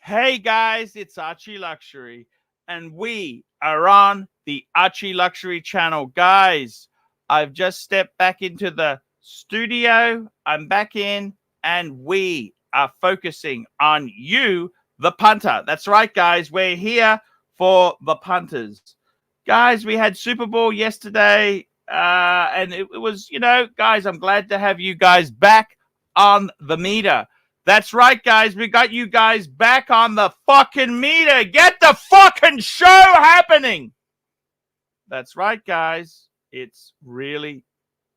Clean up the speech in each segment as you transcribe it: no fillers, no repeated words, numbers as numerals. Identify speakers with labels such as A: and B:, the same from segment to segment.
A: Hey guys, it's ArchieLuxury, and we are on the ArchieLuxury channel. Guys, I've just stepped back into the studio. I'm back in, and we are focusing on you, the punter. That's right, guys. We're here for the punters. Guys, we had Super Bowl yesterday, and it was, guys, I'm glad to have you guys back on the meter. That's right, guys. We got you guys back on the fucking meter. Get the fucking show happening. That's right, guys. It's really,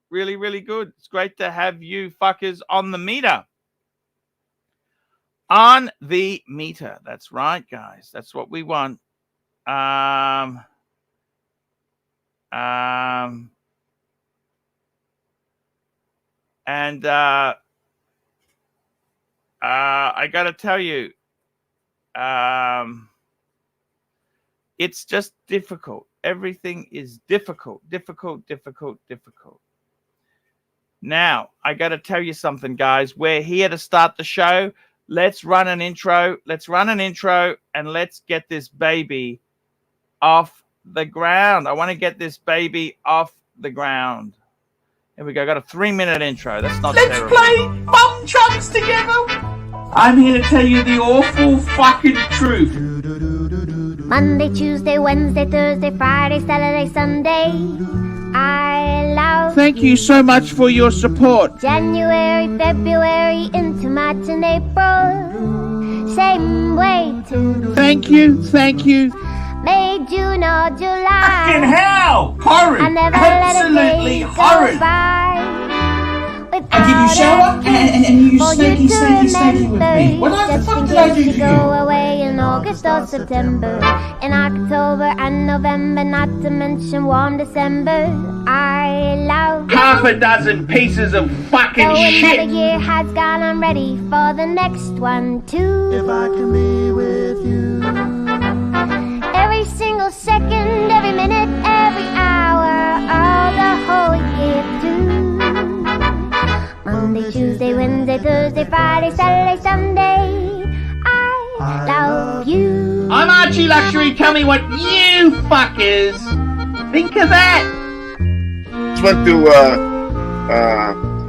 A: really, really good. It's great to have you fuckers on the meter. On the meter. That's right, guys. That's what we want. I got to tell you, it's just difficult. Everything is difficult. Now, I got to tell you something, guys. We're here to start the show. Let's run an intro. And let's get this baby off the ground. I want to get this baby off the ground. Here we go. Got a 3-minute intro. That's not terrible.
B: Let's play bum chunks together. I'm here to tell you the awful fucking truth.
C: Monday, Tuesday, Wednesday, Thursday, Friday, Saturday, Sunday. I love
B: Thank you so much for your support.
C: January, February, into March and April. Same way too.
B: Thank you.
C: May, June or July.
B: Fucking hell! Horrid!
C: I never
B: Absolutely
C: let a day
B: horrid!
C: go by
B: I give you shower and you snaky with me. What the fuck did I do to you?
C: Go away in August or September, in October and November, not to mention warm December. I love
B: Half a dozen pieces of fucking
C: so
B: shit.
C: another year has gone, I'm ready for the next one too.
D: If I can be with you.
C: Every single second, every minute, every hour, all the whole year too. Monday, Tuesday, Wednesday, Thursday, Friday, Saturday, Sunday. I love you.
B: I'm ArchieLuxury. Tell me what you fuckers think of that.
E: Just want to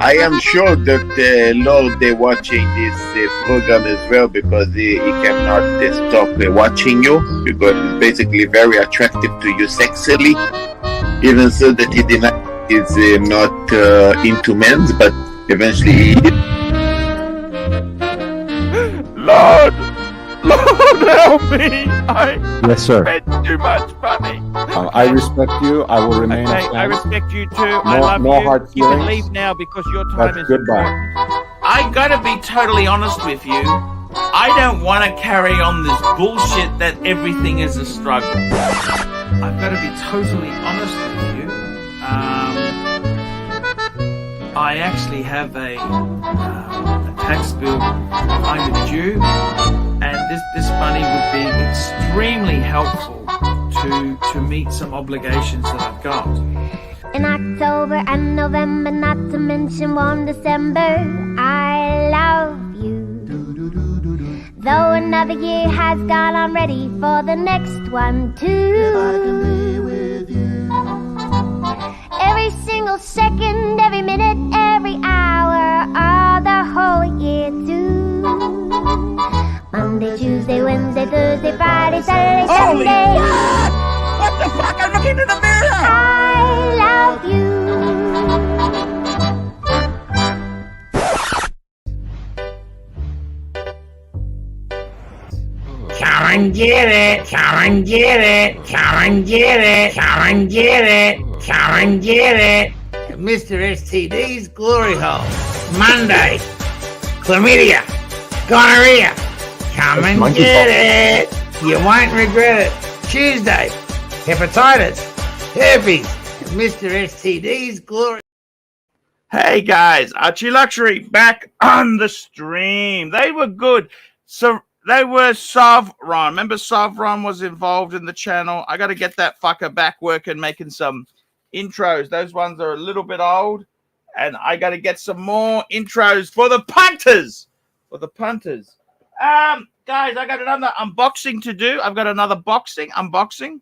E: I am sure that Lord they're watching this program as well, because he cannot stop watching you, because it's basically very attractive to you sexually, even so that he denies he's not into men's, but eventually he is.
A: Lord, help me.
F: Yes, sir.
A: spent too much money.
F: I respect you. I will remain.
A: Okay, I respect you too. I love
F: no
A: you.
F: hard
A: You can
F: feelings.
A: leave now because your time
F: That's
A: is
F: goodbye.
A: important. I gotta be totally honest with you. I don't want to carry on this bullshit that everything is a struggle. I've got to be totally honest with you. I actually have a tax bill kind of due, and this money would be extremely helpful to meet some obligations that I've got.
C: In October and November, not to mention warm December, I love you. Though another year has gone, I'm ready for the next one too. Every single second, every minute, every hour, all the whole year too. Monday, Tuesday, Wednesday, Thursday, Friday, Saturday,
B: Holy
C: Sunday.
B: What the fuck? I'm looking in the mirror.
C: I love you.
G: Come and get it, come and get it, come and get it, come and get it, come and get it. Mr. STD's Glory Hole. Monday, chlamydia, gonorrhea. Come and get it. You won't regret it. Tuesday, hepatitis, herpes. Mr. STD's Glory.
A: Hey guys, ArchieLuxury back on the stream. They were good. So they were Savron. Remember Savron was involved in the channel. I got to get that fucker back working, making some intros. Those ones are a little bit old, and I got to get some more intros for the punters. Guys, I got another unboxing to do. I've got another unboxing.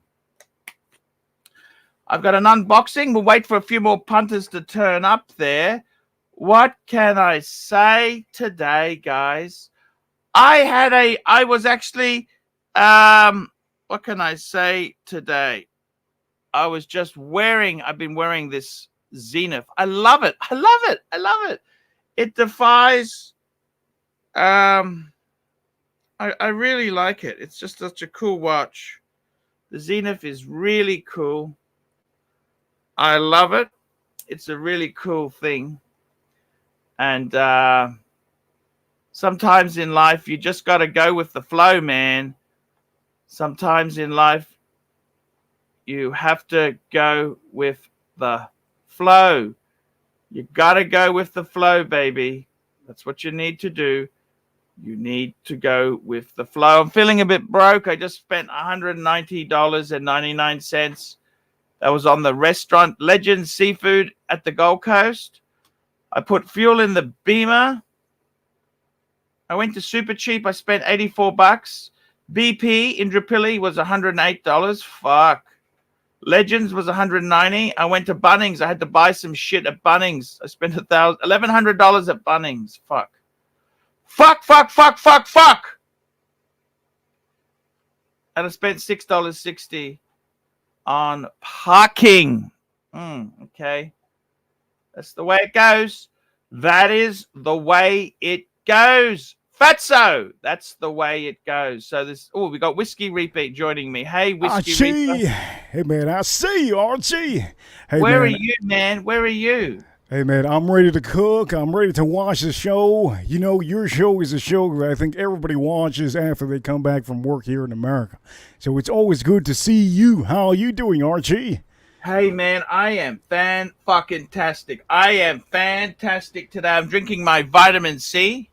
A: I've got an unboxing. We'll wait for a few more punters to turn up there. What can I say today, guys? I was actually, what can I say today? I've been wearing this Zenith. I love it. It defies, I really like it. It's just such a cool watch. The Zenith is really cool. I love it. It's a really cool thing. And sometimes in life, you just got to go with the flow, man. Sometimes in life, you have to go with the flow. You got to go with the flow, baby. That's what you need to do. You need to go with the flow. I'm feeling a bit broke. I just spent $190.99. That was on the restaurant Legend Seafood at the Gold Coast. I put fuel in the Beamer. I went to Super Cheap. I spent $84. BP Indrapilli was $108. Fuck. Legends was $190. I went to Bunnings. I had to buy some shit at Bunnings. I spent $1,100 at Bunnings. Fuck. And I spent $6.60 on parking. Okay. That's the way it goes. That is the way it goes. Fatso. That's the way it goes. So we got Whiskey Repeat joining me. Hey, Whiskey Repeat.
H: Hey, man, I see you, Archie. Hey,
A: Where are you, man? Where are you?
H: Hey, man, I'm ready to cook. I'm ready to watch the show. You know, your show is a show that I think everybody watches after they come back from work here in America. So it's always good to see you. How are you doing, Archie?
A: Hey, man, I am fan-fucking-tastic. I am fantastic today. I'm drinking my vitamin C.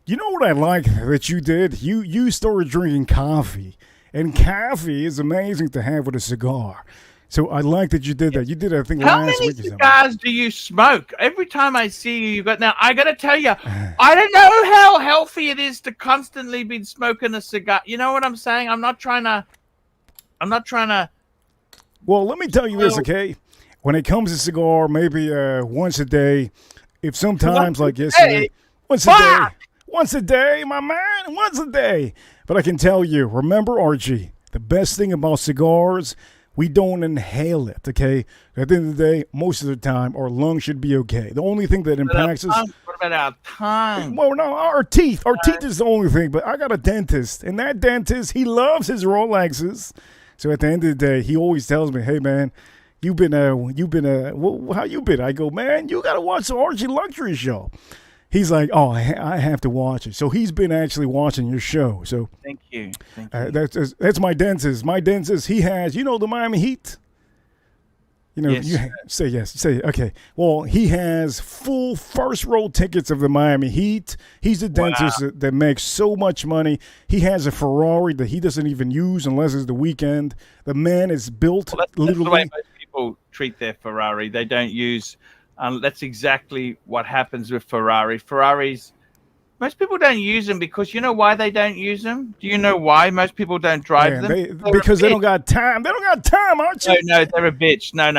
H: You know what I like that you did? You started drinking coffee. And coffee is amazing to have with a cigar. So I like that you did that. You did that thing last week.
A: How many cigars do you smoke? Every time I see you, now I got to tell you, I don't know how healthy it is to constantly be smoking a cigar. You know what I'm saying? I'm not trying to.
H: Well, let me tell you this, okay? When it comes to cigar, maybe once a day. If sometimes, like yesterday, once a day, my man, once a day. But I can tell you, remember, Archie, the best thing about cigars, we don't inhale it, okay? At the end of the day, most of the time, our lungs should be okay. The only thing that impacts us...
A: What about our tongue?
H: Well, no, our teeth. Our teeth is the only thing. But I got a dentist, and that dentist, he loves his Rolexes. So at the end of the day, he always tells me, hey, man, how you been? I go, man, you got to watch the ArchieLuxury show. He's like, oh, I have to watch it. So he's been actually watching your show. So
A: thank you.
H: That's my dentist. My dentist, he has, the Miami Heat.
A: Yes.
H: You say yes. Say okay. Well, he has full first row tickets of the Miami Heat. He's the dentist that makes so much money. He has a Ferrari that he doesn't even use unless it's the weekend. The man is built literally.
A: That's the way most people treat their Ferrari. They don't use. That's exactly what happens with Ferraris. Most people don't use them because you know why they don't use them? Do you know why most people don't drive them?
H: Because they don't got time. They don't got time, Archie.
A: No, they're a bitch. No.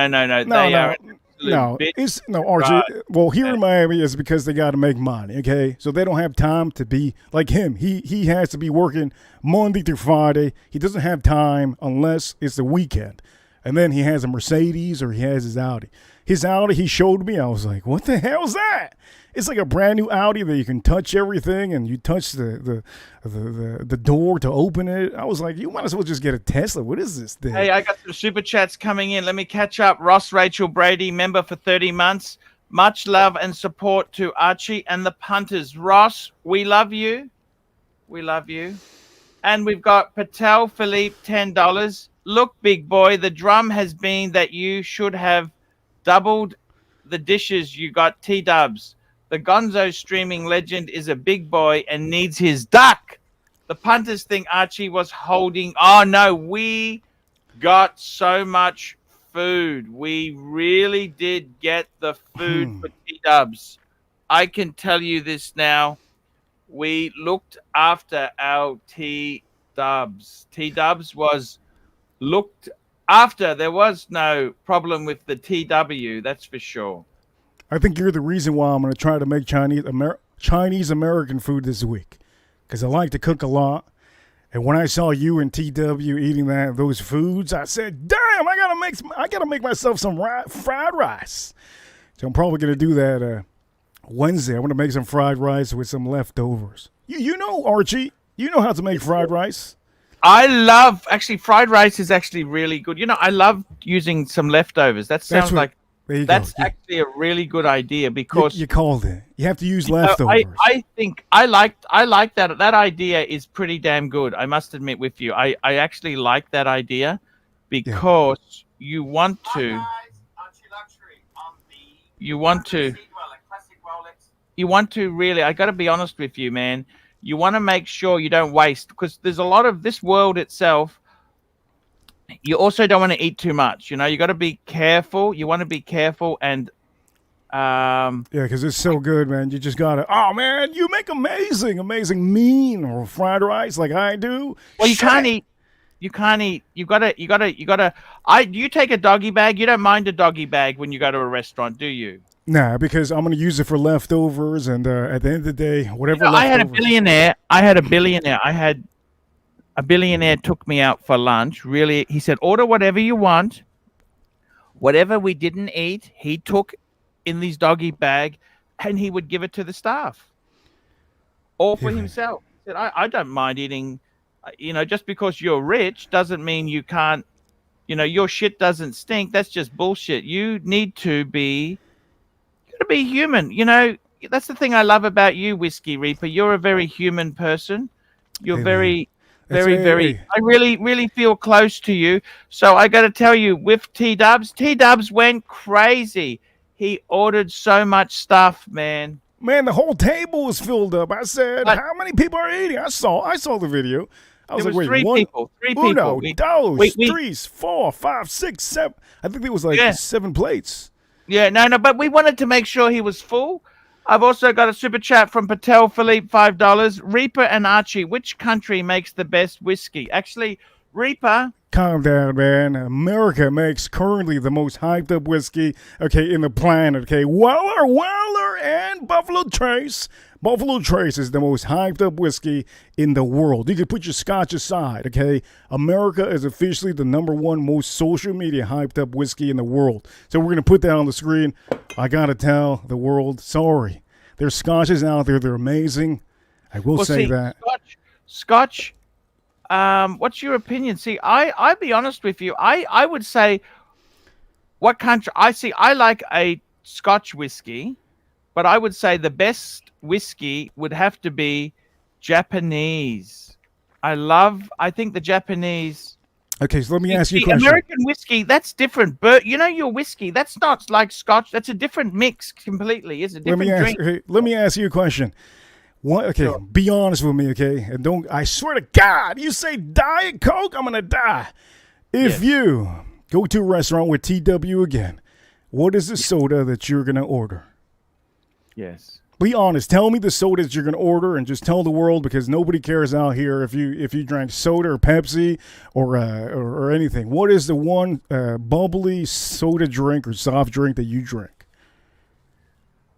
A: They are
H: Archie. Well, here in Miami, it's because they got to make money. Okay, so they don't have time to be like him. He has to be working Monday through Friday. He doesn't have time unless it's the weekend, and then he has a Mercedes or he has his Audi. His Audi, he showed me. I was like, what the hell is that? It's like a brand new Audi that you can touch everything and you touch the door to open it. I was like, you might as well just get a Tesla. What is this thing?
A: Hey, I got some super chats coming in. Let me catch up. Ross Rachel Brady, member for 30 months. Much love and support to Archie and the punters. Ross, we love you. We love you. And we've got Patel Philippe, $10. Look, big boy, the drum has been that you should have doubled the dishes. You got T-dubs. The Gonzo streaming legend is a big boy and needs his duck. The punters think Archie was holding. Oh, no, we got so much food. We really did get the food for T-dubs. I can tell you this now. we looked after our T-dubs. T-dubs was looked after. There was no problem with the TW, that's for sure.
H: I think you're the reason why I'm going to try to make Chinese American food this week, because I like to cook a lot. And when I saw you and TW eating those foods, I said, "Damn, I gotta make myself some fried rice." So I'm probably gonna do that Wednesday. I want to make some fried rice with some leftovers. You know, Archie, you know how to make fried rice.
A: Actually, fried rice is actually really good. You know, I love using some leftovers. That's actually a really good idea because
H: you called it. You have to use leftovers.
A: I think I like that. That idea is pretty damn good. I must admit with you. I actually like that idea because you want to really, I got to be honest with you, man. You want to make sure you don't waste, because there's a lot of this world itself. You also don't want to eat too much. You know, you got to be careful. You want to be careful and
H: because it's so good, man. You just gotta. Oh man, you make amazing mean or fried rice like I do.
A: Well, you can't eat. You can't eat. You gotta. You take a doggy bag. You don't mind a doggy bag when you go to a restaurant, do you?
H: Nah, because I'm gonna use it for leftovers, and at the end of the day, whatever.
A: I had a billionaire. I had a billionaire took me out for lunch. Really, he said, order whatever you want. Whatever we didn't eat, he took in this doggy bag, and he would give it to the staff, all for himself. He said, I don't mind eating. You know, just because you're rich doesn't mean you can't. You know, your shit doesn't stink. That's just bullshit. You need to be. You got to be human. You know, that's the thing I love about you, Whiskey Reaper. You're a very human person. You're very. I really feel close to you. So I got to tell you, with T-Dubs went crazy. He ordered so much stuff, man.
H: Man, the whole table was filled up. I said, how many people are eating? I saw the video. I was like, wait,
A: three people.
H: Uno, dos, threes, 4, 5, 6, 7. I think there was like 7 plates.
A: Yeah, no, but we wanted to make sure he was full. I've also got a super chat from Patel Philippe, $5. Reaper and Archie, which country makes the best whiskey? Actually, Reaper.
H: Calm down, man. America makes currently the most hyped up whiskey, in the planet, Weller, and Buffalo Trace. Buffalo Trace is the most hyped up whiskey in the world. You can put your scotch aside, America is officially the #1 most social media hyped up whiskey in the world. So we're going to put that on the screen. I got to tell the world, sorry. There's scotches out there. They're amazing. I will say that.
A: Scotch. What's your opinion? See, I'll be honest with you. I would say, what country? I like a Scotch whiskey, but I would say the best whiskey would have to be Japanese. I think the Japanese.
H: Okay, so let me ask you a question.
A: American whiskey, that's different. But you know, your whiskey, that's not like Scotch. That's a different mix completely. It's a different drink.
H: Let me ask you a question. What? Okay, sure. Be honest with me, and don't. I swear to God, you say Diet Coke, I'm gonna die. If you go to a restaurant with TW again, what is the soda that you're gonna order?
A: Yes.
H: Be honest. Tell me the soda that you're gonna order, and just tell the world, because nobody cares out here if you drank soda or Pepsi or anything. What is the one bubbly soda drink or soft drink that you drink?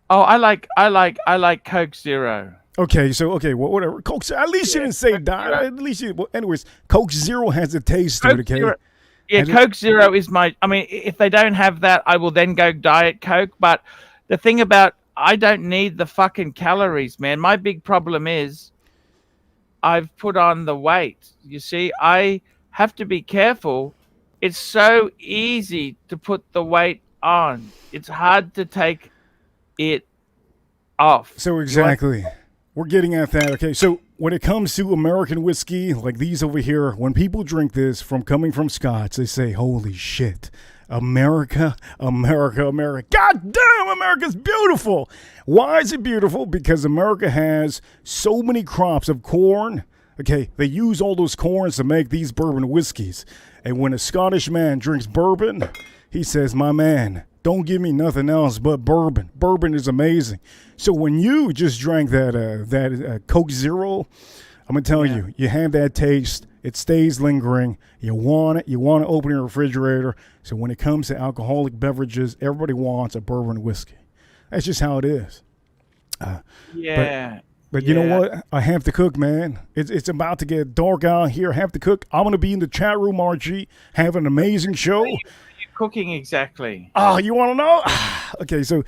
A: Oh, I like Coke Zero.
H: Okay, so whatever. Coke. At least you didn't say diet. At least you. Well, anyways, Coke Zero has a taste to it. Okay.
A: Zero. Yeah, Coke Zero is my. I mean, if they don't have that, I will then go Diet Coke. But the thing about, I don't need the fucking calories, man. My big problem is, I've put on the weight. You see, I have to be careful. It's so easy to put the weight on. It's hard to take it off.
H: So exactly. We're getting at that. Okay, so when it comes to American whiskey, like these over here, when people drink this coming from Scotch, they say, holy shit, America, America, America. God damn, America's beautiful. Why is it beautiful? Because America has so many crops of corn. Okay, they use all those corns to make these bourbon whiskeys. And when a Scottish man drinks bourbon, he says, my man, don't give me nothing else but bourbon. Bourbon is amazing. So when you just drank that Coke Zero, I'm gonna tell you, you have that taste. It stays lingering. You want it. You want to open your refrigerator. So when it comes to alcoholic beverages, everybody wants a bourbon whiskey. That's just how it is. But you know what? I have to cook, man. It's about to get dark out here. I have to cook. I'm going to be in the chat room, Archie. Have an amazing show.
A: What are you cooking exactly?
H: Oh, you want to know? Okay, so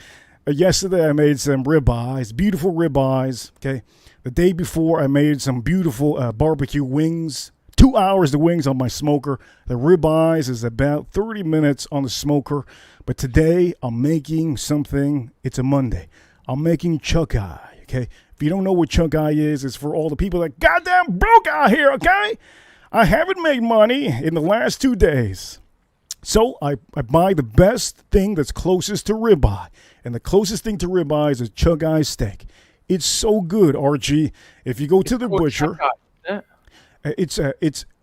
H: yesterday I made some ribeyes, beautiful ribeyes. Okay, the day before I made some beautiful barbecue wings. 2 hours the wings on my smoker. The ribeyes is about 30 minutes on the smoker. But today I'm making something. It's a Monday. I'm making chuck eye. Okay. If you don't know what chuck eye is, it's for all the people that goddamn broke out here, okay? I haven't made money in the last 2 days. So I buy the best thing that's closest to ribeye. And the closest thing to ribeye is a chuck eye steak. It's so good, Archie. If you go to the butcher, it's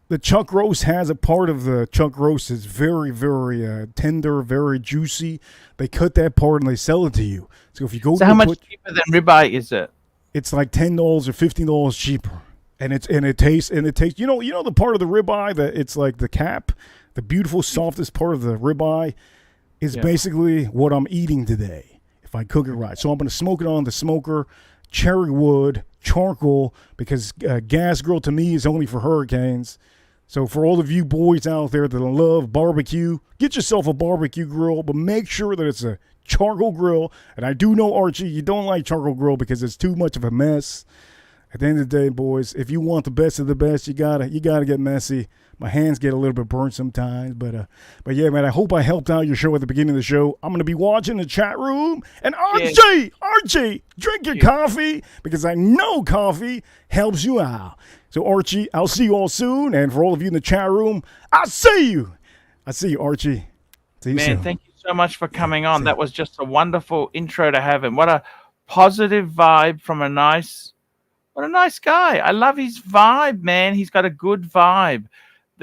H: the chuck roast has a part of the chuck roast is very, very tender, very juicy. They cut that part and they sell it to you. So if you go,
A: so how much cheaper than ribeye is it?
H: It's like $10 or $15 cheaper, and it tastes. You know the part of the ribeye that it's like the cap, the beautiful softest part of the ribeye, is basically what I'm eating today if I cook it right. So I'm going to smoke it on the smoker, cherry wood, charcoal, because gas grill to me is only for hurricanes. So for all of you boys out there that love barbecue, get yourself a barbecue grill, but make sure that it's a charcoal grill. And I do know, Archie, you don't like charcoal grill because it's too much of a mess. At the end of the day, boys, if you want the best of the best, you gotta get messy. My hands get a little bit burnt sometimes, but yeah, man, I hope I helped out your show at the beginning of the show. I'm gonna be watching the chat room, and Archie, drink your coffee because I know coffee helps you out. So Archie, I'll see you all soon, and for all of you in the chat room, I see you, Archie. See you soon.
A: Thank you so much for coming on. That was just a wonderful intro to have him. What a positive vibe from a nice guy. I love his vibe, man. He's got a good vibe.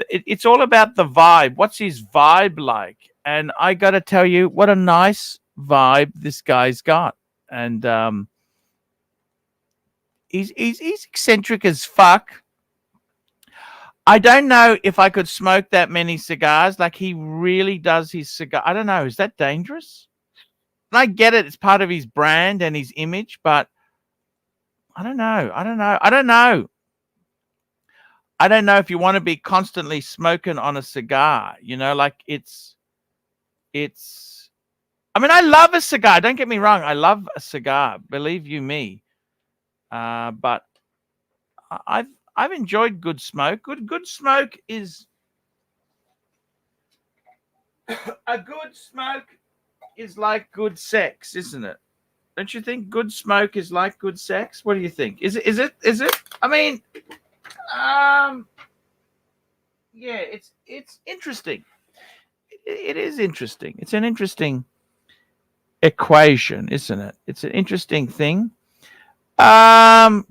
A: It's all about the vibe. What's his vibe like? And I got to tell you, what a nice vibe this guy's got. And he's eccentric as fuck. I don't know if I could smoke that many cigars. Like he really does his cigar. I don't know. Is that dangerous? And I get it. It's part of his brand and his image, but I don't know. I don't know if you want to be constantly smoking on a cigar, you know, like it's, I mean, I love a cigar. Don't get me wrong. I love a cigar, believe you me. But I've enjoyed good smoke. Good smoke is a good smoke is like good sex, isn't it? Don't you think good smoke is like good sex? What do you think? Is it? I mean, yeah, it's interesting. It is interesting. It's an interesting equation, isn't it? It's an interesting thing.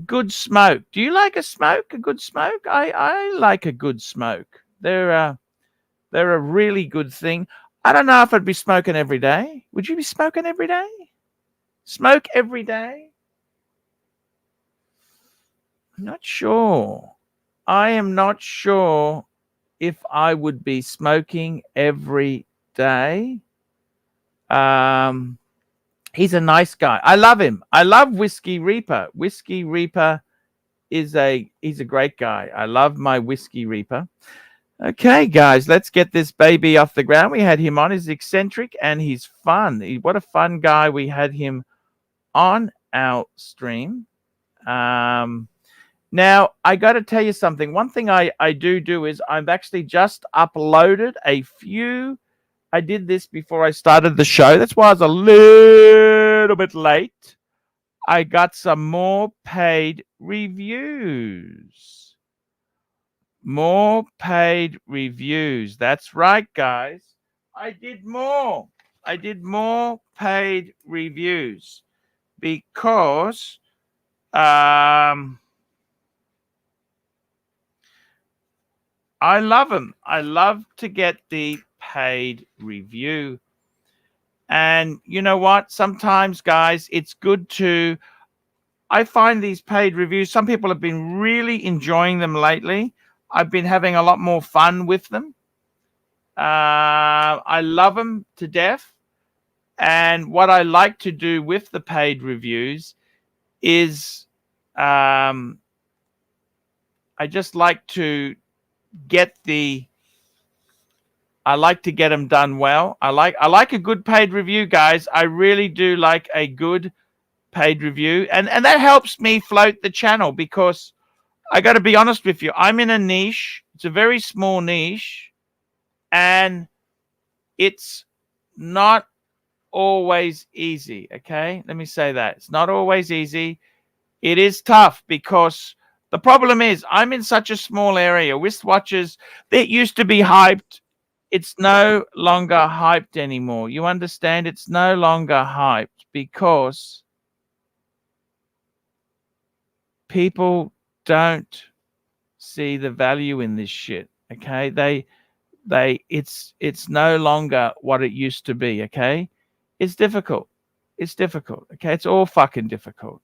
A: Good smoke. Do you like a good smoke? I like a good smoke. They're a really good thing. I don't know if I'd be smoking every day. Would you be smoking every day? Smoke every day? I'm not sure. I am not sure if I would be smoking every day. He's a nice guy. I love him. I love Whiskey Reaper. Whiskey Reaper he's a great guy. I love my Whiskey Reaper. Okay, guys, let's get this baby off the ground. We had him on. He's eccentric and he's fun. What a fun guy. We had him on our stream. Now, I got to tell you something. One thing I do is I've actually just uploaded a few. I did this before I started the show. That's why I was a little bit late. I got some more paid reviews. More paid reviews. That's right, guys. I did more paid reviews because I love them. I love to get the paid review. And you know what? Sometimes, guys, it's good to. I find these paid reviews. Some people have been really enjoying them lately. I've been having a lot more fun with them. I love them to death. And what I like to do with the paid reviews is I just like to get I like to get them done well. I like a good paid review, guys. I really do like a good paid review. And that helps me float the channel, because I got to be honest with you. I'm in a niche. It's a very small niche. And it's not always easy. Okay, let me say that it's not always easy. It is tough, because the problem is I'm in such a small area. Wristwatches that used to be hyped, it's no longer hyped anymore. You understand? It's no longer hyped because people don't see the value in this shit. Okay, it's no longer what it used to be. Okay, it's difficult. It's difficult. Okay, it's all fucking difficult.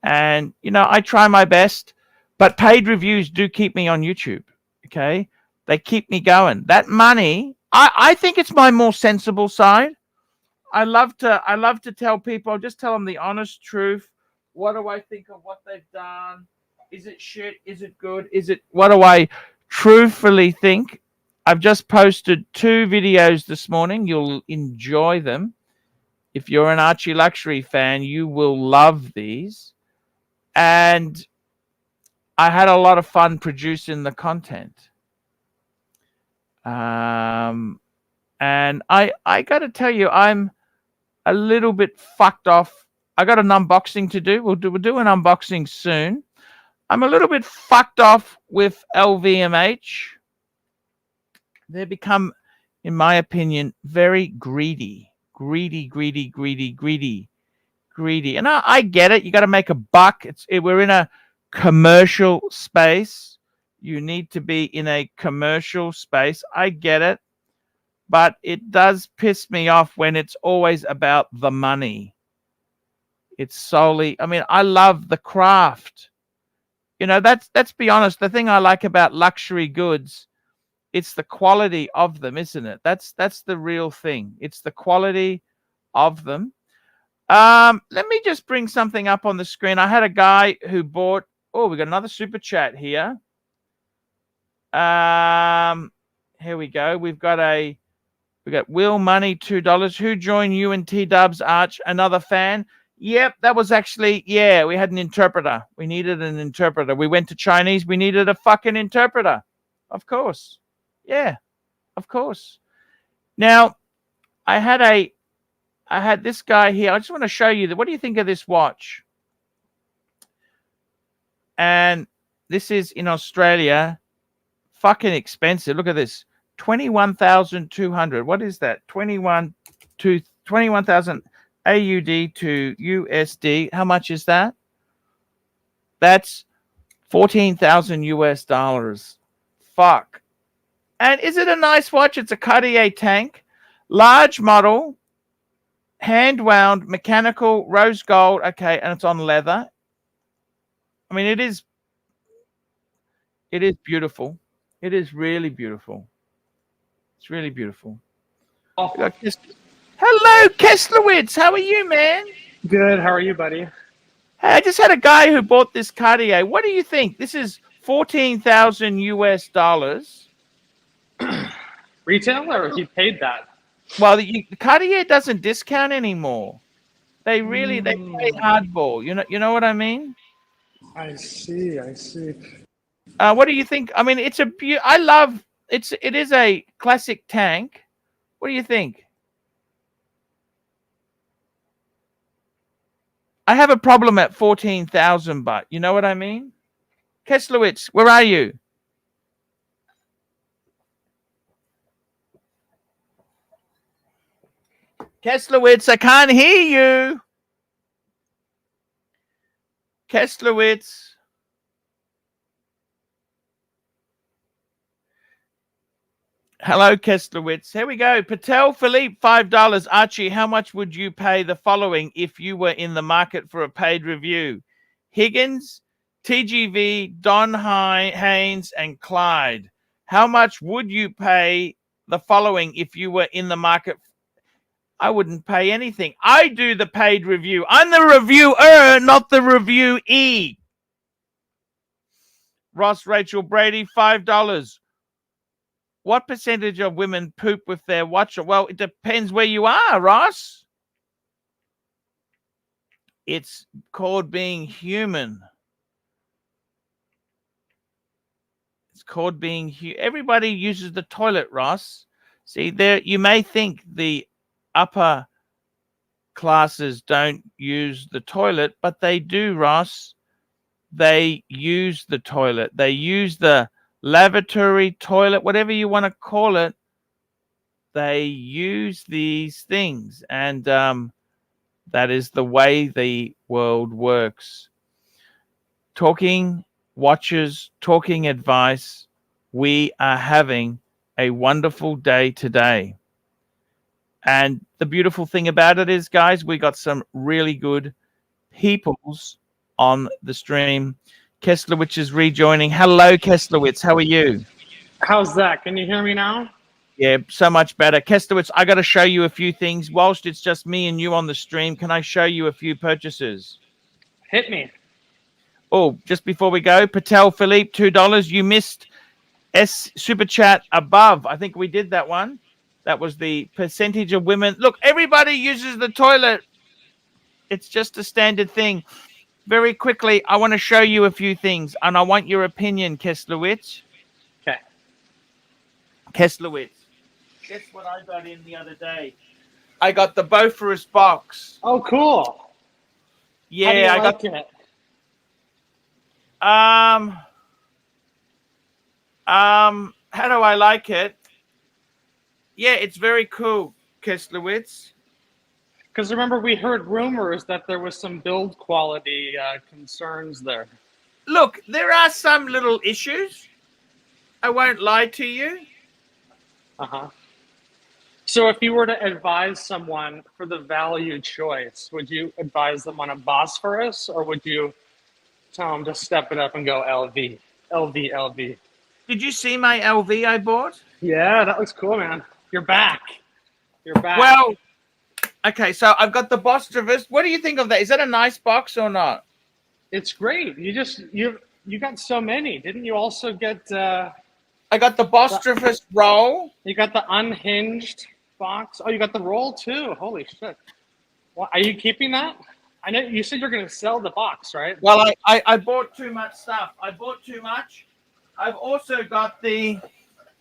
A: And you know, I try my best, but paid reviews do keep me on YouTube. Okay, they keep me going. That money, I think it's my more sensible side. I love to tell people. I'll just tell them the honest truth. What do I think of what they've done? Is it shit? Is it good? What do I truthfully think? I've just posted 2 videos this morning. You'll enjoy them. If you're an ArchieLuxury fan, you will love these. And I had a lot of fun producing the content. And I got to tell you, I'm a little bit fucked off. I got an unboxing to do. We'll do an unboxing soon. I'm a little bit fucked off with LVMH. They become, in my opinion, very greedy. And I get it. You got to make a buck. We're in a commercial space. You need to be in a commercial space. I get it. But it does piss me off when it's always about the money. It's solely, I mean, I love the craft. You know, let's be honest. The thing I like about luxury goods, it's the quality of them, isn't it? That's the real thing. It's the quality of them. Let me just bring something up on the screen. I had a guy who bought, we got another super chat here. Here we go. We got Will Money, $2. Who joined you and T-Dubs, Arch? Another fan? Yep, that was actually, we had an interpreter. We needed an interpreter. We went to Chinese. We needed a fucking interpreter. Of course. Yeah, of course. Now, I had this guy here. I just want to show you that. What do you think of this watch? And this is in Australia. Fucking expensive. Look at this. 21,200. What is that? 21,000 AUD to USD. How much is that? That's 14,000 US dollars. Fuck. And is it a nice watch? It's a Cartier tank, large model, hand wound, mechanical, rose gold. Okay, and it's on leather. I mean, it is beautiful. It is really beautiful. It's really beautiful. Hello, Kesslowitz. How are you, man?
I: Good. How are you, buddy?
A: Hey, I just had a guy who bought this Cartier. What do you think? This is 14,000 US dollars.
I: Retail, or he paid that?
A: Well, the Cartier doesn't discount anymore. They pay hardball. You know what I mean?
I: I see.
A: What do you think? I mean, it is a classic tank. What do you think? I have a problem at 14,000, but you know what I mean? Kesslowitz, where are you? Kesslowitz, I can't hear you. Kesslowitz. Hello, Kesslowitz. Here we go. Patel Philippe, $5. Archie, how much would you pay the following if you were in the market for a paid review? Higgins, TGV, Don Haynes, and Clyde. How much would you pay the following if you were in the market? I wouldn't pay anything. I do the paid review. I'm the reviewer, not the reviewee. Ross Rachel Brady, $5. What percentage of women poop with their watcher? Well, it depends where you are, Ross. It's called being human. It's called being everybody uses the toilet, Ross. See, there you may think the upper classes don't use the toilet, but they do, Ross. They use the toilet. They use the lavatory, toilet, whatever you want to call it. They use these things, and that is the way the world works. Talking watches, talking advice. We are having a wonderful day today. And the beautiful thing about it is, guys, we got some really good peoples on the stream. Kesslowitz is rejoining. Hello, Kesslowitz. How are you?
I: How's that? Can you hear me now?
A: Yeah, so much better. Kesslowitz, I got to show you a few things. Whilst it's just me and you on the stream, can I show you a few purchases?
I: Hit me.
A: Oh, just before we go, Patel Philippe, $2. You missed Super Chat above. I think we did that one. That was the percentage of women. Look, everybody uses the toilet. It's just a standard thing. Very quickly, I want to show you a few things, and I want your opinion, Kesslowitz.
I: Okay.
A: Kesslowitz. Guess what I got in the other day? I got the Boforus box.
I: Oh, cool.
A: Yeah,
I: How do you
A: I
I: like
A: got
I: it.
A: How do I like it? Yeah, it's very cool, Kesslowitz.
I: Because remember, we heard rumors that there was some build quality concerns there.
A: Look, there are some little issues. I won't lie to you.
I: Uh-huh. So if you were to advise someone for the value choice, would you advise them on a Bosphorus, or would you tell them to step it up and go LV? LV, LV.
A: Did you see my LV I bought?
I: Yeah, that looks cool, man. You're back. You're back.
A: Well, okay, so I've got the Boss Traverse. What do you think of that? Is that a nice box or not?
I: It's great. You got so many. Didn't you also get
A: I got the Boss Traverse roll.
I: You got the unhinged box. Oh, you got the roll too. Holy shit. Well, are you keeping that? I know you said you're going to sell the box, right?
A: Well, I bought too much stuff. I bought too much. I've also got the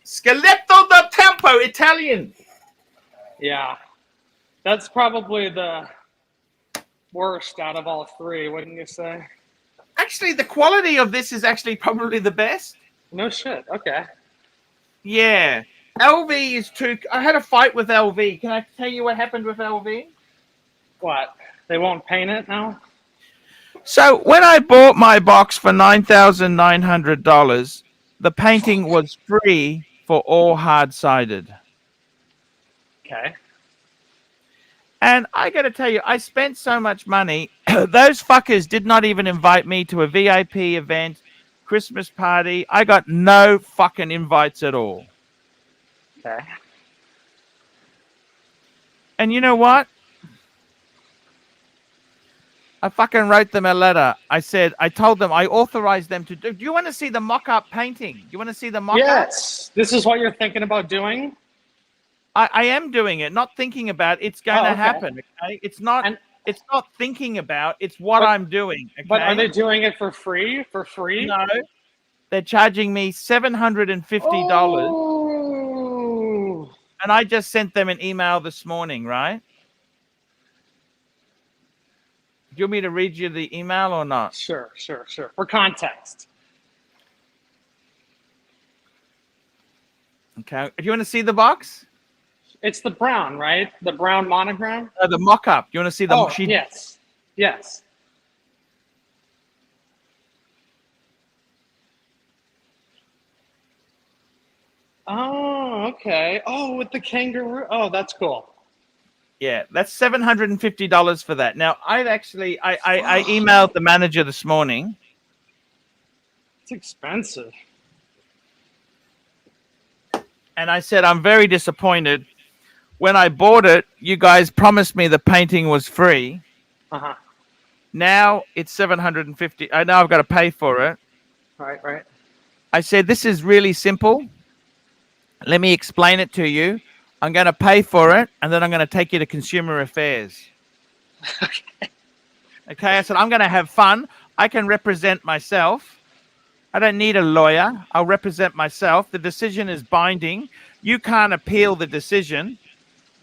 A: Skeletto da Tempo Italian.
I: Yeah. That's probably the worst out of all three, wouldn't you say?
A: Actually, the quality of this is actually probably the best.
I: No shit. Okay.
A: Yeah. LV is too... I had a fight with LV. Can I tell you what happened with LV?
I: What? They won't paint it now?
A: So when I bought my box for $9,900, the painting was free for all hard-sided.
I: Okay.
A: And I got to tell you, I spent so much money. Those fuckers did not even invite me to a VIP event, Christmas party. I got no fucking invites at all.
I: Okay.
A: And you know what? I fucking wrote them a letter. I told them, I authorized them to do. Do you want to see the mock-up painting? Do you want to see the mock-up?
I: Yes. This is what you're thinking about doing?
A: I am doing it, not thinking about it. It's going to
I: okay.
A: happen. Okay? It's not thinking about, it's what I'm doing. Okay?
I: But are they doing it for free? For free?
A: No. They're charging me $750.
I: Oh.
A: And I just sent them an email this morning, right? Do you want me to read you the email or not?
I: Sure. For context.
A: Okay. Do you want to see the box?
I: It's the brown, right? The brown monogram?
A: The mock-up. You want to see the...
I: Yes. Yes. Oh, Oh, okay. Oh, with the kangaroo. Oh, that's cool.
A: Yeah, that's $750 for that. Now, I emailed the manager this morning.
I: It's expensive.
A: And I said, I'm very disappointed. When I bought it, you guys promised me the painting was free.
I: Uh-huh.
A: Now it's $750. I know I've got to pay for it.
I: Right.
A: I said, this is really simple. Let me explain it to you. I'm going to pay for it, and then I'm going to take you to Consumer Affairs. Okay, I said, I'm going to have fun. I can represent myself. I don't need a lawyer. I'll represent myself. The decision is binding. You can't appeal the decision.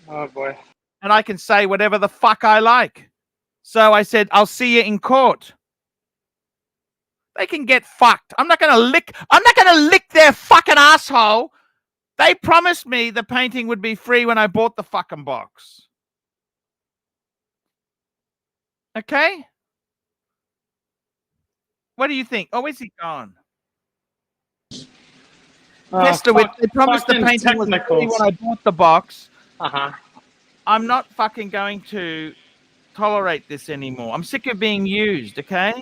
I: Oh, boy.
A: And I can say whatever the fuck I like. So I said, I'll see you in court. They can get fucked. I'm not going to lick their fucking asshole. They promised me the painting would be free when I bought the fucking box. Okay? What do you think? Oh, where's he gone? Pestowitz, they promised the painting was free when I bought the box.
I: Uh-huh.
A: I'm not fucking going to tolerate this anymore. I'm sick of being used, okay?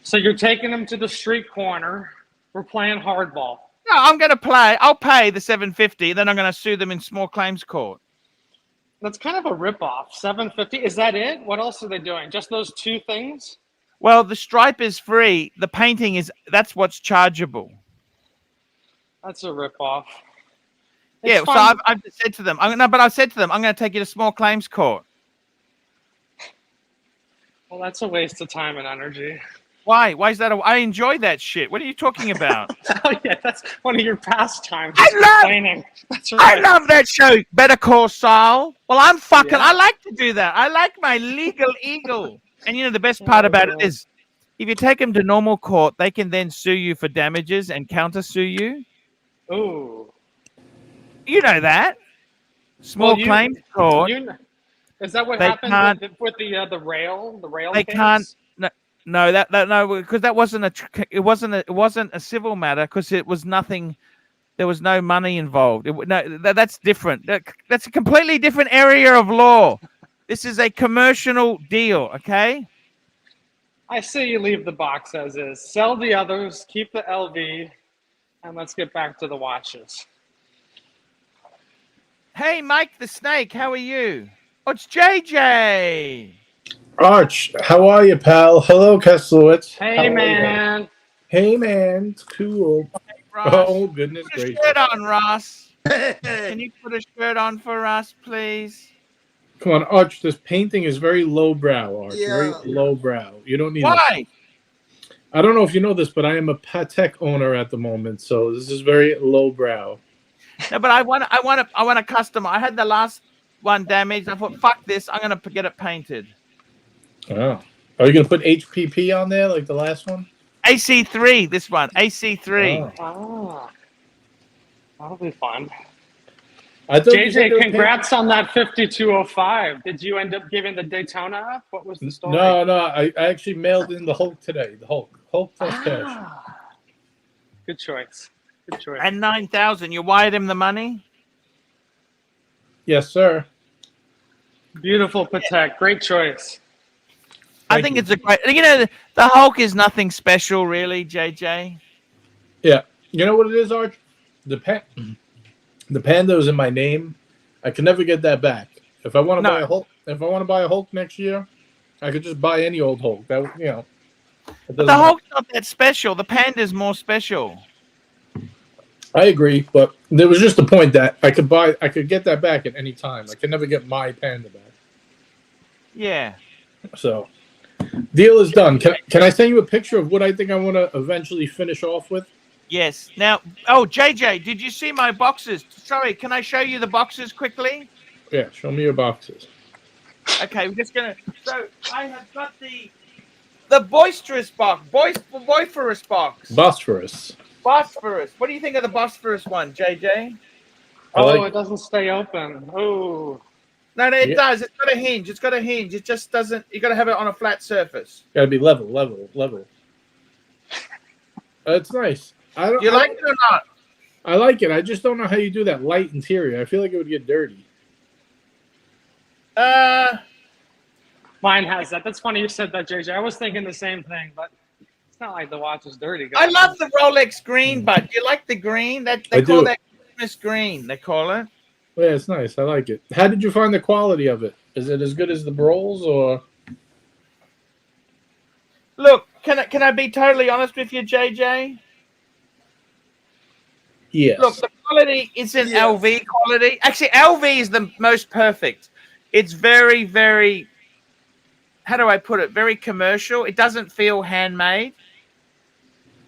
I: So you're taking him to the street corner. We're playing hardball.
A: No, I'm going to play. I'll pay the $750. Then I'm going to sue them in small claims court.
I: That's kind of a ripoff. $750. Is that it? What else are they doing? Just those two things?
A: Well, the stripe is free. The painting is. That's what's chargeable.
I: That's a ripoff.
A: Yeah. So I've said to them. I've said to them, I'm going to take you to small claims court.
I: Well, that's a waste of time and energy.
A: Why? Why is that? I enjoy that shit. What are you talking about?
I: Oh, yeah, that's one of your pastimes.
A: I love that show, Better Call Saul. Well, I'm fucking. Yeah. I like to do that. I like my legal eagle. And you know the best part about it is, if you take them to normal court, they can then sue you for damages and counter-sue you.
I: Ooh.
A: You know that. Small claims court.
I: Is that what happened with the rail? The rail.
A: They can't. No, because that wasn't it wasn't a civil matter because it was nothing. There was no money involved. That's different. That's a completely different area of law. This is a commercial deal, okay?
I: I say you leave the box as is. Sell the others, keep the LV, and let's get back to the watches.
A: Hey, Mike the Snake, how are you? Oh, it's JJ.
J: Arch, how are you, pal? Hello, Keslowitz.
I: Hey, man.
J: Hey, man. It's cool.
A: Hey, Ross.
J: Oh, goodness gracious.
A: Put a shirt on, Ross. Can you put a shirt on for us, please?
J: Come on, Arch. This painting is very lowbrow, Arch.
D: Yeah.
J: Very lowbrow. You don't need.
A: Why?
J: I don't know if you know this, but I am a Patek owner at the moment, so this is very lowbrow.
A: No, but I want a custom. I had the last one damaged. I thought, fuck this. I'm gonna get it painted.
J: Oh, are you gonna put HPP on there like the last one?
A: AC3. This one, AC3.
I: Oh. That'll be fun.
J: JJ,
I: congrats on that 5205. Did you end up giving the Daytona up? What was the story?
J: No, I actually mailed in the Hulk today. The Hulk plus cash.
I: Good choice. Good choice.
A: And 9,000. You wired him the money?
J: Yes, sir.
I: Beautiful Patek. Great choice.
A: I think it's a great. You know, the Hulk is nothing special, really, JJ.
J: Yeah, you know what it is, Arch? The Panda is in my name. I can never get that back. If I want to buy a Hulk, next year, I could just buy any old Hulk. That
A: But the Hulk's not that special. The Panda's more special.
J: I agree, but there was just the point that I could get that back at any time. I could never get my Panda back.
A: Yeah.
J: So, deal is done. Can I send you a picture of what I think I want to eventually finish off with?
A: Yes. Now, JJ, did you see my boxes? Sorry, can I show you the boxes quickly?
J: Yeah, show me your boxes.
A: Okay, we're just gonna. So I have got the boisterous box, boisterous box.
J: Bosphorus.
A: Bosphorus. What do you think of the Bosphorus one, JJ?
I: It doesn't stay open. Oh.
A: No, it does. It's got a hinge. It just doesn't. You got to have it on a flat surface.
J: Got to be level. It's nice.
A: You like it or not?
J: I like it. I just don't know how you do that light interior. I feel like it would get dirty.
I: Mine has that. That's funny you said that, JJ. I was thinking the same thing, but it's not like the watch is dirty, guys.
A: I love the Rolex green, but do you like the green? That they call that Christmas green. They call it.
J: Yeah, it's nice. I like it. How did you find the quality of it? Is it as good as the Brolls or?
A: Look, can I be totally honest with you, JJ?
J: Yes.
A: Look, the quality isn't LV quality. Actually, LV is the most perfect. It's very, very, how do I put it? Very commercial. It doesn't feel handmade.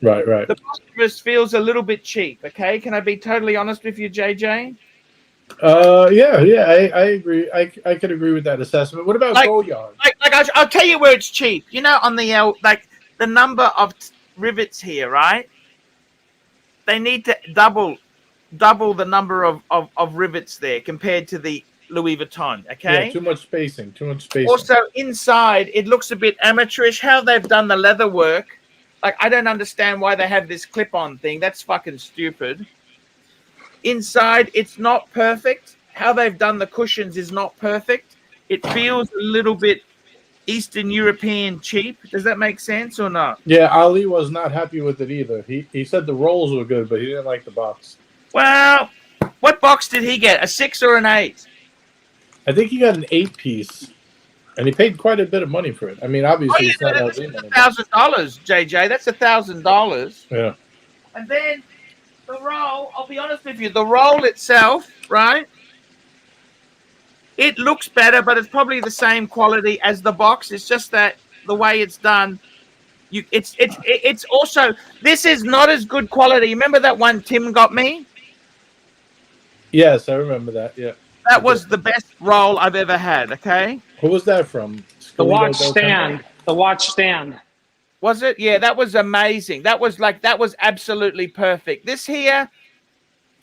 J: Right, right.
A: The Phosphorus feels a little bit cheap, okay? Can I be totally honest with you, JJ?
J: I agree. I could agree with that assessment. What about Goyard?
A: I'll tell you where it's cheap. You know, on the the number of rivets here, right? They need to double the number of rivets there compared to the Louis Vuitton, okay?
J: Yeah, too much spacing.
A: Also, inside, it looks a bit amateurish. How they've done the leather work. Like, I don't understand why they have this clip-on thing. That's fucking stupid. Inside, it's not perfect. How they've done the cushions is not perfect. It feels a little bit Eastern European cheap. Does that make sense or not?
J: Yeah, Ali was not happy with it either. He said the rolls were good, but he didn't like the box.
A: Well, what box did he get? A 6 or an 8?
J: I think he got an 8-piece, and he paid quite a bit of money for it. I mean, obviously, it's not LV money.
A: $1,000, JJ. That's $1,000.
J: Yeah.
A: And then the roll, I'll be honest with you, the roll itself, right? It looks better, but it's probably the same quality as the box. It's just that the way it's done, it's also, this is not as good quality. Remember that one Tim got me?
J: Yes, I remember that. Yeah.
A: That was the best roll I've ever had. Okay.
J: Who was that from?
I: The watch stand. The watch stand.
A: Was it? Yeah, that was amazing. That was absolutely perfect. This here,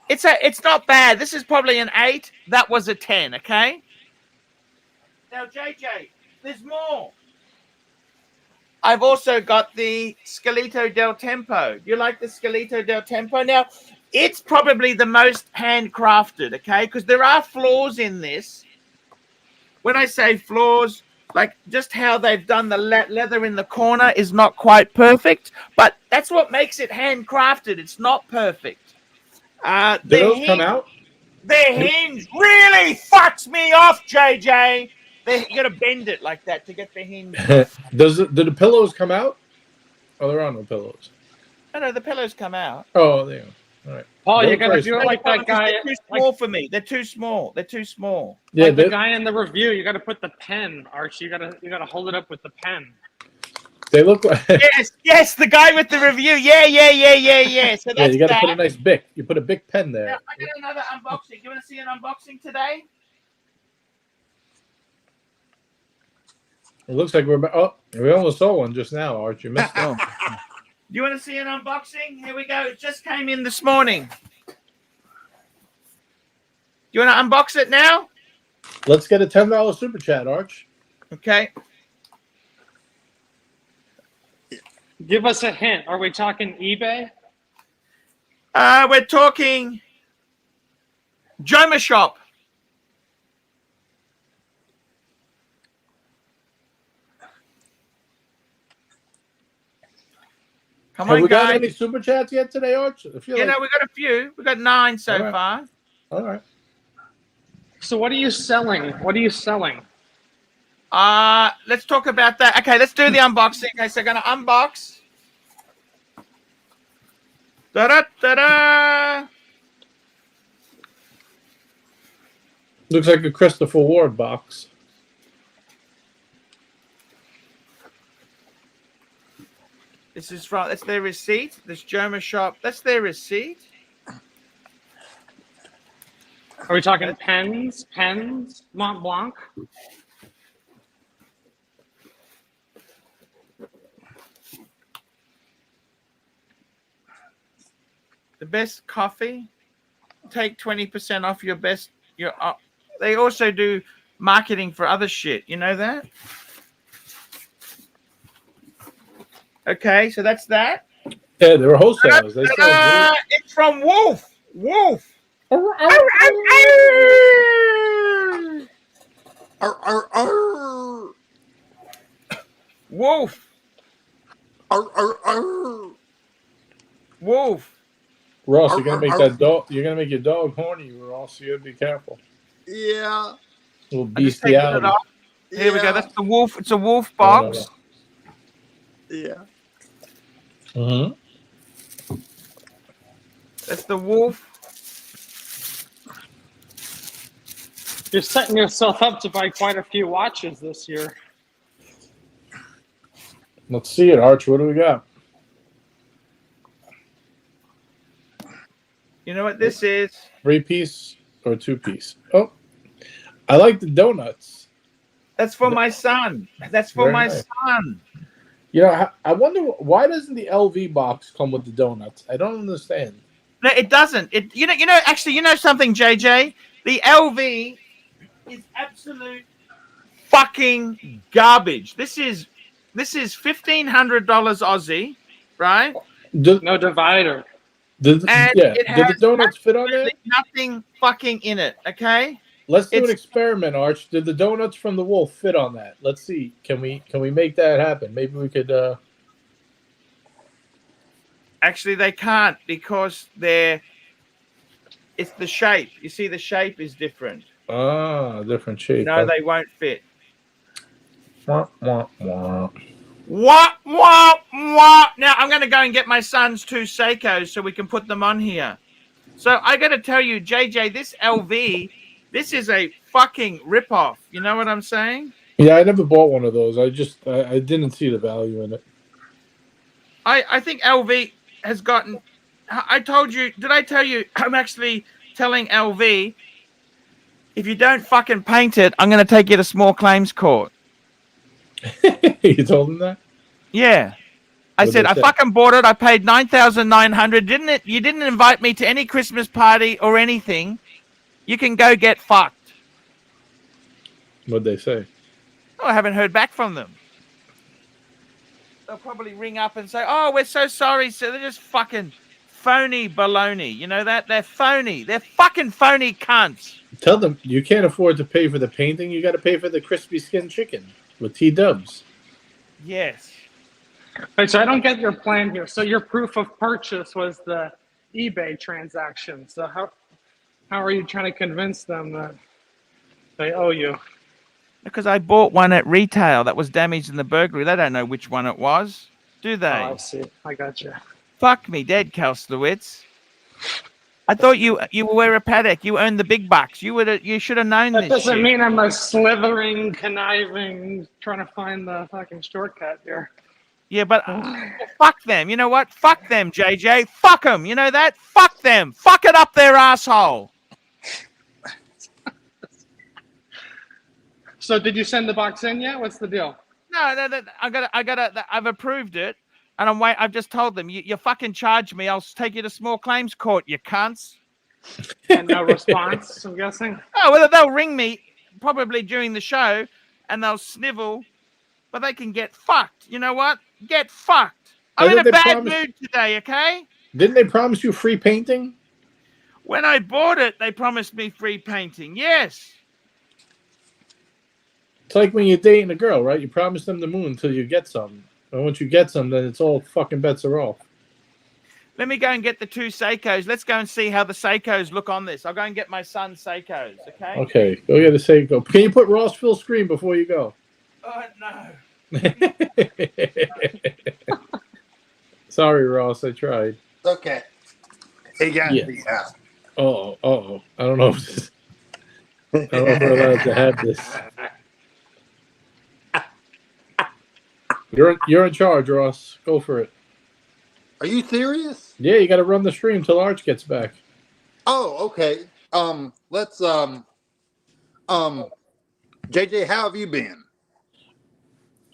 A: it's not bad. This is probably an 8. That was a 10. Okay. Now, JJ, there's more. I've also got the Scalito del Tempo. You like the Scalito del Tempo? Now, it's probably the most handcrafted, okay? Because there are flaws in this. When I say flaws, like just how they've done the leather in the corner is not quite perfect, but that's what makes it handcrafted. It's not perfect.
J: Did those come out?
A: Their hinge really fucks me off, JJ. You got to bend it like that to get the hinge.
J: Do the pillows come out? Oh, there are no pillows.
A: No, the pillows come out.
J: Oh, there you go. All right.
I: Paul, you're going to do it like that guy.
A: They're too small for me. They're too small. They're too small.
J: Yeah,
I: like the guy in the review, you got to put the pen, Archie. You got to hold it up with the pen.
J: They look like
A: yes, the guy with the review. Yeah. So that's
J: yeah, you got to put a nice Bic. You put a Bic pen there.
A: Now, I got another unboxing. You want to see an unboxing today?
J: It looks like we almost saw one just now, Archie. You missed it.
A: You want to see an unboxing? Here we go. It just came in this morning. You want to unbox it now?
J: Let's get a $10 super chat, Arch.
A: Okay.
I: Give us a hint. Are we talking eBay?
A: We're talking Joma Shop. Come
J: Have
A: on,
J: we got
A: guys.
J: any super chats yet today, Arch?
A: We got a few. We got 9 so far.
J: All right.
I: So what are you selling? What are you selling?
A: Let's talk about that. Okay, let's do the unboxing. Okay, so I'm gonna unbox. Da-da-da-da.
J: Looks like a Christopher Ward box.
A: This is from. That's their receipt. This Joma Shop. That's their receipt.
I: Are we talking pens? Pens? Mont Blanc?
A: The best coffee. Take 20% off your best. They also do marketing for other shit. You know that? Okay, so that's that.
J: Yeah, they were wholesales. They
A: it's from Wolf. Wolf.
E: Arr, arr, arr.
A: Wolf.
E: Arr, arr, arr.
A: Wolf.
J: Ross, you're gonna make that dog. You're gonna make your dog horny, Ross. You gotta be careful.
E: Yeah.
J: Little
A: I'm just taking it
J: bestiality.
A: off. Here we go.
E: Yeah.
A: That's the wolf. It's a wolf box.
E: Yeah.
J: Mm-hmm.
A: That's the wolf.
I: You're setting yourself up to buy quite a few watches this year.
J: Let's see it, Arch. What do we got?
A: You know what this is?
J: 3-piece or 2-piece? Oh, I like the donuts.
A: That's for my son. That's for
J: Very
A: my
J: nice.
A: son.
J: You know, I wonder why doesn't the LV box come with the donuts? I don't understand.
A: No, it doesn't. It you know actually you know something, JJ? The LV is absolute fucking garbage. This is $1,500 Aussie, right?
I: No divider.
J: Did
A: And
J: the
A: it has
J: donuts fit on there?
A: nothing fucking in it. Okay.
J: Let's do an
A: It's-
J: experiment, Arch. Did the donuts from the wolf fit on that? Let's see. Can we make that happen? Maybe we could.
A: Actually, they can't because it's the shape. You see, the shape is different.
J: Different shape.
A: No, they won't fit.
J: Wah, wah, wah.
A: What? Now I'm going to go and get my son's 2 Seikos so we can put them on here. So I got to tell you, JJ, this LV, this is a fucking ripoff. You know what I'm saying?
J: Yeah, I never bought one of those. I didn't see the value in it.
A: I think LV has gotten. I told you. Did I tell you? I'm actually telling LV, if you don't fucking paint it, I'm going to take you to small claims court.
J: You told him that?
A: Yeah. I
J: What'd
A: said,
J: they
A: I
J: say?
A: fucking bought it. I paid $9,900. Didn't it? You didn't invite me to any Christmas party or anything. You can go get fucked.
J: What'd they say?
A: Oh, I haven't heard back from them. They'll probably ring up and say, oh, we're so sorry. So they're just fucking phony baloney. You know that? They're phony. They're fucking phony cunts.
J: Tell them you can't afford to pay for the painting. You got to pay for the crispy skin chicken with T-dubs.
A: Yes.
I: Wait, so I don't get your plan here. So your proof of purchase was the eBay transaction. So how are you trying to convince them that they owe you?
A: Because I bought one at retail that was damaged in the burglary. They don't know which one it was, do they?
I: Oh, I see. I got you.
A: Fuck me dead, Kalslowitz. I thought you were a paddock. You earned the big bucks. You should have known
I: That
A: this
I: doesn't
A: shit.
I: mean I'm a slithering, conniving, trying to find the fucking shortcut here.
A: Yeah, but fuck them. You know what? Fuck them, JJ. Fuck them. You know that? Fuck them. Fuck it up their asshole.
I: So did you send the box in yet? What's the deal?
A: No, I've approved it, and I've just told them you fucking charge me. I'll take you to small claims court, you cunts.
I: And no response, I'm guessing.
A: Oh, well, they'll ring me probably during the show, and they'll snivel, but they can get fucked. You know what? Get fucked. I'm in a bad mood today. Okay.
J: Didn't they promise you free painting?
A: When I bought it, they promised me free painting. Yes.
J: It's like when you're dating a girl, right? You promise them the moon until you get some. And once you get some, then it's all fucking bets are off.
A: Let me go and get the 2 Seikos. Let's go and see how the Seikos look on this. I'll go and get my son's Seikos, okay?
J: Okay, go get a Seiko. Can you put Ross full screen before you go?
A: Oh, no.
J: Sorry, Ross. I tried.
E: Okay. Hey, guys.
J: Yeah. Oh. I don't know if this, I don't know if we're allowed to have this. You're in charge, Ross. Go for it.
E: Are you serious?
J: Yeah, you got to run the stream till Arch gets back.
E: Oh, okay. Let's JJ, how have you been?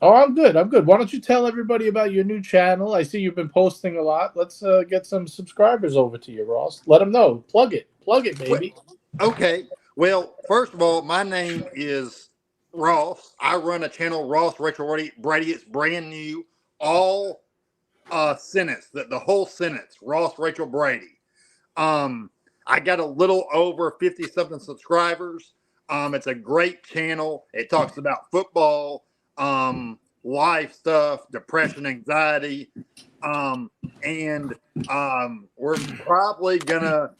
J: Oh, I'm good. Why don't you tell everybody about your new channel? I see you've been posting a lot. Let's get some subscribers over to you, Ross. Let them know. Plug it, baby.
E: Okay. Well, first of all, my name is Ross. I run a channel, Ross Rachel Brady. It's brand new. All sentence, the whole sentence, Ross Rachel Brady.
K: I got a little over 50-something subscribers. It's a great channel. It talks about football, life stuff, depression, anxiety, and we're probably gonna.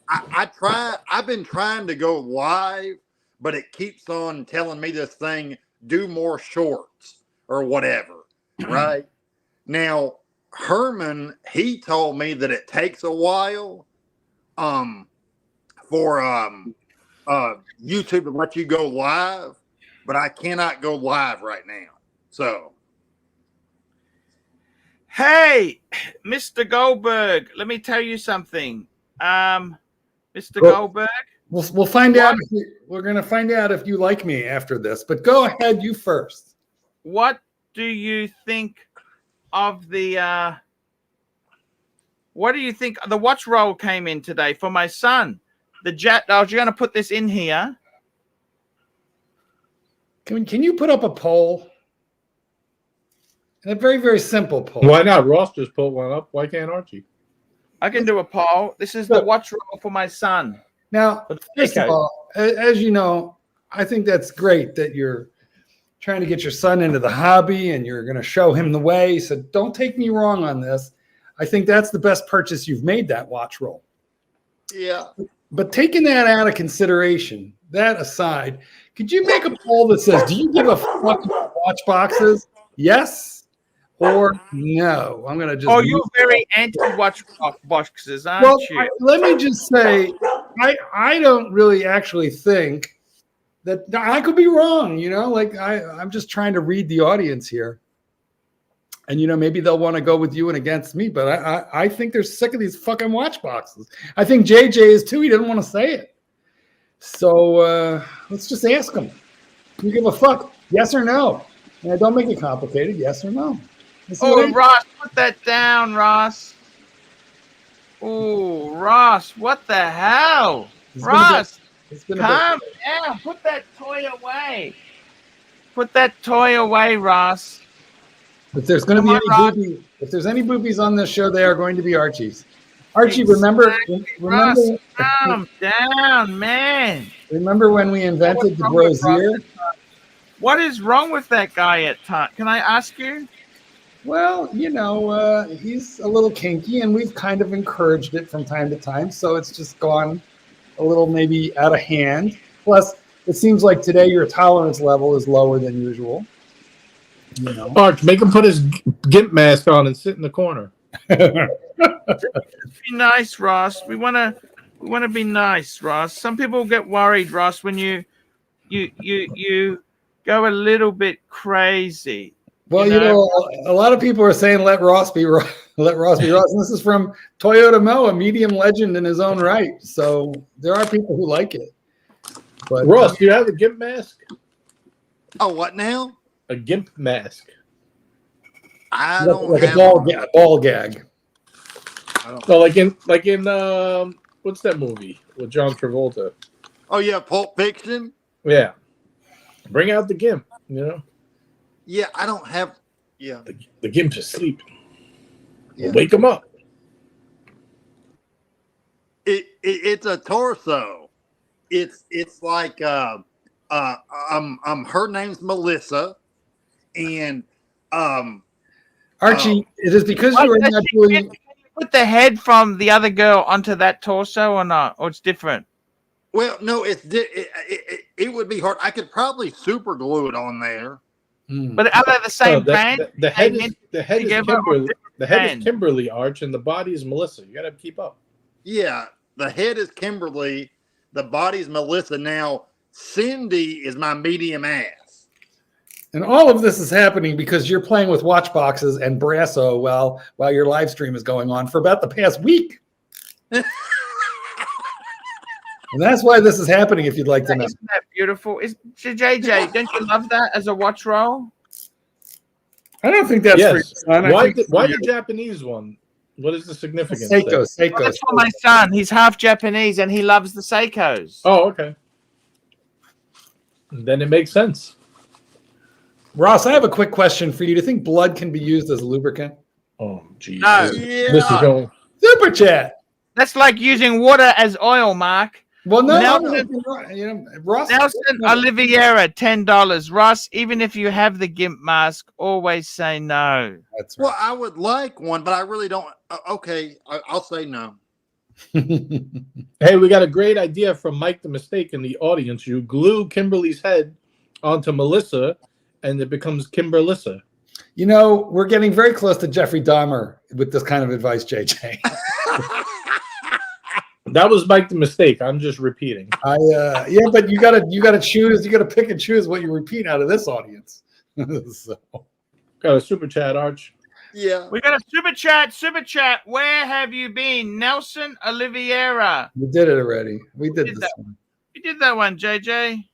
K: I've been trying to go live, but it keeps on telling me this thing, do more shorts or whatever. Right now, Herman, he told me that it takes a while, for YouTube to let you go live, but I cannot go live right now. So,
A: hey, Mr. Goldberg, let me tell you something. Mr. Goldberg,
L: we'll find out. We're going to find out if you like me after this. But go ahead, you first.
A: What do you think of the? What do you think? The watch roll came in today for my son. I was going to put this in here.
L: Can you put up a poll? And a very, very simple poll.
J: Why not? Ross just put one up. Why can't Archie?
A: I can do a poll. This is the watch roll for my son.
L: Now, first of all, as you know, I think that's great that you're trying to get your son into the hobby and you're going to show him the way. So don't take me wrong on this. I think that's the best purchase you've made, that watch roll.
K: Yeah.
L: But taking that out of consideration, that aside, could you make a poll that says, do you give a fuck about watch boxes? Yes or no? I'm going to just...
A: Oh, you're very anti-watch boxes, aren't you?
L: Let me just say, I don't really actually think that... I could be wrong, you know? Like, I'm just trying to read the audience here. And, you know, maybe they'll want to go with you and against me, but I think they're sick of these fucking watch boxes. I think JJ is too. He didn't want to say it. So let's just ask him. Do you give a fuck? Yes or no? And don't make it complicated. Yes or no?
A: Oh, Ross, put that down, Ross. Oh, Ross, what the hell? Ross, calm down. Put that toy away. Put that toy away, Ross.
L: If there's going to be any boobies, if there's any boobies on this show, they are going to be Archie's. Archie, remember,
A: calm down, man.
L: Remember when we invented the brosier?
A: What is wrong with that guy at times? Can I ask you?
L: Well, you know, he's a little kinky, and we've kind of encouraged it from time to time. So it's just gone a little maybe out of hand. Plus, it seems like today your tolerance level is lower than usual. You know.
J: Arch, make him put his GIMP mask on and sit in the corner.
A: Be nice, Ross. We want to be nice, Ross. Some people get worried, Ross, when you go a little bit crazy.
L: Well, you know, a lot of people are saying let Ross be Ross. Let Ross be Ross. And this is from Toyota Mo, a medium legend in his own right. So there are people who like it. But
J: Ross, do you have a GIMP mask?
K: Oh, what now?
J: A GIMP mask.
K: I don't
L: like
K: have
L: a ball gag.
J: Oh, like in what's that movie with John Travolta?
K: Oh yeah, Pulp Fiction.
J: Yeah, bring out the GIMP. You know.
K: Yeah, I don't have. Yeah,
J: the GIMP's asleep.
K: Yeah.
J: Wake him up.
K: It's a torso. It's like her name's Melissa. And
L: Archie, it is because you are not doing.
A: Can you put the head from the other girl onto that torso or not? Or it's different?
K: Well, no, it would be hard. I could probably super glue it on there.
A: But are they the same brand?
J: The head is Kimberly. The head is Kimberly, Arch, and the body is Melissa. You got to keep up.
K: Yeah, the head is Kimberly. The body's Melissa. Now, Cindy is my medium ass.
L: And all of this is happening because you're playing with watch boxes and Brasso while your live stream is going on for about the past week. And that's why this is happening, if you'd like to know.
A: Isn't that beautiful? JJ, don't you love that as a watch roll?
L: I don't think that's for your son.
J: Why the Japanese one? What is the significance?
L: Seiko.
A: Well, that's for my son. He's half Japanese and he loves the Seikos.
J: Oh, okay. Then it makes sense.
L: Ross, I have a quick question for you. Do you think blood can be used as a lubricant?
J: Oh, geez.
A: No.
J: This is going.
L: Super chat.
A: That's like using water as oil, Mark.
L: Well, no,
A: Nelson,
L: Ross.
A: Nelson Oliveira, $10. Ross, even if you have the GIMP mask, always say no.
L: That's
K: right. Well, I would like one, but I really don't. Okay, I'll say no.
J: Hey, we got a great idea from Mike the Mistake in the audience. You glue Kimberly's head onto Melissa, and it becomes Kimberlissa.
L: You know, we're getting very close to Jeffrey Dahmer with this kind of advice, JJ.
J: That was Mike the Mistake. I'm just repeating.
L: Yeah, but you gotta choose. You gotta pick and choose what you repeat out of this audience. So.
J: Got a super chat, Arch.
K: Yeah,
A: we got a super chat. Super chat. Where have you been, Nelson Oliveira?
L: We did it already. We did this one.
A: You did that one, JJ.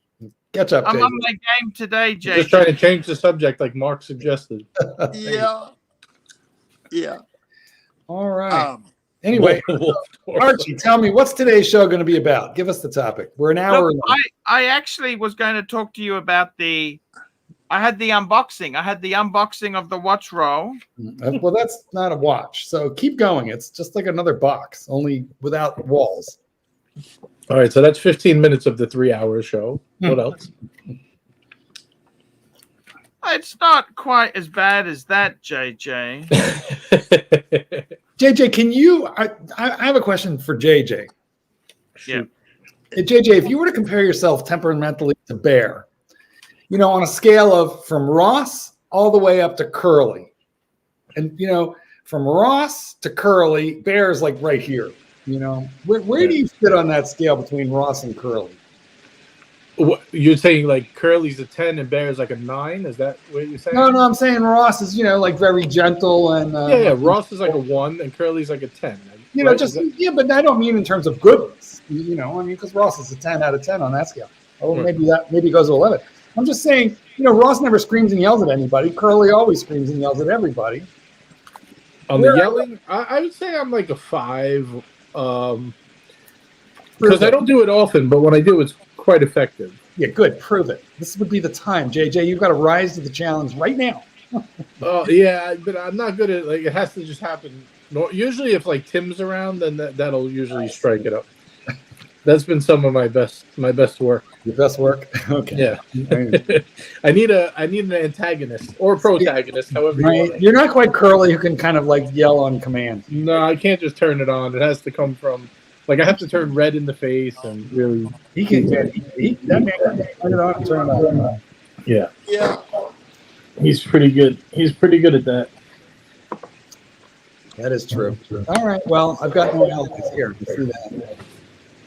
L: Catch up.
A: I'm
L: JJ.
A: on my game today, JJ.
J: Just trying to change the subject, like Mark suggested.
K: Yeah. Yeah.
L: All right. Anyway, Archie, tell me, what's today's show going to be about? Give us the topic. We're an hour.
A: Look, I actually was going to talk to you about I had the unboxing. I had the unboxing of the watch roll.
L: Well, that's not a watch. So keep going. It's just like another box, only without walls.
J: All right. So that's 15 minutes of the 3-hour show. What else?
A: It's not quite as bad as that, JJ.
L: JJ, can you? I have a question for JJ.
A: Yeah.
L: JJ, if you were to compare yourself temperamentally to Bear, you know, on a scale of from Ross all the way up to Curly, and you know, from Ross to Curly, Bear is like right here. You know, where do you fit on that scale between Ross and Curly?
J: What, you're saying like Curly's a 10 and Bear's like a 9? Is that what you're saying?
L: No, I'm saying Ross is, you know, like very gentle and
J: yeah. Ross is like a 1 and Curly's like a 10.
L: You know, just yeah, but I don't mean in terms of goodness. You know, I mean because Ross is a 10 out of 10 on that scale. Oh, maybe it goes to 11. I'm just saying, you know, Ross never screams and yells at anybody. Curly always screams and yells at everybody.
J: On the yelling, I would say I'm like a 5. Because I don't do it often, but when I do, it's quite effective.
L: Yeah, good. Prove it. This would be the time, JJ. You've got to rise to the challenge right now.
J: Oh yeah, but I'm not good at it has to just happen. Usually, if like Tim's around, then that'll usually strike it up. That's been some of my best work.
L: Your best work? Okay.
J: Yeah. I need an antagonist or protagonist, however you want.
L: You're not quite Curly who can kind of like yell on command.
J: No, I can't just turn it on. It has to come from like I have to turn red in the face and really.
L: He can that man can turn it on and turn it on.
J: Yeah.
K: Yeah.
J: He's pretty good. He's pretty good at that.
L: That is true. All right. Well, I've got no elements here. You see that.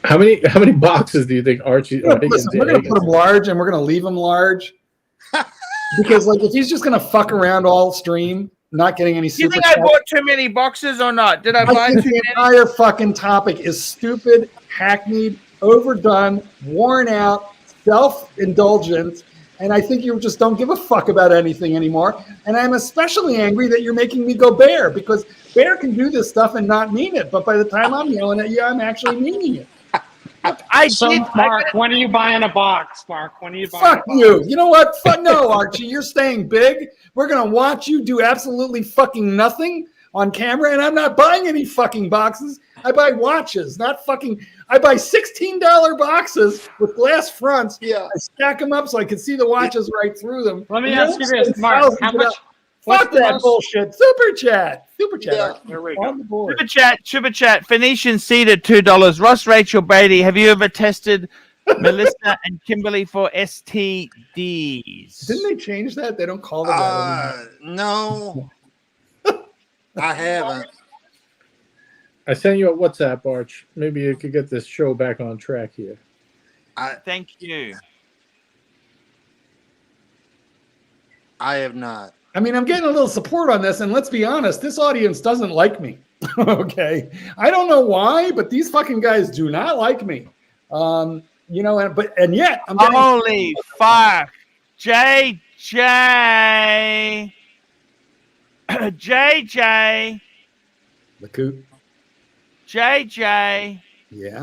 J: How many boxes do you think Archie?
L: Listen, we're going to put him large, and we're going to leave him large because, like, if he's just going to fuck around all stream, not getting any super.
A: You think I bought too many boxes or not? Did I buy too many?
L: The entire fucking topic is stupid, hackneyed, overdone, worn out, self-indulgent, and I think you just don't give a fuck about anything anymore. And I'm especially angry that you're making me go Bear because Bear can do this stuff and not mean it, but by the time I'm yelling at you, I'm actually meaning it.
I: Mark, when are you buying a box? Mark, when are you buying
L: Fuck you. You know what? No, Archie, you're staying big. We're going to watch you do absolutely fucking nothing on camera, and I'm not buying any fucking boxes. I buy watches, not fucking. I buy $16 boxes with glass fronts.
K: Yeah.
L: I stack them up so I can see the watches right through them.
I: Let me ask you this, Mark. How much?
L: Fuck that bullshit. Super chat.
K: Yeah.
A: There we go. Super chat. Phoenician Cedar, $2. Ross, Rachel, Brady. Have you ever tested Melissa and Kimberly for STDs?
L: Didn't they change that? They don't call them that anymore.
K: No. I haven't.
J: I sent you a WhatsApp, Arch. Maybe you could get this show back on track here.
A: Thank you.
K: I have not.
L: I mean, I'm getting a little support on this, and let's be honest, this audience doesn't like me. Okay, I don't know why, but these fucking guys do not like me. You know, and yet I'm getting
A: holy fuck, JJ, JJ,
L: the coot,
A: JJ.
L: Yeah.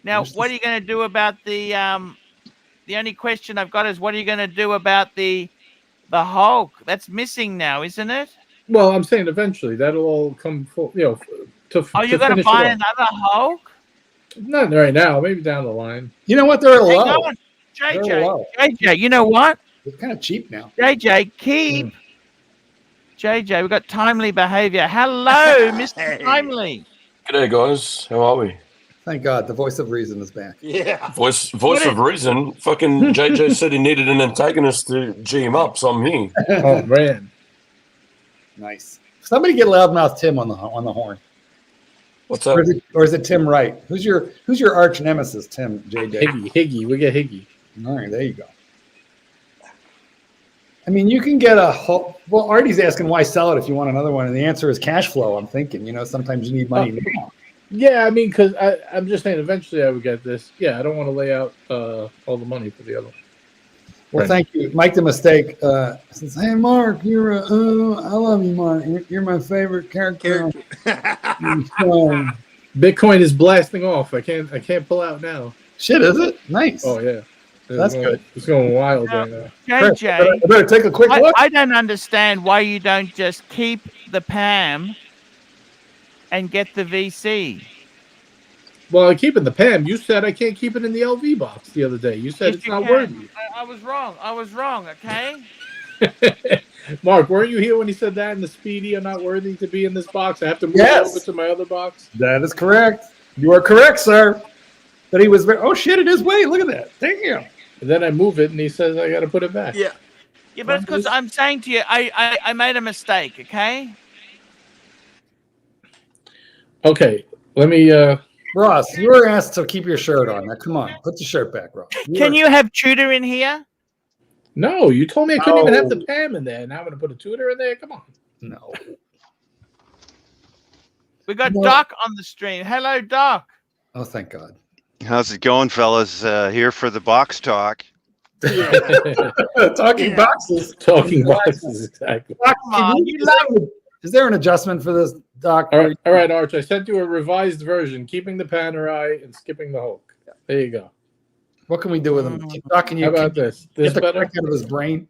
A: Now, what are you going to do about the only question I've got is what are you going to do about the Hulk? That's missing now, isn't it?
J: Well, I'm saying eventually that'll all come full,
A: you're going to buy another Hulk?
J: Not right now. Maybe down the line.
L: You know what? They're
A: Hang
L: low.
A: on,
L: They're low.
A: JJ, you know what?
L: They're kind of cheap now.
A: JJ, keep. JJ, we've got timely behavior. Hello, Mr. Timely.
M: G'day, guys. How are we?
L: Thank God, the voice of reason is back.
K: Yeah.
M: Voice of reason. Fucking JJ said he needed an antagonist to G him up, so I'm here.
J: Oh, man.
L: Nice. Somebody get Loudmouth Tim on the horn.
M: What's up?
L: Or is it Tim Wright? Who's your arch nemesis, Tim? JJ.
J: Higgy. We get Higgy.
L: All right, there you go. I mean, you can get a whole. Well, Artie's asking why sell it if you want another one, and the answer is cash flow. I'm thinking, sometimes you need money now.
J: Yeah, I mean, because I'm just saying, eventually I would get this. Yeah, I don't want to lay out all the money for the other one.
L: Well, thank you, Mike. The mistake says, "Hey, Mark, I love you, Mark. You're my favorite character."
J: Bitcoin is blasting off. I can't pull out now.
L: Shit, is it? Nice.
J: Oh yeah,
L: that's good.
J: It's going wild right now.
A: JJ,
L: I better take a quick look.
A: I don't understand why you don't just keep the PAM and get the VC.
J: Well, I keep it in the PAM. You said I can't keep it in the LV box the other day. You said it's not worthy.
A: I was wrong. Okay.
J: Mark, weren't you here when he said that in the Speedy are not worthy to be in this box? I have to move it over to my other box.
L: That is correct. You are correct, sir. But he was oh shit, it is weight. Look at that. Damn.
J: And then I move it and he says I gotta put it back.
K: Yeah.
A: Yeah, but it's because I'm saying to you, I made a mistake, okay?
J: Okay. Let me
L: Ross, you were asked to keep your shirt on. Now come on, put the shirt back, Ross.
A: Can you have tutor in here?
J: No, you told me I couldn't even have the PAM in there. Now I'm gonna put a tutor in there. Come on.
L: No.
A: We got Doc on the stream. Hello, Doc.
L: Oh, thank God.
N: How's it going, fellas? Here for the box talk.
L: Talking boxes.
J: Talking boxes, exactly.
A: Come on,
L: is there an adjustment for this, Doc?
J: All right, Arch. I sent you a revised version, keeping the Panerai and skipping the Hulk. There you go.
L: What can we do with him? Doc, can you
J: How about this?
L: Get the crack out of his brain?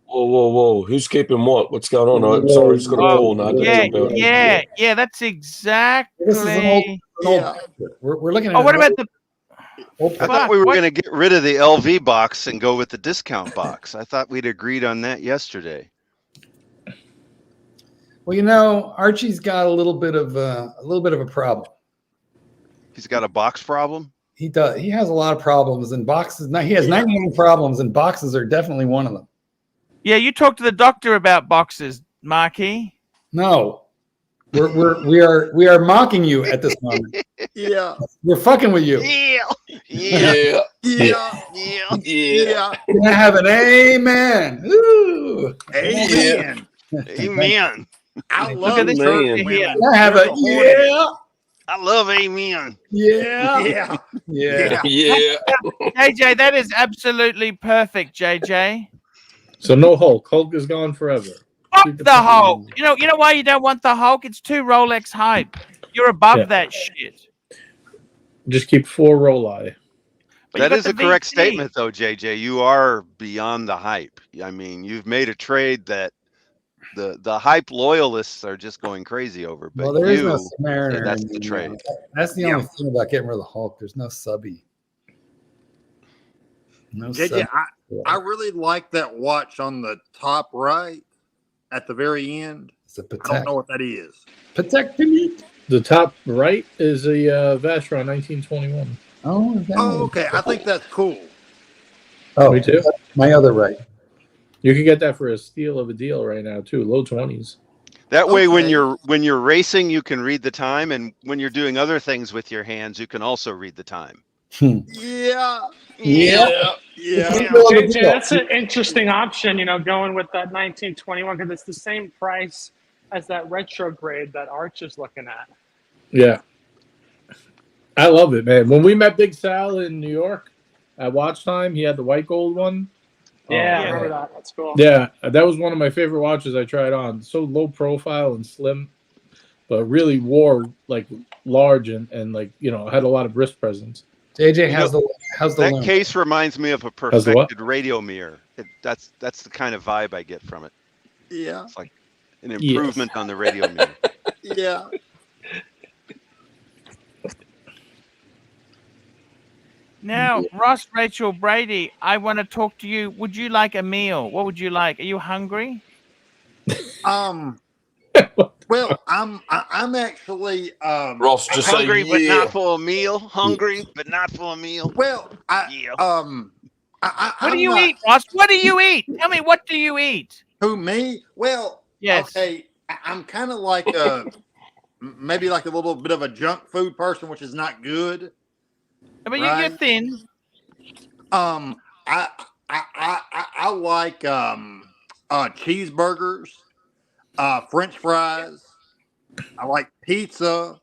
M: Whoa. Who's keeping what? What's going on? I'm sorry, it's got a call now.
A: Yeah, that's exactly.
L: This is an old picture. We're looking at.
A: Oh, what about the?
N: I thought we were going to get rid of the LV box and go with the discount box. I thought we'd agreed on that yesterday.
L: Well, Archie's got a little bit of a problem.
N: He's got a box problem.
L: He does. He has a lot of problems in boxes. Now he has 99 problems, and boxes are definitely one of them.
A: Yeah, you talked to the doctor about boxes, Marky.
L: No, we are mocking you at this moment.
K: Yeah,
L: we're fucking with you.
K: Yeah.
L: Can I have an amen? Ooh.
K: Amen.
N: Amen.
K: I love
N: this.
L: Can I have a yeah?
N: I love amen.
L: Yeah.
A: JJ, that is absolutely perfect, JJ.
J: So no Hulk. Hulk is gone forever.
A: Fuck the Hulk. You know why you don't want the Hulk? It's too Rolex hype. You're above that shit.
J: Just keep 4 Roli.
N: That is a correct statement, though, JJ. You are beyond the hype. I mean, you've made a trade that the hype loyalists are just going crazy over. But
L: there is no Submariner.
N: That's the trade.
L: That's the only thing about getting rid of the Hulk. There's no subby. No
K: JJ, I really like that watch on the top right at the very end.
L: It's a Patek.
K: I don't know what that is.
L: Patek Philippe.
J: The top right is a Vacheron 1921.
L: Oh,
K: okay. I think that's cool.
L: Oh,
J: me too.
L: My other right.
J: You can get that for a steal of a deal right now too, low 20s.
N: That way, when you're racing, you can read the time, and when you're doing other things with your hands, you can also read the time.
K: Yeah.
I: JJ, that's an interesting option. Going with that 1921 because it's the same price as that retrograde that Arch is looking at.
J: Yeah. I love it, man. When we met Big Sal in New York at Watch Time, he had the white gold one.
I: Yeah, I remember that. That's cool.
J: Yeah, that was one of my favorite watches I tried on. So low profile and slim, but really wore like large and had a lot of wrist presence.
L: JJ, how's the
N: that
L: loan?
N: case reminds me of a perfected radio mirror. That's the kind of vibe I get from it.
K: Yeah.
N: It's like an improvement on the radio mirror.
K: Yeah.
A: Now, Ross, Rachel, Brady, I want to talk to you. Would you like a meal? What would you like? Are you hungry?
K: Well, I'm actually
M: Ross, just say
N: hungry but
M: yeah.
N: not for a meal. Hungry but not for a meal.
K: Well,
A: What do you eat, Ross? What do you eat? Tell me, what do you eat?
K: Who, me? Well,
A: yes.
K: Okay, I'm kind of like maybe like a little bit of a junk food person, which is not good.
A: But
K: right?
A: you're thin.
K: I like cheeseburgers, French fries. I like pizza.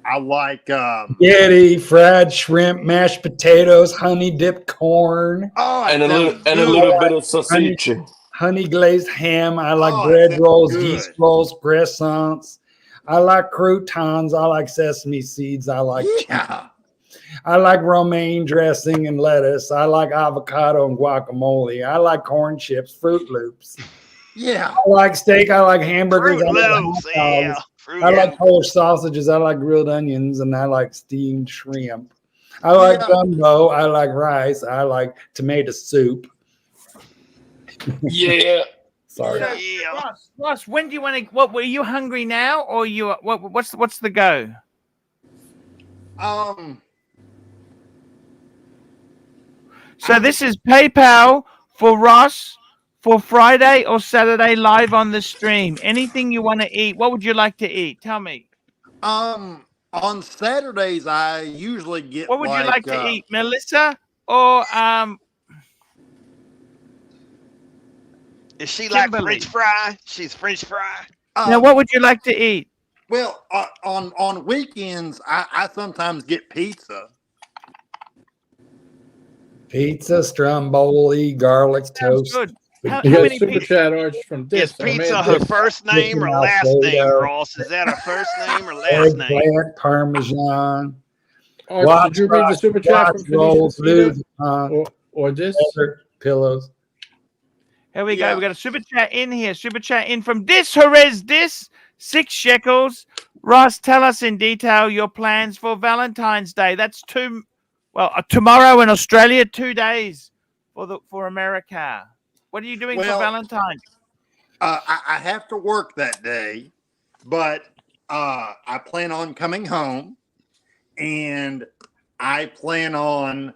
K: I like
L: spaghetti, fried shrimp, mashed potatoes, honey dipped corn.
K: Oh,
M: and a little bit of sausage.
L: Honey glazed ham. I like
K: Oh,
L: bread
K: that's
L: rolls,
K: good.
L: yeast rolls, croissants. I like croutons. I like sesame seeds. I like
K: yeah.
L: I like romaine dressing and lettuce. I like avocado and guacamole. I like corn chips, Fruit Loops.
K: Yeah.
L: I like steak. I like hamburgers.
N: Fruit
L: I like
N: Loops,
L: hot dogs.
N: yeah. Fruit
L: I like
N: Loops.
L: Polish sausages. I like grilled onions, and I like steamed shrimp. I like gumbo. I like rice. I like tomato soup.
M: Yeah.
L: Sorry.
A: So, Ross, when do you want to? What were you hungry now, or you? What's the go? So this is PayPal for Ross for Friday or Saturday live on the stream. Anything you want to eat? What would you like to eat? Tell me.
K: On Saturdays, I usually get.
A: What would you like to eat, Melissa or
N: Is she
A: Kimberly?
N: like French fry? She's French fry.
A: Now, what would you like to eat?
K: Well, on weekends, I sometimes get pizza.
L: Pizza, stromboli, garlic toast.
A: Good. How
J: You got
A: many
J: super
A: pizza?
J: chat Arch from
N: Is
J: Diss.
N: pizza her first name or last name, Ross? Is that her first name or last name?
L: Eggplant, Parmesan.
J: Arch, did you read the super chat from
L: rolls,
J: Felicia
L: or
J: this?
L: Pillows.
A: Here we go. We got a super chat in here. Super chat in from Jerez 6 shekels. Ross, tell us in detail your plans for Valentine's Day. That's tomorrow in Australia, 2 days for America. What are you doing for Valentine's?
K: I have to work that day, but I plan on coming home, and I plan on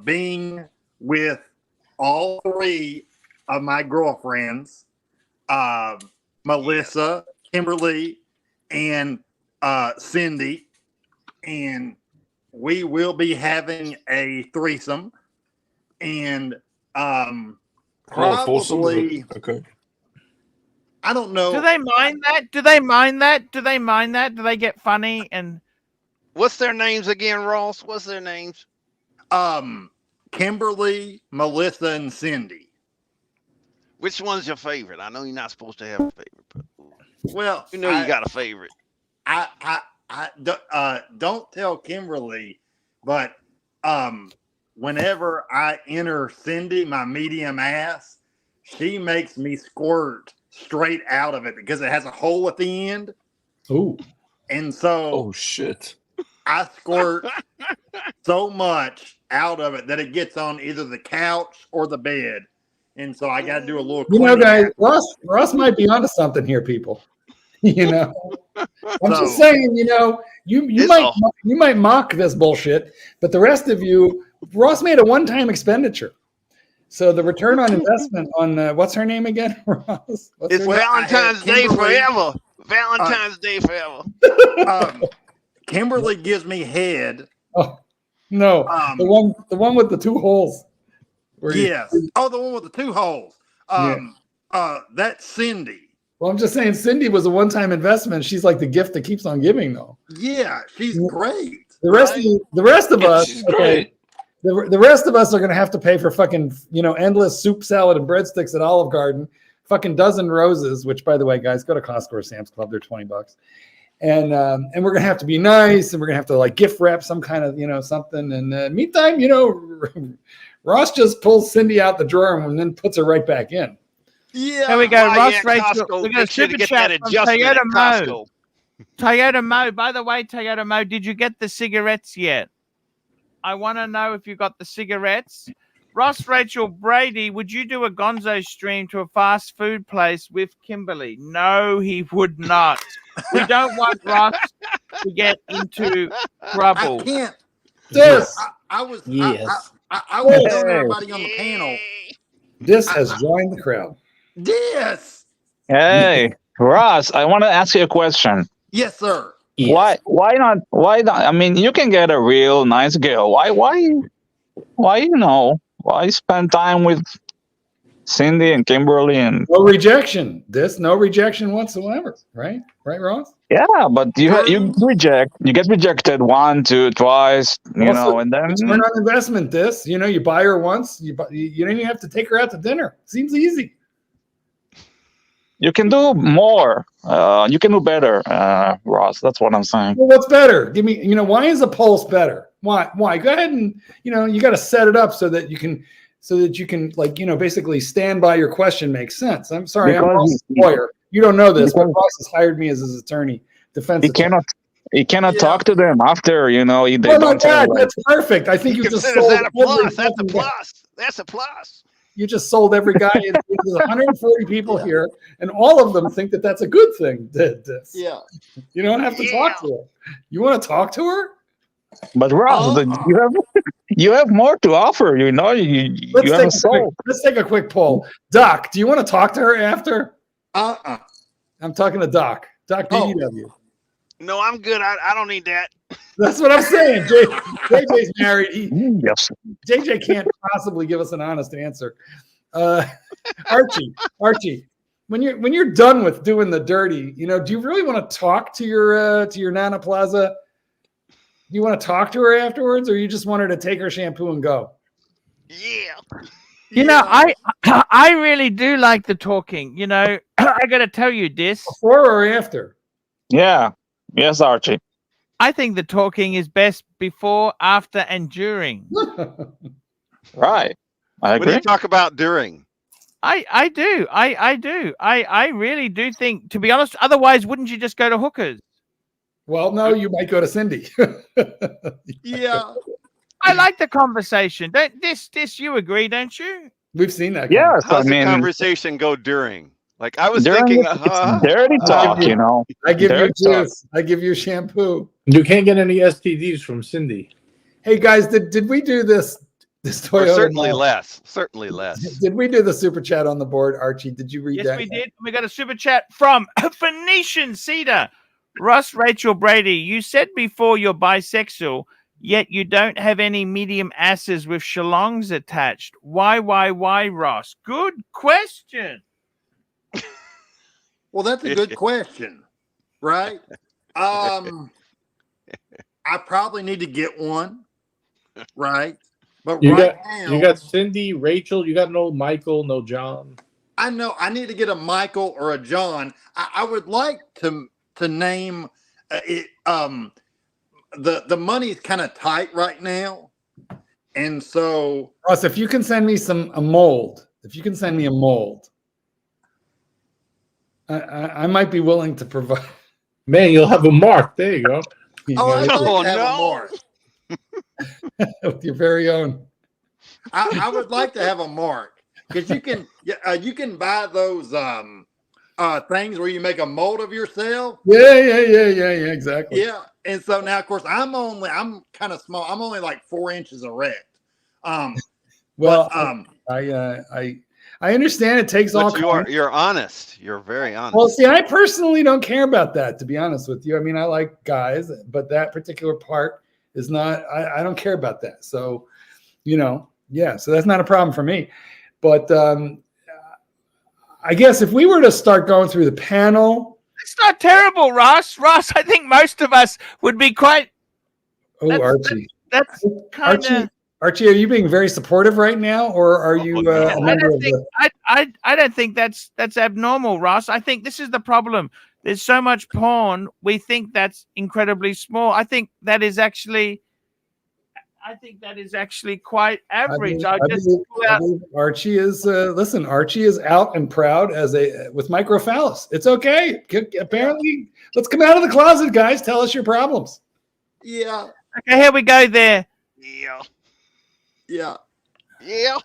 K: being with all 3 of my girlfriends, Melissa, Kimberly, and Cindy, and we will be having a threesome, and probably
M: okay.
K: I don't know.
A: Do they mind that? Do they mind that? Do they mind that? Do they get funny? And
N: what's their names again, Ross? What's their names?
K: Kimberly, Melissa, and Cindy.
N: Which one's your favorite? I know you're not supposed to have a favorite, but
K: well,
N: you know you got a favorite.
K: Don't tell Kimberly, but whenever I enter Cindy, my medium ass, she makes me squirt straight out of it because it has a hole at the end.
L: Ooh.
K: And so
M: oh shit.
K: I squirt so much out of it that it gets on either the couch or the bed. And so I got to do a little
L: guys, Ross might be onto something here, people. I'm just saying, you might mock this bullshit, but the rest of you, Ross made a one-time expenditure. So the return on investment on what's her name again, Ross?
N: It's Valentine's Day forever. Valentine's Day forever.
K: Kimberly gives me head.
L: Oh no, the one with the 2 holes.
K: Yes. The one with the 2 holes. That's Cindy.
L: Well, I'm just saying, Cindy was a one-time investment. She's like the gift that keeps on giving, though.
K: Yeah, she's great.
L: The rest of us, okay. The rest of us are going to have to pay for fucking, endless soup, salad, and breadsticks at Olive Garden. Fucking dozen roses, which, by the way, guys, go to Costco or Sam's Club. They're $20. And we're going to have to be nice, and we're going to have to like gift wrap some kind of, something. And meantime, Ross just pulls Cindy out the drawer and then puts her right back in.
K: Yeah.
A: Here we go.
N: Why,
A: Ross
N: yeah,
A: Rachel.
N: Costco,
A: We got a
N: make sure to
A: super
N: get
A: chat
N: that
A: from
N: adjustment
A: Toyota
N: at
A: Mo.
N: Costco.
A: Toyota Mo. By the way, Toyota Mo, did you get the cigarettes yet? I want to know if you got the cigarettes. Ross Rachel Brady, would you do a Gonzo stream to a fast food place with Kimberly? No, he would not. We don't want Ross to get into trouble.
K: I can't.
L: This.
K: I was.
L: Yes.
K: I was telling everybody on the panel.
L: This has joined the crowd.
K: Yes.
O: Hey, Ross, I want to ask you a question.
K: Yes, sir.
O: Why not? Why not? I mean, you can get a real nice girl. Why spend time with Cindy and Kimberly and
L: No rejection. No rejection whatsoever. Right, Ross?
O: yeah, but you get rejected 1, 2, twice,
L: Also,
O: and then
L: return on investment. You buy her once, you don't even have to take her out to dinner. Seems easy.
O: you can do more. You can do better, Ross. That's what I'm saying.
L: Well, what's better? Give me, why is a pulse better? Why? Go ahead and, you got to set it up so that you can, basically stand by your question makes sense. I'm sorry, I'm Ross's lawyer. You don't know this, but Ross has hired me as his attorney, defense attorney.
O: He cannot talk to them after, they
L: oh my
O: don't tell
L: God, that's perfect. I think you just sold
N: that a plus. That's a plus. That's a plus.
L: You just sold every guy. There's 140 people here, and all of them think that that's a good thing.
K: Yeah.
L: You don't have to talk to her. You want to talk to her?
O: But Ross, you have more to offer. You have a soul.
L: Let's take a quick poll. Doc, do you want to talk to her after? I'm talking to Doc. Doc DDW.
N: No, I'm good. I don't need that.
L: That's what I'm saying. JJ's married.
O: Yes.
L: JJ can't possibly give us an honest answer. Archie, when you're done with doing the dirty, do you really want to talk to your Nana Plaza? Do you want to talk to her afterwards, or you just want her to take her shampoo and go?
A: Yeah. I really do like the talking. I got to tell you this.
L: Before or after?
O: Yeah. Yes, Archie.
A: I think the talking is best before, after, and during.
O: Right. I agree.
N: What do you talk about during?
A: I do. I do. I really do think, to be honest, otherwise, wouldn't you just go to hookers?
L: Well, no, you might go to Cindy.
K: Yeah.
A: I like the conversation. You agree, don't you?
L: We've seen that.
O: Yes,
N: How's the conversation go during? Like I was thinking,
O: dirty talk,
L: I give you
O: Dirty
L: juice. I give you shampoo.
J: You can't get any STDs from Cindy.
L: Hey guys, did we do this Toyota?
N: Certainly less. Certainly less.
L: Did we do the super chat on the board, Archie? Did you read that?
A: Yes, we did. We got a super chat from Phoenician Cedar. Ross Rachel Brady, you said before you're bisexual, yet you don't have any medium asses with shalongs attached. Why, Ross? Good question.
K: Well, that's a good question, right? I probably need to get one, right? But
J: you
K: now,
J: got Cindy, Rachel. You got no Michael, no John.
K: I know I need to get a Michael or a John. I would like to name it. The money's kind of tight right now, and so
L: Ross, if you can send me a mold, I might be willing to provide.
J: Man, you'll have a mark. There you go.
L: With your very own.
K: I would like to have a mark because you can buy those things where you make a mold of yourself.
L: Yeah, exactly.
K: Yeah, and so now of course I'm kind of small. I'm only like 4 inches erect. I understand it takes all.
N: You're honest. You're very honest.
L: Well, see, I personally don't care about that, to be honest with you. I mean, I like guys, but that particular part is not. I don't care about that. So, so that's not a problem for me. But I guess if we were to start going through the panel,
A: it's not terrible, Ross. Ross, I think most of us would be quite.
L: Oh, Archie.
A: That's kind of.
L: Archie, are you being very supportive right now, or are you a member of the?
A: I don't think that's abnormal, Ross. I think this is the problem. There's so much porn. We think that's incredibly small. I think that is actually I think that is actually quite average.
L: I believe Archie is listen. Archie is out and proud with microphallus. It's okay. Apparently, let's come out of the closet, guys. Tell us your problems.
K: Yeah.
A: Okay, here we go. There.
K: Yeah. Yeah. Yeah.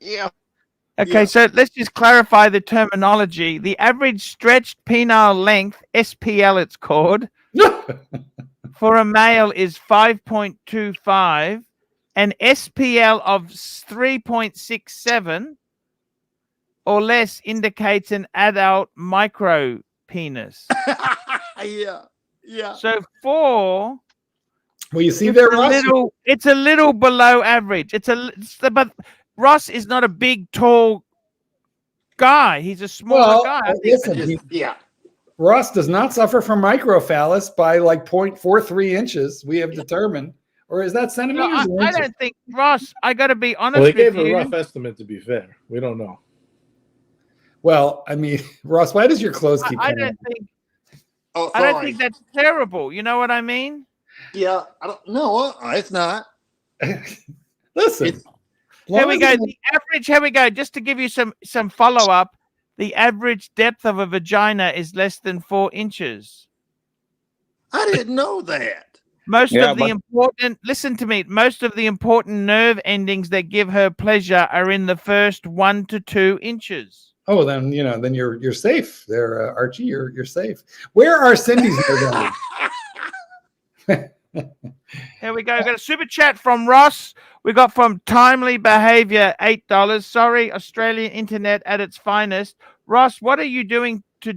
K: Yeah.
A: Okay, so let's just clarify the terminology. The average stretched penile length, SPL, it's called, for a male is 5.25. An SPL of 3.67 or less indicates an adult micro penis.
K: Yeah. Yeah.
A: So 4.
L: Well, you see there, Ross.
A: It's a little below average. But Ross is not a big, tall guy. He's a smaller guy. I think
L: Ross does not suffer from microphallus by like 0.43 inches. We have determined, or is that centimeters?
A: No, I don't think Ross. I got to be honest
J: Well, they
A: with
J: gave
A: you.
J: a rough estimate. To be fair, we don't know.
L: Well, I mean, Ross, why does your clothes keep?
A: I
L: coming
A: don't think.
K: Oh,
A: I don't think that's terrible. You know what I mean?
K: Yeah. I don't. No, it's not.
L: Listen.
A: Here we go. The average. Here we go. Just to give you some follow up. The average depth of a vagina is less than 4 inches.
K: I didn't know that.
A: Most of the important, listen to me, most of the important nerve endings that give her pleasure are in the first 1 to 2 inches.
L: Oh, then then you're safe there, Archie. You're safe. Where are Cindy's nerve endings?
A: Here we go. We've got a super chat from Ross. We got from Timely Behavior, $8. Sorry, Australian internet at its finest. Ross, what are you going to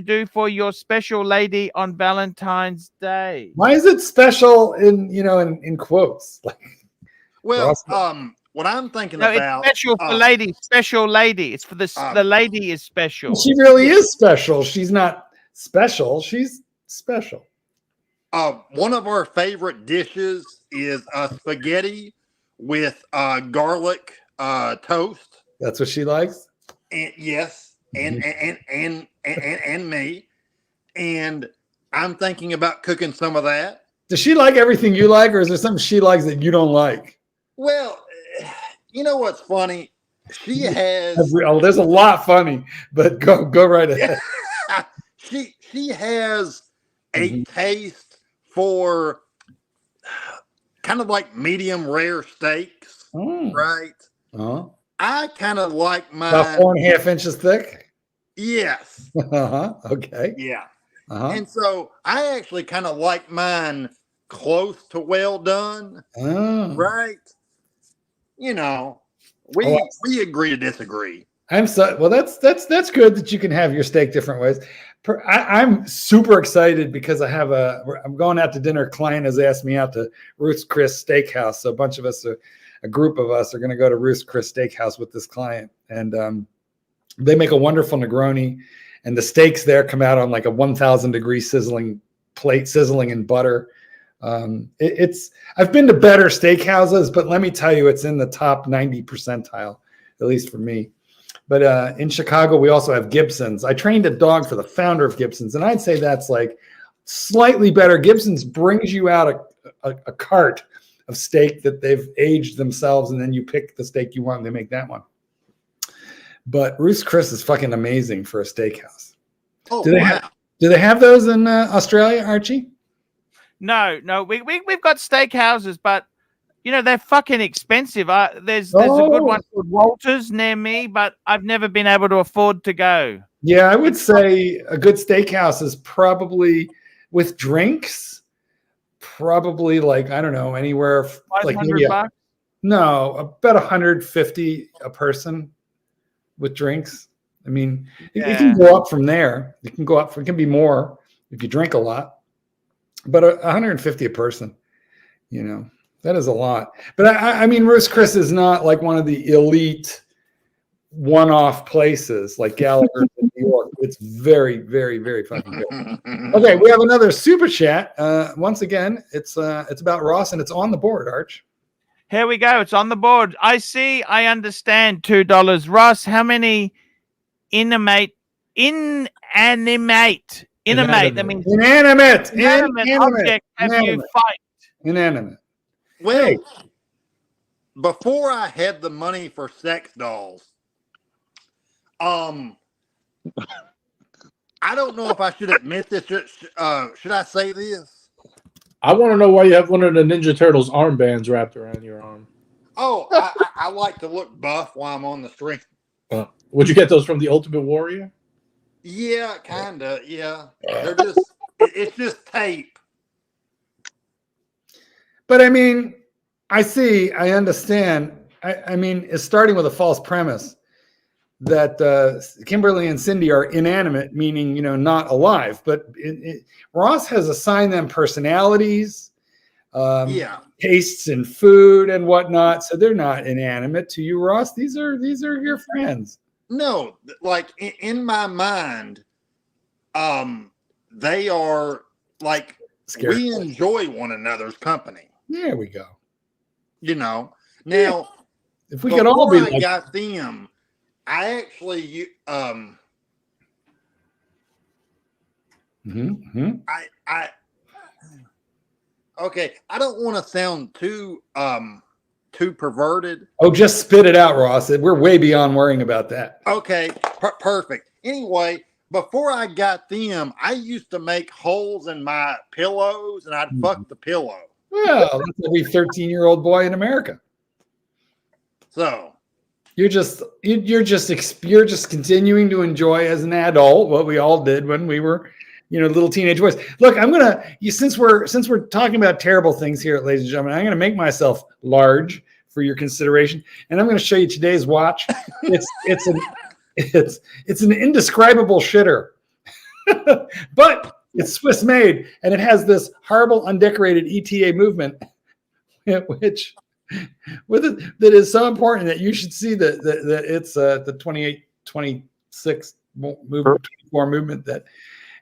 A: do for your special lady on Valentine's Day?
L: Why is it special in quotes?
K: Well, what I'm thinking about.
A: It's special for lady. Special lady. It's for the lady is special.
L: She really is special. She's not special. She's special.
K: One of our favorite dishes is spaghetti with garlic toast.
L: That's what she likes.
K: And yes, and me, and I'm thinking about cooking some of that.
L: Does she like everything you like, or is there something she likes that you don't like?
K: Well, you know what's funny? She has.
L: There's a lot funny, but go right ahead.
K: she has a taste for kind of like medium rare steaks, right? I kind of like mine
L: about 4.5 inches thick.
K: Yes.
L: Okay.
K: Yeah. And so I actually kind of like mine close to well done. Right. We agree to disagree.
L: That's good that you can have your steak different ways. I'm super excited because I'm going out to dinner. A client has asked me out to Ruth's Chris Steakhouse. So a group of us are going to go to Ruth's Chris Steakhouse with this client, and they make a wonderful Negroni, and the steaks there come out on like a 1,000 degree sizzling plate, sizzling in butter. I've been to better steakhouses, but let me tell you, it's in the top 90 percentile, at least for me. But in Chicago, we also have Gibson's. I trained a dog for the founder of Gibson's, and I'd say that's like slightly better. Gibson's brings you out a cart of steak that they've aged themselves, and then you pick the steak you want, and they make that one. But Ruth's Chris is fucking amazing for a steakhouse.
K: Oh,
L: do they have those in Australia, Archie?
A: No. We've got steakhouses, but they're fucking expensive. There's a good one called Walter's near me, but I've never been able to afford to go.
L: Yeah, I would say a good steakhouse is probably with drinks, probably like, I don't know, anywhere like
A: $500.
L: No, about 150 a person with drinks. I mean, it can go up from there. It can go up. It can be more if you drink a lot, but 150 a person, that is a lot. But I mean, Ruth's Chris is not like one of the elite one-off places like Gallagher's in New York. It's very, very, very fucking good. Okay, we have another super chat. Once again, it's about Ross, and it's on the board, Arch.
A: Here we go. It's on the board. I understand. $2. Ross, how many inanimate. That means
L: inanimate
A: object have you fight?
L: Inanimate.
K: Well, before I had the money for sex dolls, I don't know if I should admit this. Should I say this?
J: I want to know why you have one of the Ninja Turtles armbands wrapped around your arm.
K: Oh, I like to look buff while I'm on the stream.
J: Would you get those from the Ultimate Warrior?
K: Yeah, kinda. Yeah, they're just. It's just tape.
L: But I mean, I understand. I mean, it's starting with a false premise that Kimberly and Cindy are inanimate, meaning, not alive. But Ross has assigned them personalities, tastes in food and whatnot. So they're not inanimate to you, Ross. These are your friends.
K: No, like in my mind, they are like we enjoy one another's company.
L: There we go.
K: Now,
L: if we could all be
K: I got them, I actually okay, I don't want to sound too perverted.
L: Oh, just spit it out, Ross. We're way beyond worrying about that.
K: Okay, perfect. Anyway, before I got them, I used to make holes in my pillows, and I'd fuck the pillow.
L: Well, that's every 13-year-old boy in America.
K: So
L: you're just continuing to enjoy as an adult what we all did when we were, little teenage boys. Look, since we're talking about terrible things here, ladies and gentlemen, I'm gonna make myself large for your consideration, and I'm gonna show you today's watch. It's an indescribable shitter, but it's Swiss made, and it has this horrible undecorated ETA movement, that is so important that you should see that it's the 28, 26 movement, 24 movement. That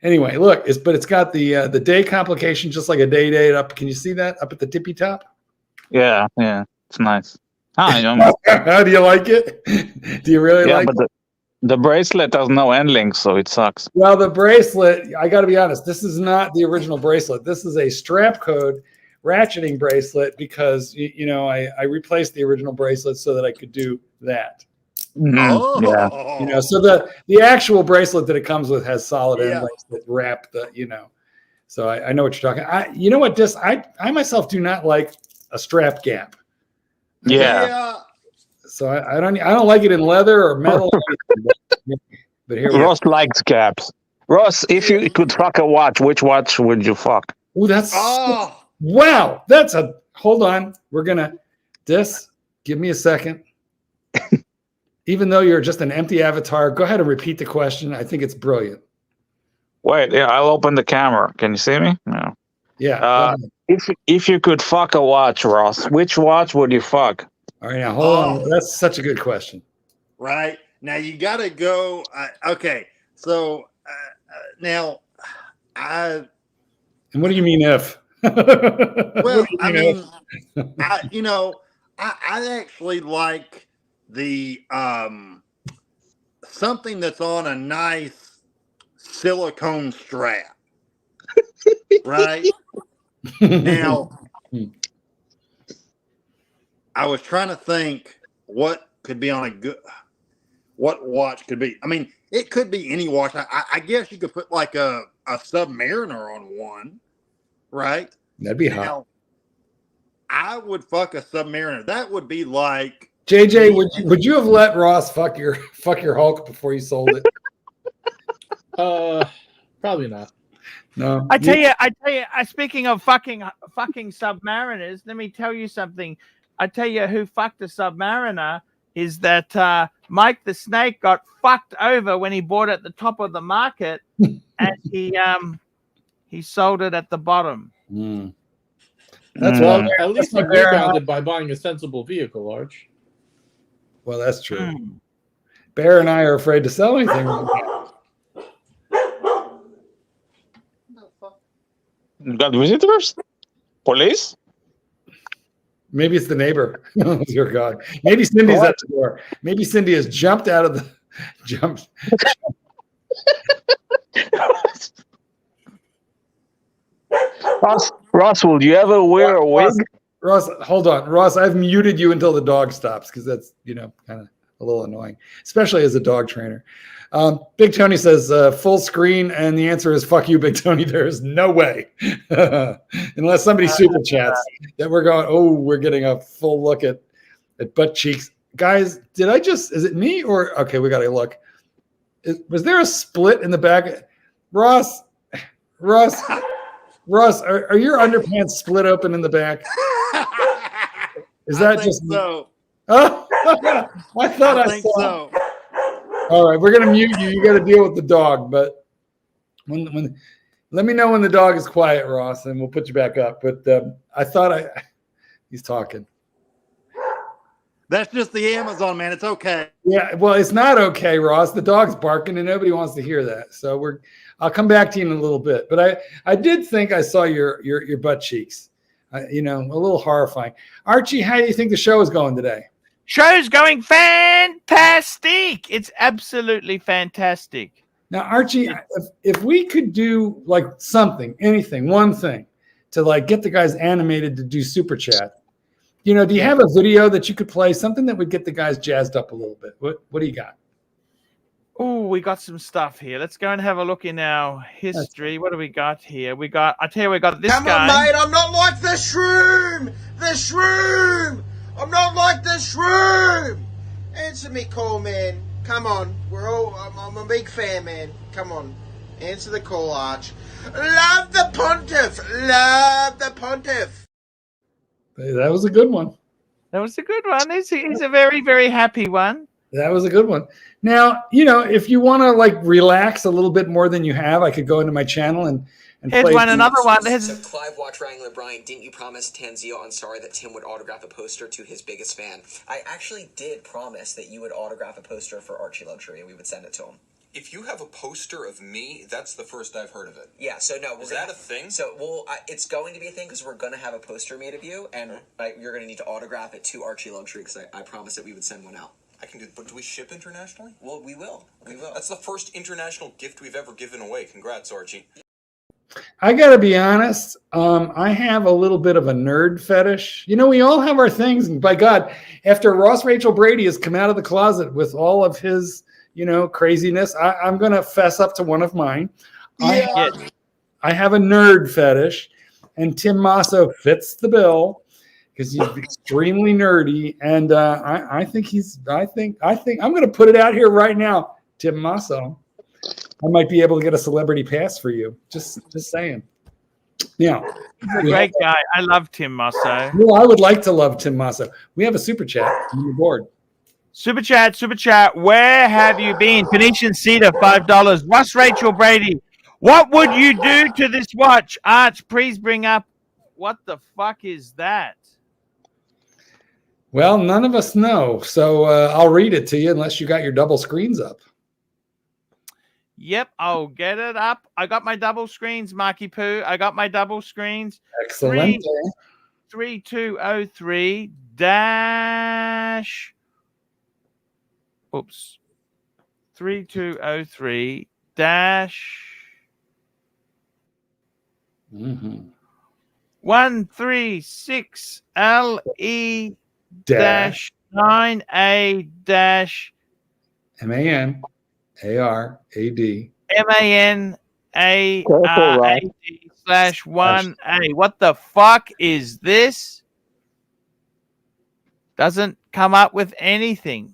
L: anyway, look, it's got the day complication, just like a day up. Can you see that up at the tippy top?
O: Yeah, it's nice.
L: How do you like it? Do you really like it?
O: The bracelet has no end link, so it sucks.
L: Well, the bracelet, I got to be honest, this is not the original bracelet. This is a strap code ratcheting bracelet because, I replaced the original bracelet so that I could do that.
K: Oh.
L: Yeah. So the actual bracelet that it comes with has solid end links that wrap the, So I know what you're talking. You know what? I myself do not like a strap gap.
O: Yeah.
L: So I don't like it in leather or metal. But here
O: Ross likes gaps. Ross, if you could fuck a watch, which watch would you fuck?
L: Oh, wow. Hold on. We're gonna give me a second. Even though you're just an empty avatar, go ahead and repeat the question. I think it's brilliant.
O: Wait, I'll open the camera. Can you see me? No.
L: Yeah.
O: If you could fuck a watch, Ross, which watch would you fuck?
L: All right, now hold on. That's such a good question.
K: Right now, you got to go. Okay, so now
L: And what do you mean if?
K: Well, I actually like the something that's on a nice silicone strap. Right now. I was trying to think what could be on what watch could be. I mean, it could be any watch. I guess you could put like a Submariner on one, right?
L: That'd be hot.
K: Now, I would fuck a Submariner. That would be like
L: JJ. Would you have let Ross fuck your Hulk before you sold it?
J: Probably not.
L: No.
A: I tell you. Speaking of fucking Submariners, let me tell you something. I tell you who fucked a Submariner is that Mike the Snake got fucked over when he bought at the top of the market, and he sold it at the bottom.
L: That's
J: well. At least he rebounded by buying a sensible vehicle, Arch.
L: Well, that's true. Bear and I are afraid to sell anything.
O: Got visitors? Police?
L: Maybe it's the neighbor. Oh, dear God. Maybe Cindy's at the door. Maybe Cindy has jumped out of the jumped.
O: Ross, will you ever wear a wig?
L: Ross, hold on. Ross, I've muted you until the dog stops because that's, kind of a little annoying, especially as a dog trainer. Big Tony says full screen, and the answer is fuck you, Big Tony. There is no way, unless somebody super chats, that we're going, oh, we're getting a full look at butt cheeks. Guys, is it me or, okay, we got to look. Was there a split in the back? Ross, are your underpants split open in the back? Is that just
K: so?
L: Oh, I thought I saw. So. All right, we're gonna mute you. You got to deal with the dog, but when let me know when the dog is quiet, Ross, and we'll put you back up. But I thought he's talking.
K: That's just the Amazon, man. It's okay.
L: Yeah, well, it's not okay, Ross. The dog's barking, and nobody wants to hear that. So I'll come back to you in a little bit. But I did think I saw your butt cheeks. A little horrifying. Archie, how do you think the show is going today?
A: Show's going fantastic. It's absolutely fantastic.
L: Now, Archie, if we could do like something, anything, one thing to like get the guys animated to do super chat. Do you have a video that you could play, something that would get the guys jazzed up a little bit? What do you got?
A: Oh, we got some stuff here. Let's go and have a look in our history. What do we got here? We got this
P: Come
A: guy.
P: on, mate. I'm not like the shroom. The shroom. I'm not like the shroom. Answer me call, man. Come on. I'm a big fan, man. Come on. Answer the call, Arch. Love the pontiff. Love the pontiff.
L: That was a good one.
A: That was a good one. He's a very, very happy one.
L: That was a good one. Now, if you want to like relax a little bit more than you have, I could go into my channel and
A: here's
L: play
A: another one.
Q: So Clive Watch Wrangler Brian, didn't you promise Tanzio on Sorry that Tim would autograph a poster to his biggest fan? I actually did promise that you would autograph a poster for ArchieLuxury and we would send it to him.
R: If you have a poster of me, that's the first I've heard of it.
Q: Yeah, so no.
R: Is that a thing?
Q: So, it's going to be a thing because we're going to have a poster made of you, and you're going to need to autograph it to ArchieLuxury because I promised that we would send one out.
R: I can do, but do we ship internationally?
Q: Well, we will. We will.
R: That's the first international gift we've ever given away. Congrats, Archie.
L: I got to be honest. I have a little bit of a nerd fetish. We all have our things. And by God, after Ross Rachel Brady has come out of the closet with all of his craziness, I'm going to fess up to one of mine.
K: Yeah.
L: I have a nerd fetish, and Tim Masso fits the bill because he's extremely nerdy. And I think I'm going to put it out here right now, Tim Masso. I might be able to get a celebrity pass for you. Just saying. Now,
A: he's a great guy. I love Tim Masso.
L: Well, I would like to love Tim Masso. We have a super chat on your board.
A: Super chat. Where have you been? Phoenician Cedar, $5. Ross Rachel Brady, what would you do to this watch? Arch, please bring up. What the fuck is that?
L: Well, none of us know, so I'll read it to you unless you got your double screens up.
A: Yep, I'll get it up. I got my double screens, Marky Poo. I got my double screens.
L: Excellent.
A: 3203 dash. Oops. 3203 dash. 136 LE dash 9A dash
L: MANARAD.
A: MANAAD/1A. What the fuck is this? Doesn't come up with anything.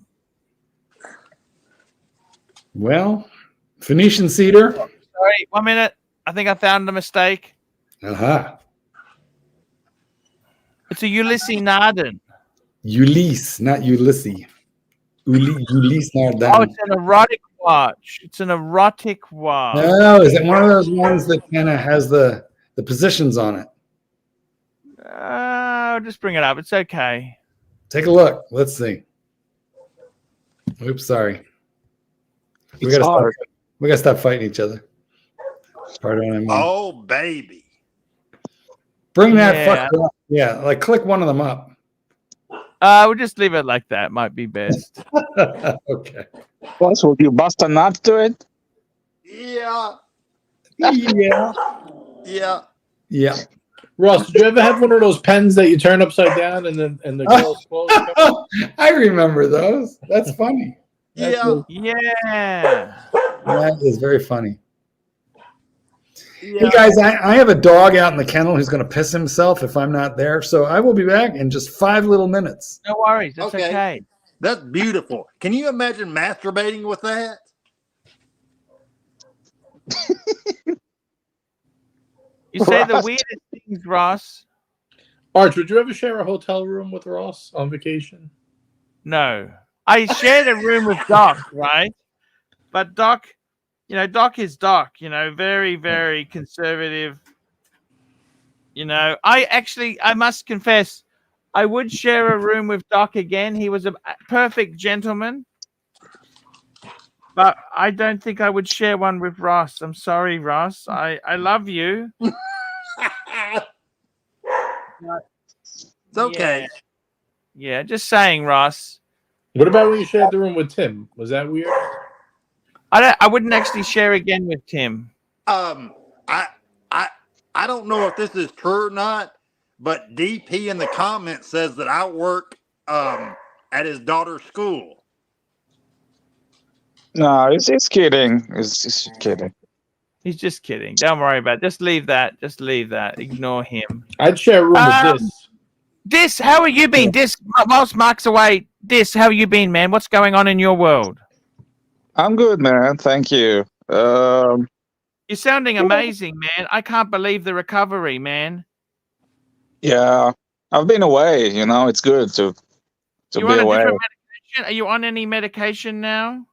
L: Well, Phoenician Cedar.
A: Sorry, 1 minute. I think I found a mistake.
L: Aha.
A: It's a Ulysses Narden.
L: Ulysses, not Ulysses. Ulysses Narden.
A: Oh, it's an erotic watch. It's an erotic watch.
L: No, is it one of those ones that kind of has the positions on it?
A: I'll just bring it up. It's okay.
L: Take a look. Let's see. Oops, sorry. We gotta stop fighting each other. Pardon me.
K: Oh, baby.
L: Bring that fucker up. Yeah, like click one of them up.
A: We'll just leave it like that. Might be best.
L: Okay.
O: Plus, would you bust a nut to it?
K: Yeah.
L: Yeah.
K: Yeah.
L: Yeah.
J: Ross, did you ever have one of those pens that you turn upside down and the girl's clothes come out?
L: I remember those. That's funny.
K: Yeah.
L: That is very funny.
K: Yeah.
L: Hey guys, I have a dog out in the kennel who's going to piss himself if I'm not there. So I will be back in just 5 little minutes.
A: No worries. That's okay.
K: That's beautiful. Can you imagine masturbating with that?
A: You say the weirdest things, Ross.
J: Arch, would you ever share a hotel room with Ross on vacation?
A: No. I shared a room with Doc, right? But Doc, Doc is Doc, very, very conservative. I must confess, I would share a room with Doc again. He was a perfect gentleman. But I don't think I would share one with Ross. I'm sorry, Ross. I love you.
K: It's okay.
A: Yeah, just saying, Ross.
J: What about when you shared the room with Tim? Was that weird?
A: I wouldn't actually share again with Tim.
K: I don't know if this is true or not, but DP in the comments says that I work at his daughter's school.
O: No, he's kidding. He's kidding.
A: He's just kidding. Don't worry about it. Just leave that. Just leave that. Ignore him.
J: I'd share a room with this.
A: Dis, how are you been? Dis, whilst Mark's away, Dis, how are you been, man? What's going on in your world?
O: I'm good, man. Thank you.
A: You're sounding amazing, man. I can't believe the recovery, man.
O: Yeah, I've been away. It's good to
A: You're
O: be
A: on a
O: away.
A: different medication? Are you on any medication now?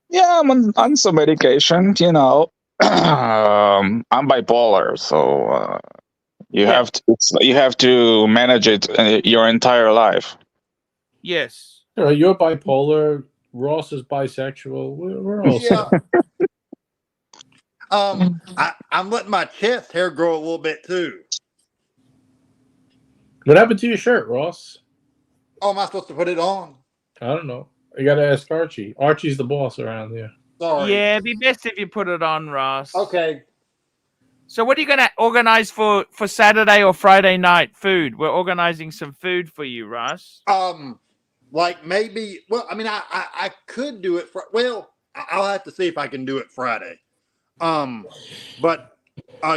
O: Yeah, I'm on some medication. I'm bipolar, so you have to manage it your entire life.
A: Yes.
J: You're bipolar. Ross is bisexual. We're all
K: I'm letting my chest hair grow a little bit too.
J: What happened to your shirt, Ross?
K: Oh, am I supposed to put it on?
J: I don't know. You got to ask Archie. Archie's the boss around here.
K: Sorry.
A: Yeah, it'd be best if you put it on, Ross.
K: Okay.
A: So what are you going to organize for Saturday or Friday night food? We're organizing some food for you, Ross.
K: Like maybe, well, I mean, I could do it. I'll have to see if I can do it Friday. But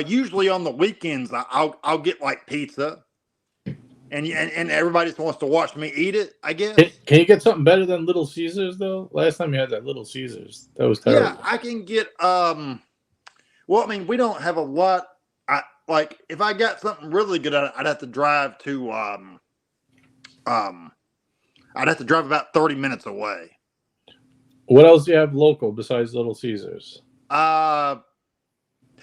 K: usually on the weekends, I'll get like pizza. And everybody just wants to watch me eat it, I guess.
J: Can you get something better than Little Caesars, though? Last time you had that Little Caesars, that was terrible.
K: Yeah, I can get, well, I mean, we don't have a lot. Like, if I got something really good, I'd have to drive to, I'd have to drive about 30 minutes away.
J: What else do you have local besides Little Caesars?
K: Let's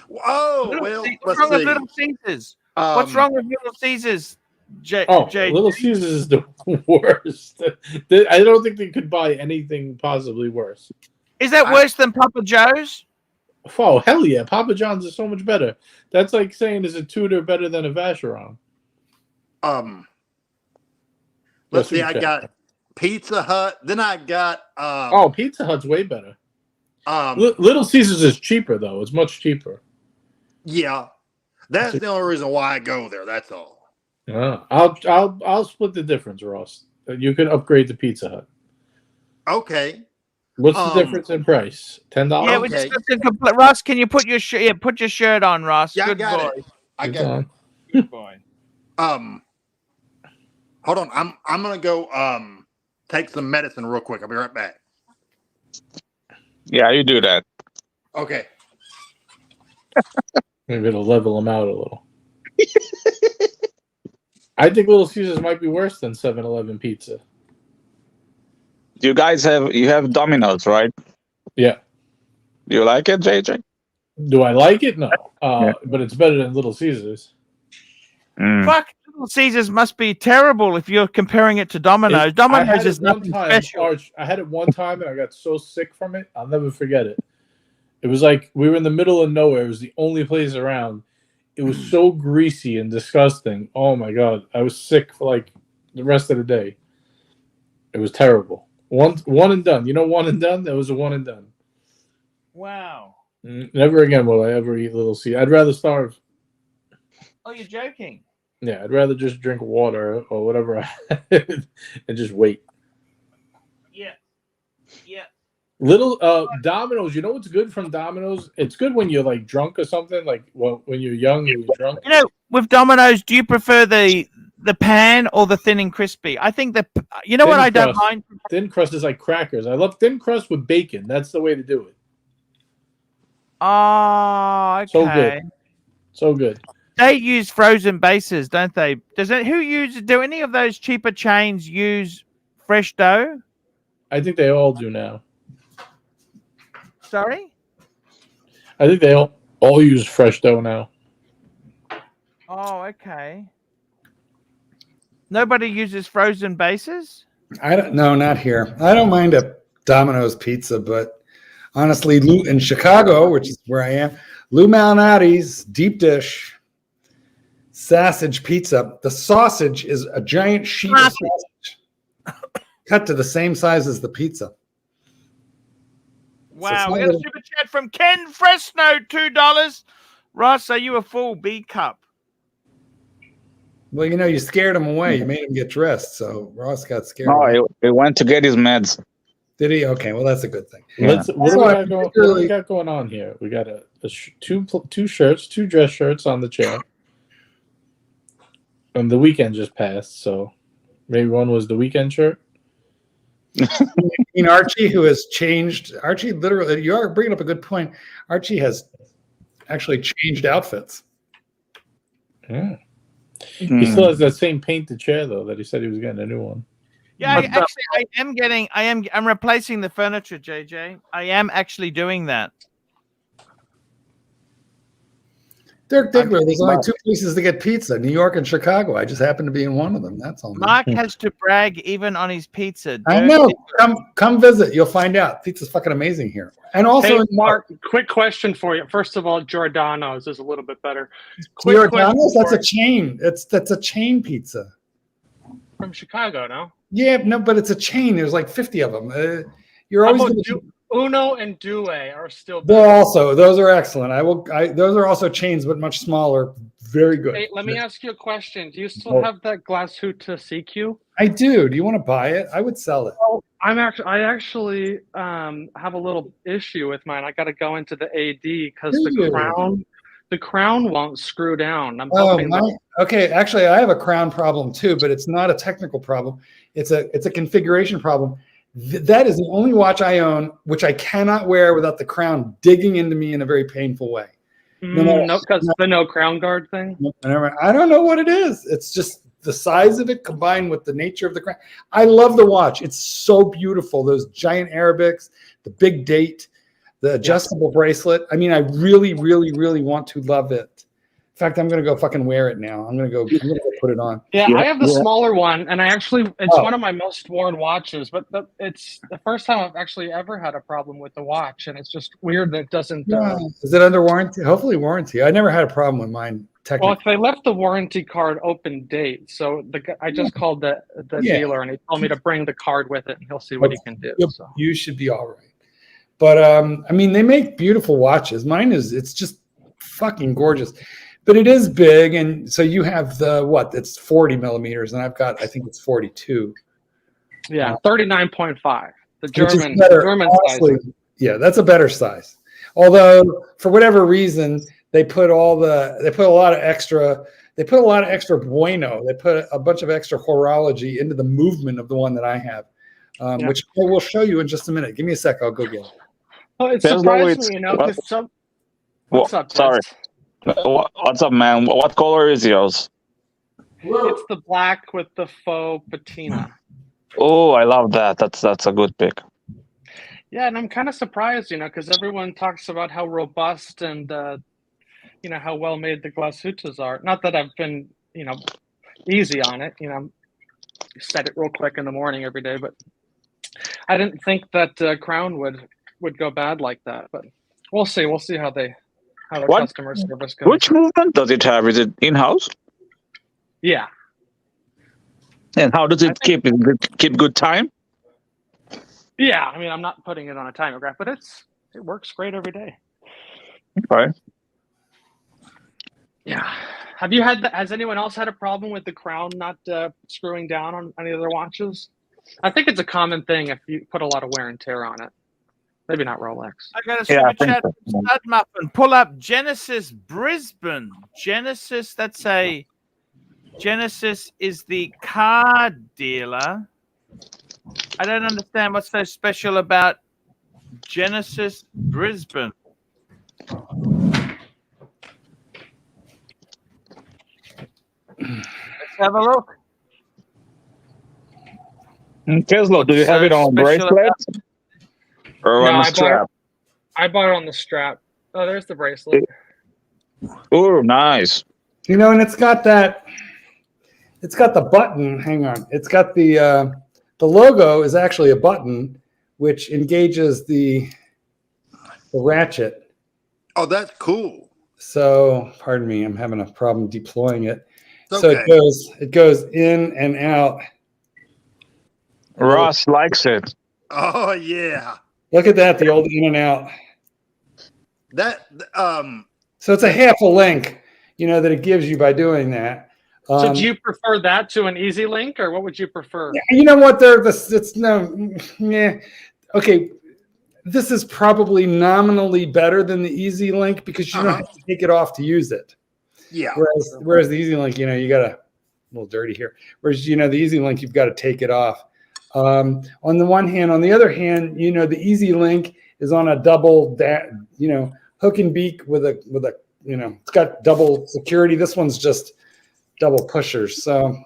A: What's wrong with
K: see.
A: Little Caesars? What's wrong with Little Caesars?
J: Little Caesars is the worst. I don't think they could buy anything possibly worse.
A: Is that worse than Papa Joe's?
J: Oh, hell yeah. Papa John's is so much better. That's like saying, is a Tudor better than a Vacheron?
K: Let's see. I got Pizza Hut. Then I got...
J: Pizza Hut's way better. Little Caesars is cheaper, though. It's much cheaper.
K: Yeah. That's the only reason why I go there. That's all.
J: I'll split the difference, Ross. You can upgrade to Pizza Hut.
K: Okay.
J: What's the difference in price? $10?
A: Yeah, we just Ross, can you put your put your shirt on, Ross?
K: Yeah,
A: Good
K: I got
A: boy.
K: it. I got it.
A: Good boy.
K: Hold on. I'm gonna go take some medicine real quick. I'll be right back.
O: Yeah, you do that.
K: Okay.
J: Maybe it'll level them out a little. I think Little Caesars might be worse than 7-Eleven pizza.
O: You guys have Domino's, right?
J: Yeah.
O: Do you like it, JJ?
J: Do I like it? No. But it's better than Little Caesars.
A: Fuck, Little Caesars must be terrible if you're comparing it to Domino's. Domino's is nothing special.
J: I had it one time and I got so sick from it. I'll never forget it. It was like we were in the middle of nowhere. It was the only place around. It was so greasy and disgusting. Oh my God. I was sick for like the rest of the day. It was terrible. One and done. You know, one and done? That was a one and done.
A: Wow.
J: Never again will I ever eat Little Caesars. I'd rather starve.
A: Oh, you're joking.
J: Yeah, I'd rather just drink water or whatever and just wait.
A: Yeah. Yeah.
J: Little Domino's. You know what's good from Domino's? It's good when you're like drunk or something. Like when you're young and you're drunk.
A: You know, with Domino's, do you prefer the pan or the thin and crispy? I think you know
J: Thin
A: what I don't
J: crust.
A: mind.
J: Thin crust is like crackers. I love thin crust with bacon. That's the way to do it.
A: Oh, okay.
J: So good. So good.
A: They use frozen bases, don't they? Do any of those cheaper chains use fresh dough?
J: I think they all do now.
A: Sorry?
J: I think they all use fresh dough now.
A: Oh, okay. Nobody uses frozen bases?
L: I don't. No, not here. I don't mind a Domino's pizza, but honestly, in Chicago, which is where I am, Lou Malnati's deep dish sausage pizza. The sausage is a giant sheet of sausage cut to the same size as the pizza.
A: Wow,
L: So
A: we got a super chat from Ken Fresno, $2. Ross, are you a full B cup?
L: Well, you scared him away. You made him get dressed, so Ross got scared.
O: No, he went to get his meds.
L: Did he? Okay, well, that's a good thing.
J: What do we got going on here? We got two shirts, two dress shirts on the chair. And the weekend just passed, so maybe one was the weekend shirt.
L: Archie, who has changed. Archie, literally, you are bringing up a good point. Archie has actually changed outfits.
J: Yeah. He still has that same painted chair though that he said he was getting a new one.
A: Yeah, I'm replacing the furniture, JJ. I am actually doing that.
L: Dirk Diggler, there's only two places to get pizza, New York and Chicago. I just happen to be in one of them. That's all.
A: Mark has to brag even on his pizza.
L: I know. Come visit. You'll find out. Pizza's fucking amazing here. And also,
I: hey, Mark, quick question for you. First of all, Giordano's is a little bit better.
L: Giordano's, that's a chain. That's a chain pizza.
I: From Chicago, no?
L: Yeah, no, but it's a chain. There's like 50 of them. You're always going to...
I: Uno and Due are still better.
L: Those are excellent. Those are also chains, but much smaller. Very good.
I: Hey, let me ask you a question. Do you still have that Glashütte CQ?
L: I do. Do you want to buy it? I would sell it.
I: Well, I actually have a little issue with mine. I got to go into the AD because the crown won't screw down. I'm hoping
L: okay. Actually, I have a crown problem too, but it's not a technical problem. It's a configuration problem. That is the only watch I own which I cannot wear without the crown digging into me in a very painful way.
I: No, because the no crown guard thing.
L: I don't know what it is. It's just the size of it combined with the nature of the crown. I love the watch. It's so beautiful. Those giant Arabics, the big date, the adjustable bracelet. I mean, I really, really, really want to love it. In fact, I'm going to go fucking wear it now. I'm going to go put it on.
I: Yeah, I have the smaller one, and it's one of my most worn watches, but it's the first time I've actually ever had a problem with the watch, and it's just weird that it doesn't...
L: Is it under warranty? Hopefully warranty. I never had a problem with mine, technically.
I: Well, if they left the warranty card open date, so I just called the dealer, and he told me to bring the card with it, and he'll see what he can do. So.
L: You should be all right. But, I mean, they make beautiful watches. Mine it's just fucking gorgeous. But it is big, and so you have it's 40 millimeters, and I've got, I think it's 42.
I: Yeah, 39.5. The German size.
L: Yeah, that's a better size. Although, for whatever reason, they put a lot of extra bueno. They put a bunch of extra horology into the movement of the one that I have, which I will show you in just a minute. Give me a sec. I'll go get it.
I: Well, it surprised me, because what's up?
O: Sorry. What's up, man? What color is yours?
I: It's the black with the faux patina.
O: Oh, I love that. That's a good pick.
I: Yeah, and I'm kind of surprised, because everyone talks about how robust and how well made the Glashüttes are. Not that I've been easy on it. Set it real quick in the morning every day, but I didn't think that crown would go bad like that. But we'll see. We'll see how the customer service goes.
O: Which movement does it have? Is it in-house?
I: Yeah.
O: And how does it keep good time?
I: Yeah, I mean, I'm not putting it on a timograph, but it works great every day.
O: Okay.
I: Yeah. Have you had? Has anyone else had a problem with the crown not screwing down on any of their watches? I think it's a common thing if you put a lot of wear and tear on it. Maybe not Rolex.
A: I got a super chat from Stud Muffin. Pull up Genesis Brisbane. Genesis, Genesis is the car dealer. I don't understand what's so special about Genesis Brisbane. Let's have a look.
O: Tesla, do you have it on bracelet or on a strap?
I: I bought it on the strap. Oh, there's the bracelet.
O: Oh, nice.
L: You know, and it's got that. It's got the button. Hang on. It's got the logo is actually a button which engages the ratchet.
K: Oh, that's cool.
L: So, pardon me, I'm having a problem deploying it.
K: It's
L: so
K: okay.
L: it goes in and out.
O: Ross likes it.
K: Oh yeah.
L: Look at that, the old in and out.
K: That
L: So it's a half a link, you know, that it gives you by doing that.
I: So do you prefer that to an easy link, or what would you prefer?
L: You know what? Okay, this is probably nominally better than the Easy Link because you don't have to take it off to use it.
K: Yeah.
L: Whereas the Easy Link, you know, you got to, a little dirty here. Whereas, you know, the Easy Link, you've got to take it off. On the one hand, on the other hand, you know, the Easy Link is on a double, you know, hook and beak with a, you know, it's got double security. This one's just double pushers. So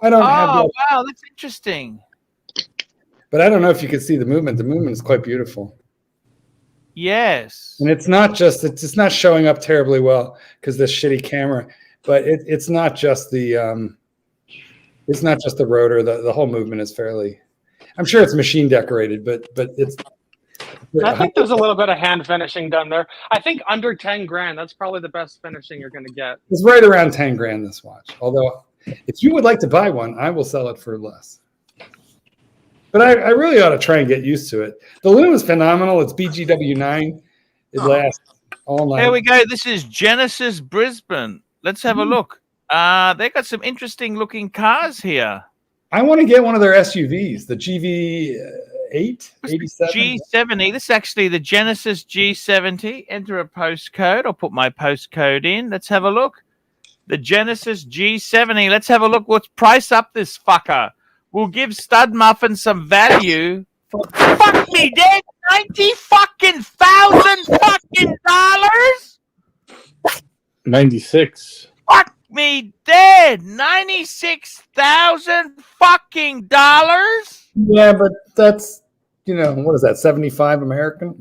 L: I don't have.
A: Oh, wow, that's interesting.
L: But I don't know if you can see the movement. The movement is quite beautiful.
A: Yes.
L: And it's not just, it's not showing up terribly well because this shitty camera, but it's not just the rotor. The whole movement is fairly, I'm sure it's machine decorated, but it's.
I: I think there's a little bit of hand finishing done there. I think under 10 grand, that's probably the best finishing you're going to get.
L: It's right around 10 grand, this watch. Although if you would like to buy one, I will sell it for less. But I really ought to try and get used to it. The loom is phenomenal. It's BGW9. It lasts all night.
A: There we go. This is Genesis Brisbane. Let's have a look. They got some interesting looking cars here.
L: I want to get one of their SUVs, the GV8, 87.
A: G70. This is actually the Genesis G70. Enter a postcode. I'll put my postcode in. Let's have a look. The Genesis G70. Let's have a look. Let's price up this fucker. We'll give Stud Muffin some value for fuck me dead $90,000
J: $96.
A: Fuck me dead $96,000
L: Yeah, but that's, you know, what is that? 75 American.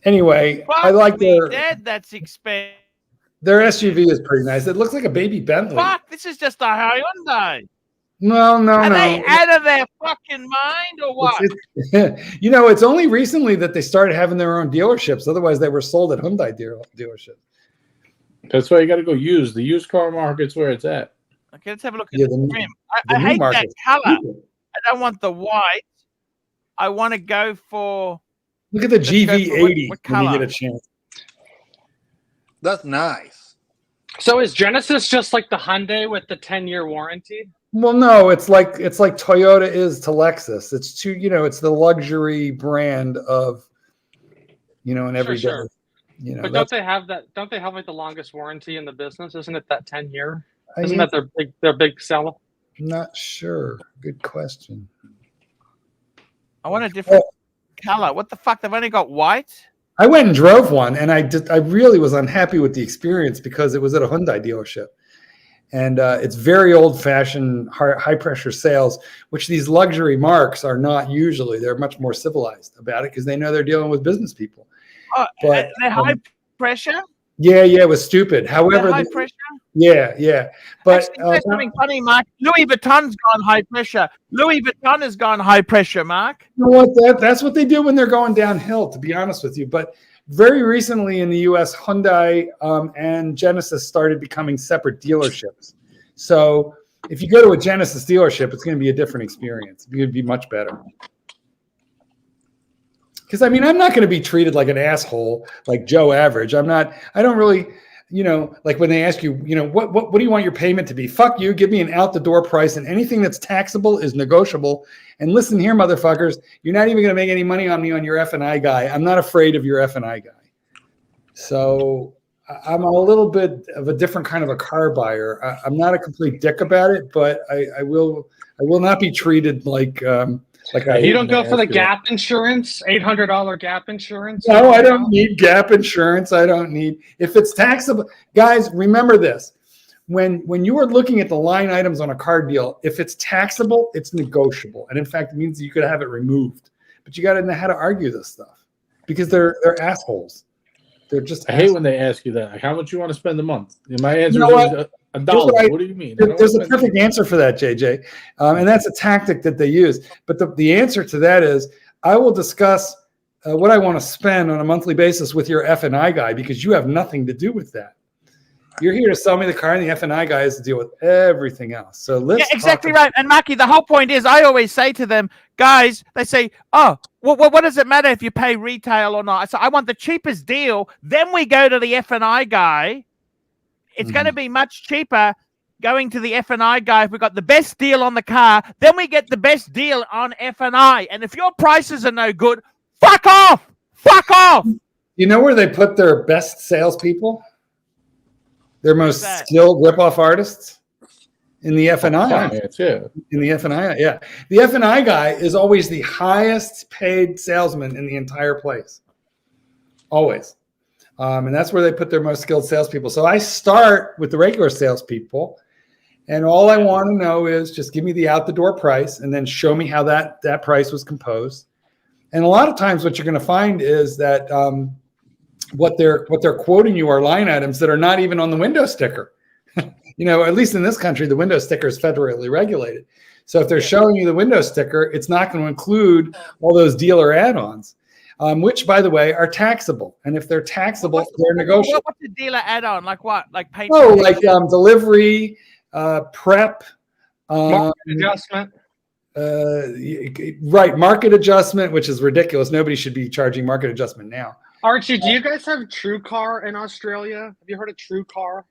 L: Anyway,
A: Fuck
L: I like
A: me
L: their
A: dead. That's expensive.
L: Their SUV is pretty nice. It looks like a baby Bentley.
A: Fuck, this is just a Hyundai.
L: No.
A: Are they out of their fucking mind or what?
L: You know, it's only recently that they started having their own dealerships. Otherwise, they were sold at Hyundai dealerships.
J: That's why you got to go used. The used car market's where it's at.
A: Okay, let's have a look at the trim. I hate that color. I don't want the white. I want to go for.
L: Look at the GV80
A: what
L: when you
A: color?
L: get a chance.
K: That's nice.
I: So is Genesis just like the Hyundai with the 10-year warranty?
L: Well, no, it's like Toyota is to Lexus. It's it's the luxury brand of, you know, an everyday.
I: Sure.
L: You know,
I: But don't they have that? Don't they have like the longest warranty in the business? Isn't it that 10-year? Isn't
L: mean,
I: that their big seller?
L: Not sure. Good question.
A: I want a different color. What the fuck? They've only got white.
L: I went and drove one, and I really was unhappy with the experience because it was at a Hyundai dealership, and it's very old-fashioned, high-pressure sales, which these luxury marks are not usually. They're much more civilized about it because they know they're dealing with business people.
A: Oh,
L: But
A: they're high pressure.
L: yeah, it was stupid. However,
A: They're high pressure.
L: yeah. But
A: Actually, there's something funny, Mark. Louis Vuitton's gone high pressure. Louis Vuitton has gone high pressure, Mark.
L: you know what? That's what they do when they're going downhill, to be honest with you. But very recently in the U.S., Hyundai and Genesis started becoming separate dealerships. So if you go to a Genesis dealership, it's going to be a different experience. It's going to be much better. Because I mean, I'm not going to be treated like an asshole, like Joe Average. I don't really, like when they ask you, what do you want your payment to be? Fuck you. Give me an out the door price, and anything that's taxable is negotiable. And listen here, motherfuckers, you're not even going to make any money on me on your F&I guy. I'm not afraid of your F&I guy. So I'm a little bit of a different kind of a car buyer. I'm not a complete dick about it, but I will not be treated like
I: you don't go for the gap insurance, $800 gap insurance.
L: No, I don't need gap insurance. I don't need, if it's taxable. Guys, remember this. When you are looking at the line items on a car deal, if it's taxable, it's negotiable. And in fact, it means you could have it removed. But you got to know how to argue this stuff because they're assholes. They're just
J: I hate when they ask you that. Like, how much you want to spend a month? And my answer is $1. What do you mean?
L: There's a perfect answer for that, JJ. And that's a tactic that they use. But the answer to that is I will discuss what I want to spend on a monthly basis with your F&I guy because you have nothing to do with that. You're here to sell me the car, and the F&I guy has to deal with everything else. So let's
A: exactly right. And Marky, the whole point is I always say to them, guys, they say, oh, what does it matter if you pay retail or not? So I want the cheapest deal. Then we go to the F&I guy. It's going to be much cheaper going to the F&I guy if we got the best deal on the car. Then we get the best deal on F&I. And if your prices are no good, fuck off. Fuck off.
L: You know where they put their best salespeople? Their most skilled rip-off artists? In the F&I. In the F&I, yeah. The F&I guy is always the highest paid salesman in the entire place. Always. And that's where they put their most skilled salespeople. So I start with the regular salespeople, and all I want to know is just give me the out-the-door price and then show me how that price was composed. And a lot of times what you're going to find is that what they're quoting you are line items that are not even on the window sticker. At least in this country, the window sticker is federally regulated. So if they're showing you the window sticker, it's not going to include all those dealer add-ons, which, by the way, are taxable. And if they're taxable, they're negotiable.
A: What's the dealer add-on? Like what? Like paint?
L: Oh, like delivery, prep.
I: Market adjustment.
L: Right, market adjustment, which is ridiculous. Nobody should be charging market adjustment now.
I: Archie, do you guys have TrueCar in Australia? Have you heard of TrueCar?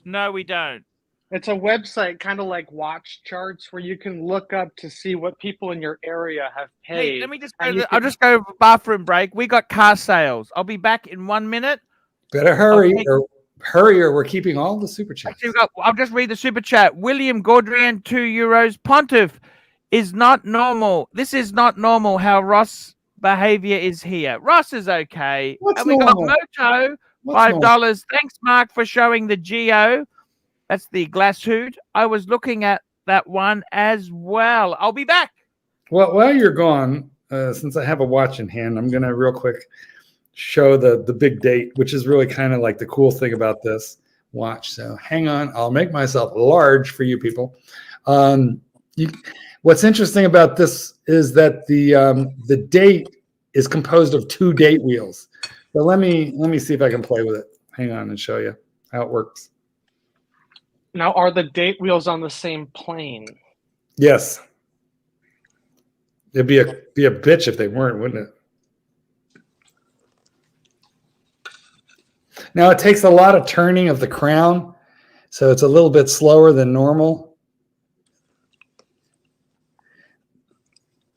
A: No, we don't.
I: It's a website kind of like watch charts where you can look up to see what people in your area have paid.
A: Hey, let me just go. I'll just go bathroom break. We got car sales. I'll be back in 1 minute.
L: Better hurry, or we're keeping all the super chats.
A: Actually, I'll just read the super chat. William Gaudrian, €2. Pontiff is not normal. This is not normal how Ross behavior is here. Ross is okay. And we got Moto, $5. Thanks, Mark, for showing the Geo. That's the glass hood. I was looking at that one as well. I'll be back.
L: Well, while you're gone, since I have a watch in hand, I'm going to real quick show the big date, which is really kind of like the cool thing about this watch. So hang on. I'll make myself large for you people. What's interesting about this is that the date is composed of 2 date wheels. But let me see if I can play with it. Hang on and show you how it works.
I: Now, are the date wheels on the same plane?
L: Yes. It'd be a bitch if they weren't, wouldn't it? Now it takes a lot of turning of the crown, so it's a little bit slower than normal.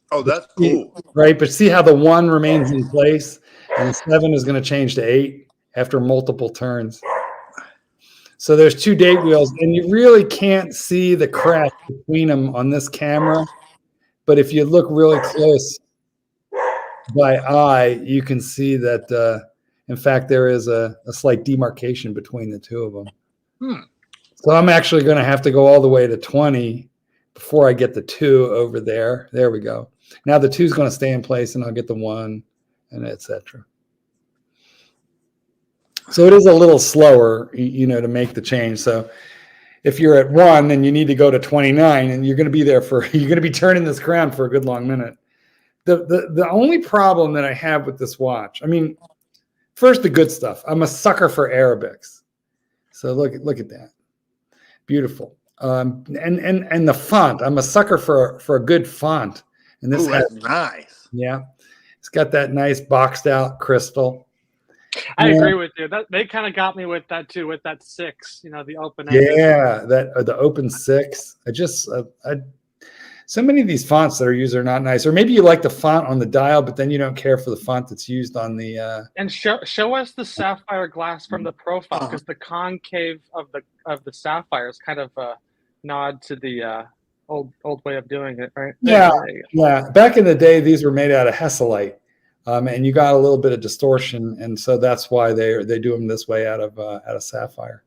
K: Oh, that's cool.
L: Right, but see how the 1 remains in place, and the 7 is going to change to 8 after multiple turns. So there's 2 date wheels, and you really can't see the crack between them on this camera. But if you look really close by eye, you can see that, in fact, there is a slight demarcation between the 2 of them. So I'm actually going to have to go all the way to 20 before I get the 2 over there. There we go. Now the 2 is going to stay in place, and I'll get the 1, and etc. So it is a little slower, to make the change. So if you're at 1 and you need to go to 29, and you're going to be there you're going to be turning this crown for a good long minute. The only problem that I have with this watch, I mean, first the good stuff. I'm a sucker for Arabics. So look at that, beautiful. And the font. I'm a sucker for a good font. And this
K: that's nice.
L: Yeah. It's got that nice boxed out crystal.
I: I agree with you. That they kind of got me with that too, with that 6. The open.
L: Yeah, the open 6. So many of these fonts that are used are not nice. Or maybe you like the font on the dial, but then you don't care for the font that's used on the.
I: And show us the sapphire glass from the profile, because the concave of the sapphire is kind of a nod to the old way of doing it, right?
L: Yeah, yeah. Back in the day, these were made out of hesselite, and you got a little bit of distortion, and so that's why they do them this way out of sapphire.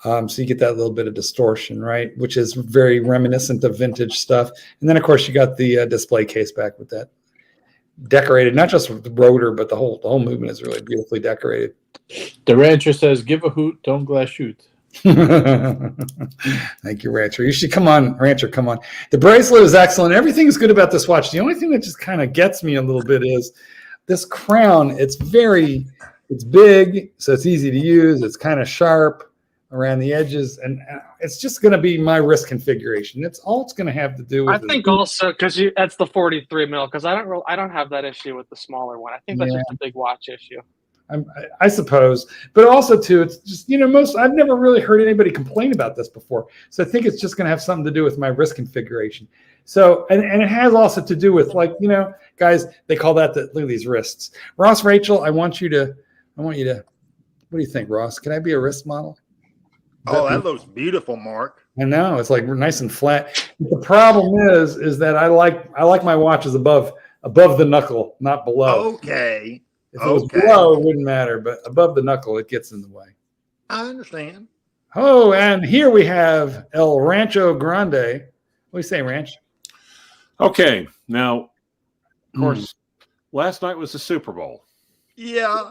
L: So you get that little bit of distortion, right? Which is very reminiscent of vintage stuff. And then, of course, you got the display case back with that decorated, not just with the rotor, but the whole movement is really beautifully decorated.
J: The rancher says, "Give a hoot, don't glass shoot."
L: Thank you, Rancher. You should come on, Rancher. Come on. The bracelet is excellent. Everything is good about this watch. The only thing that just kind of gets me a little bit is this crown. It's big, so it's easy to use. It's kind of sharp around the edges, and it's just going to be my wrist configuration. That's all it's going to have to do with.
I: I think also because that's the 43 mil. Because I don't have that issue with the smaller one. I think that's just a big watch issue.
L: I suppose, but also too, it's just I've never really heard anybody complain about this before. So I think it's just going to have something to do with my wrist configuration. So and it has also to do with guys, they call that look at these wrists. Ross, Rachel, I want you to. What do you think, Ross? Can I be a wrist model?
K: That looks beautiful, Mark.
L: I know, it's like nice and flat. The problem is that I like my watches above the knuckle, not below.
K: Okay.
L: If it was below, it wouldn't matter, but above the knuckle, it gets in the way.
K: I understand.
L: Oh, and here we have El Rancho Grande. What do you say, Ranch?
S: Okay, now, of course, last night was the Super Bowl.
K: Yeah.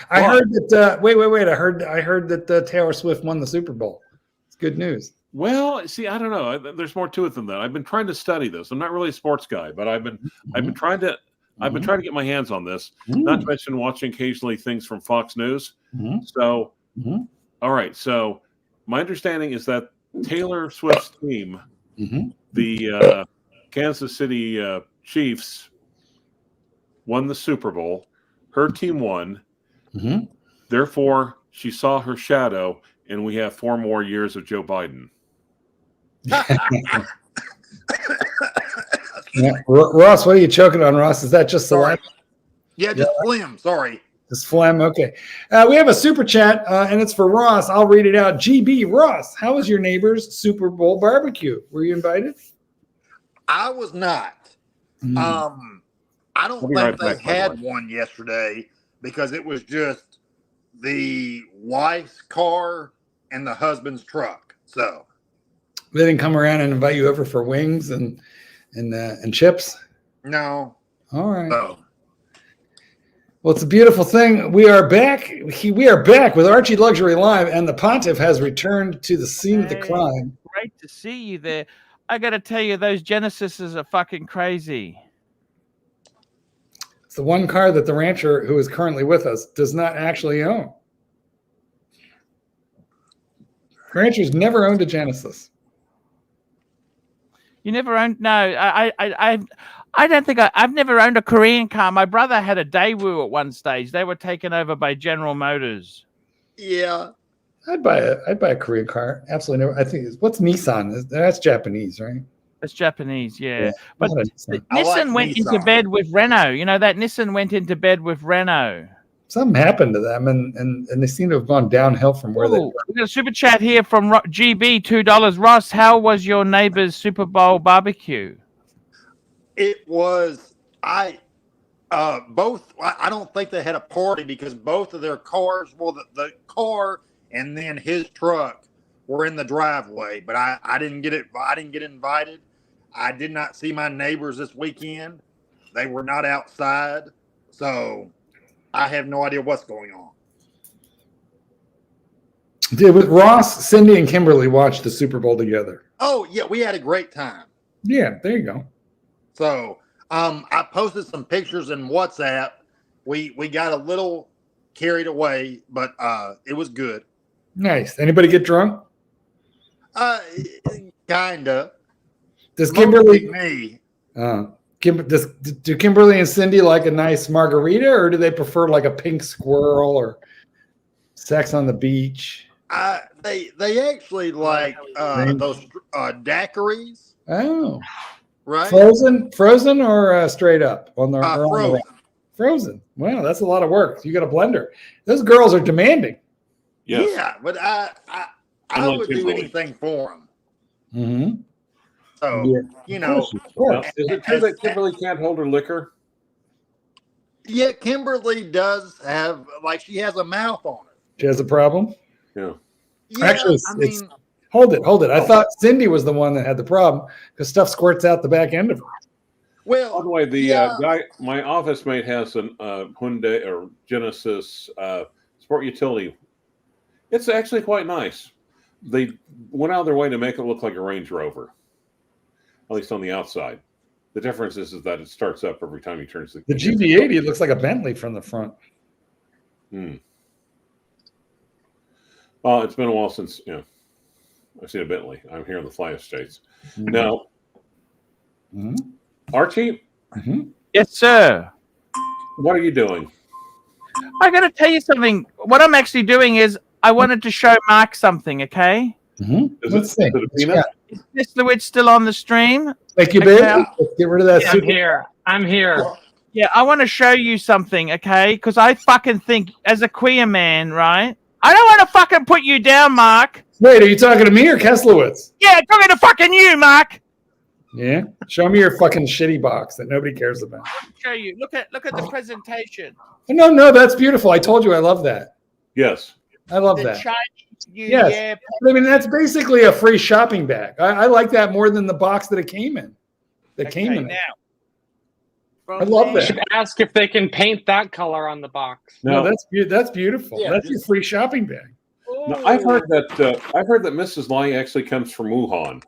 L: I heard that. Wait. I heard that Taylor Swift won the Super Bowl. It's good news.
S: Well, see, I don't know. There's more to it than that. I've been trying to study this. I'm not really a sports guy, but I've been trying to get my hands on this. Not to mention watching occasionally things from Fox News. So, all right. So, my understanding is that Taylor Swift's team, the Kansas City Chiefs, won the Super Bowl. Her team won. Therefore, she saw her shadow, and we have 4 more years of Joe Biden.
L: Yeah. Ross, what are you choking on, Ross? Is that just the
K: Yeah, just phlegm. Sorry.
L: Just phlegm. Okay. We have a super chat, and it's for Ross. I'll read it out. GB Ross, how was your neighbor's Super Bowl barbecue? Were you invited?
K: I was not. I don't think they had one yesterday because it was just the wife's car and the husband's truck. So
L: they didn't come around and invite you over for wings and chips?
K: No.
L: All right. No. Well, it's a beautiful thing. We are back. We are back with Archie Luxury Live, and the Pontiff has returned to the scene of the crime.
A: Great to see you there. I got to tell you, those Genesises are fucking crazy.
L: It's the one car that the rancher who is currently with us does not actually own. The rancher's never owned a Genesis.
A: You never owned? No, I don't think I've never owned a Korean car. My brother had a Daewoo at one stage. They were taken over by General Motors.
K: Yeah,
L: I'd buy a Korean car. Absolutely never. I think what's Nissan? That's Japanese, right?
A: That's Japanese, yeah. But Nissan went into bed with Renault. You know that Nissan went into bed with Renault.
L: Something happened to them, and they seem to have gone downhill from where they were.
A: We got a super chat here from GB, $2. Ross, how was your neighbor's Super Bowl barbecue?
K: It was both. I don't think they had a party because both of their cars, well, the car and then his truck were in the driveway. But I didn't get it. I didn't get invited. I did not see my neighbors this weekend. They were not outside, so I have no idea what's going on.
L: Did with Ross, Cindy, and Kimberly watch the Super Bowl together?
K: Oh yeah, we had a great time.
L: Yeah, there you go.
K: So I posted some pictures in WhatsApp. We got a little carried away, but it was good.
L: Nice. Anybody get drunk?
K: Kinda.
L: Does Kimberly?
K: Me.
L: Do Kimberly and Cindy like a nice margarita, or do they prefer like a pink squirrel or sex on the beach?
K: They actually like those daiquiris.
L: Oh,
K: right.
L: Frozen or straight up on the
K: frozen.
L: Frozen. Wow, that's a lot of work. You got a blender. Those girls are demanding.
S: Yes.
K: Yeah, but I would do anything for them.
L: Mm-hmm.
K: So you know,
L: of course.
S: Is it true that Kimberly can't hold her liquor?
K: Yeah, Kimberly does have she has a mouth on it.
L: She has a problem.
S: Yeah.
L: Actually, hold it. I thought Cindy was the one that had the problem because stuff squirts out the back end of her.
K: Well,
S: by the way, the guy, my office mate, has an Hyundai or Genesis sport utility. It's actually quite nice. They went out of their way to make it look like a Range Rover, at least on the outside. The difference is that it starts up every time you turn
L: the GV80. It looks like a Bentley from the front.
S: Well, it's been a while since I've seen a Bentley. I'm here in the Fly Estates. Now, Archie?
A: Yes, sir.
S: What are you doing?
A: I got to tell you something. What I'm actually doing is I wanted to show Mark something, okay?
L: Let's see.
A: Is this Lewis still on the stream?
L: Thank you, baby. Let's get rid of that.
I: I'm here.
A: Yeah, I want to show you something, okay? Because I fucking think, as a queer man, right? I don't want to fucking put you down, Mark.
L: Wait, are you talking to me or Keslowitz?
A: Yeah, I'm talking to fucking you, Mark.
L: Yeah, show me your fucking shitty box that nobody cares about.
A: I'll show you. Look at the presentation.
L: No, that's beautiful. I told you I love that.
S: Yes,
L: I love
A: The
L: that.
A: Chinese
L: Yes,
A: yeah.
L: I mean that's basically a free shopping bag. I like that more than the box that it came in. I love
I: You
L: that.
I: should ask if they can paint that color on the box.
L: No, that's beautiful.
I: Yeah,
L: that's your free shopping bag.
S: Now, I've heard that Mrs. Lai actually comes from Wuhan,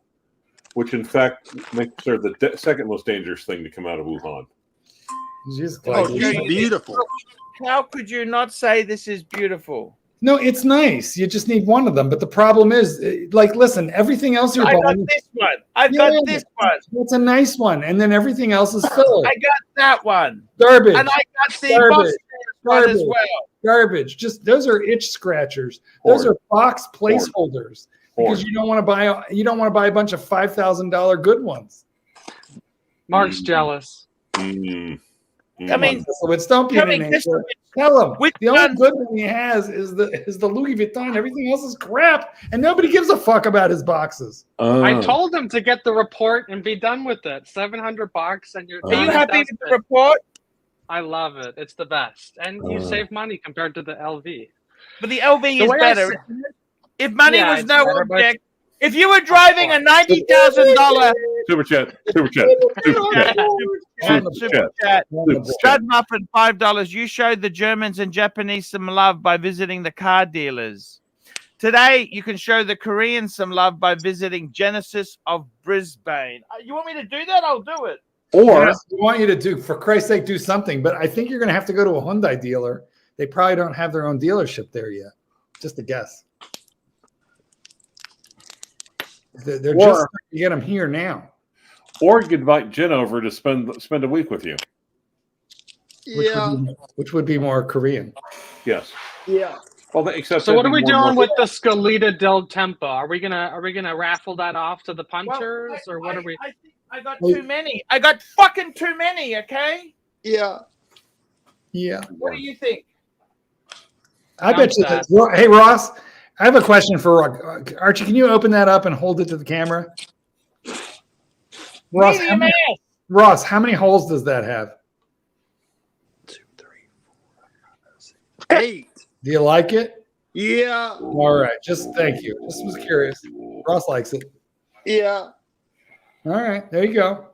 S: which in fact makes her the second most dangerous thing to come out of Wuhan.
L: She's
K: beautiful.
A: How could you not say this is beautiful?
L: No, it's nice. You just need one of them. But the problem is, listen, everything else you're
A: I
L: buying.
A: got this one. I've got this one.
L: It's a nice one, and then everything else is filler.
A: I got that one.
L: Garbage.
A: And I got the box one as well.
L: Garbage. Just those are itch scratchers. Those are box placeholders because you don't want to buy a bunch of $5,000 good ones.
I: Mark's jealous.
A: I mean,
L: don't be an answer. Tell him the only good one he has is the Louis Vuitton. Everything else is crap, and nobody gives a fuck about his boxes.
I: I told him to get the report and be done with it. $700, and you're.
A: Are you happy with the report?
I: I love it. It's the best, and you save money compared to the LV.
A: But the LV is better. If money was no object, if you were driving a $90,000
S: super chat,
A: Chad Muffin, $5. You showed the Germans and Japanese some love by visiting the car dealers. Today, you can show the Koreans some love by visiting Genesis of Brisbane. You want me to do that? I'll do it.
L: Or we want you to do, for Christ's sake, do something. But I think you're going to have to go to a Hyundai dealer. They probably don't have their own dealership there yet. Just a guess. They're just trying to get them here now.
S: Or you could invite Jen over to spend a week with you.
L: Which would be more Korean.
S: Yes.
K: Yeah.
S: Well, except
I: So what are we doing with the Scalita del Tempo? Are we gonna raffle that off to the punchers, or what are we?
A: I think I got too many. I got fucking too many. Okay.
K: Yeah.
L: Yeah.
A: What do you think?
L: I bet you. Hey Ross, I have a question for Archie. Can you open that up and hold it to the camera? Ross, how many holes does that have?
K: 2, 3, 4, 5, 6, 8.
L: Do you like it?
K: Yeah.
L: All right. Thank you. Just was curious. Ross likes it.
K: Yeah.
L: All right. There you go.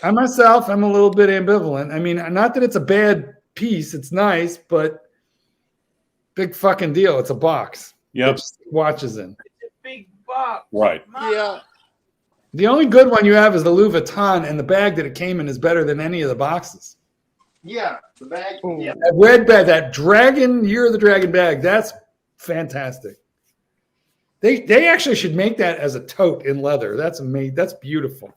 L: I'm a little bit ambivalent. I mean, not that it's a bad piece. It's nice, but big fucking deal. It's a box.
S: Yep.
L: Watches in.
A: It's a big box.
S: Right.
K: Yeah.
L: The only good one you have is the Louis Vuitton, and the bag that it came in is better than any of the boxes.
K: Yeah. The bag. Yeah.
L: That red bag, that dragon, Year of the Dragon bag, that's fantastic. They actually should make that as a tote in leather. That's amazing. That's beautiful.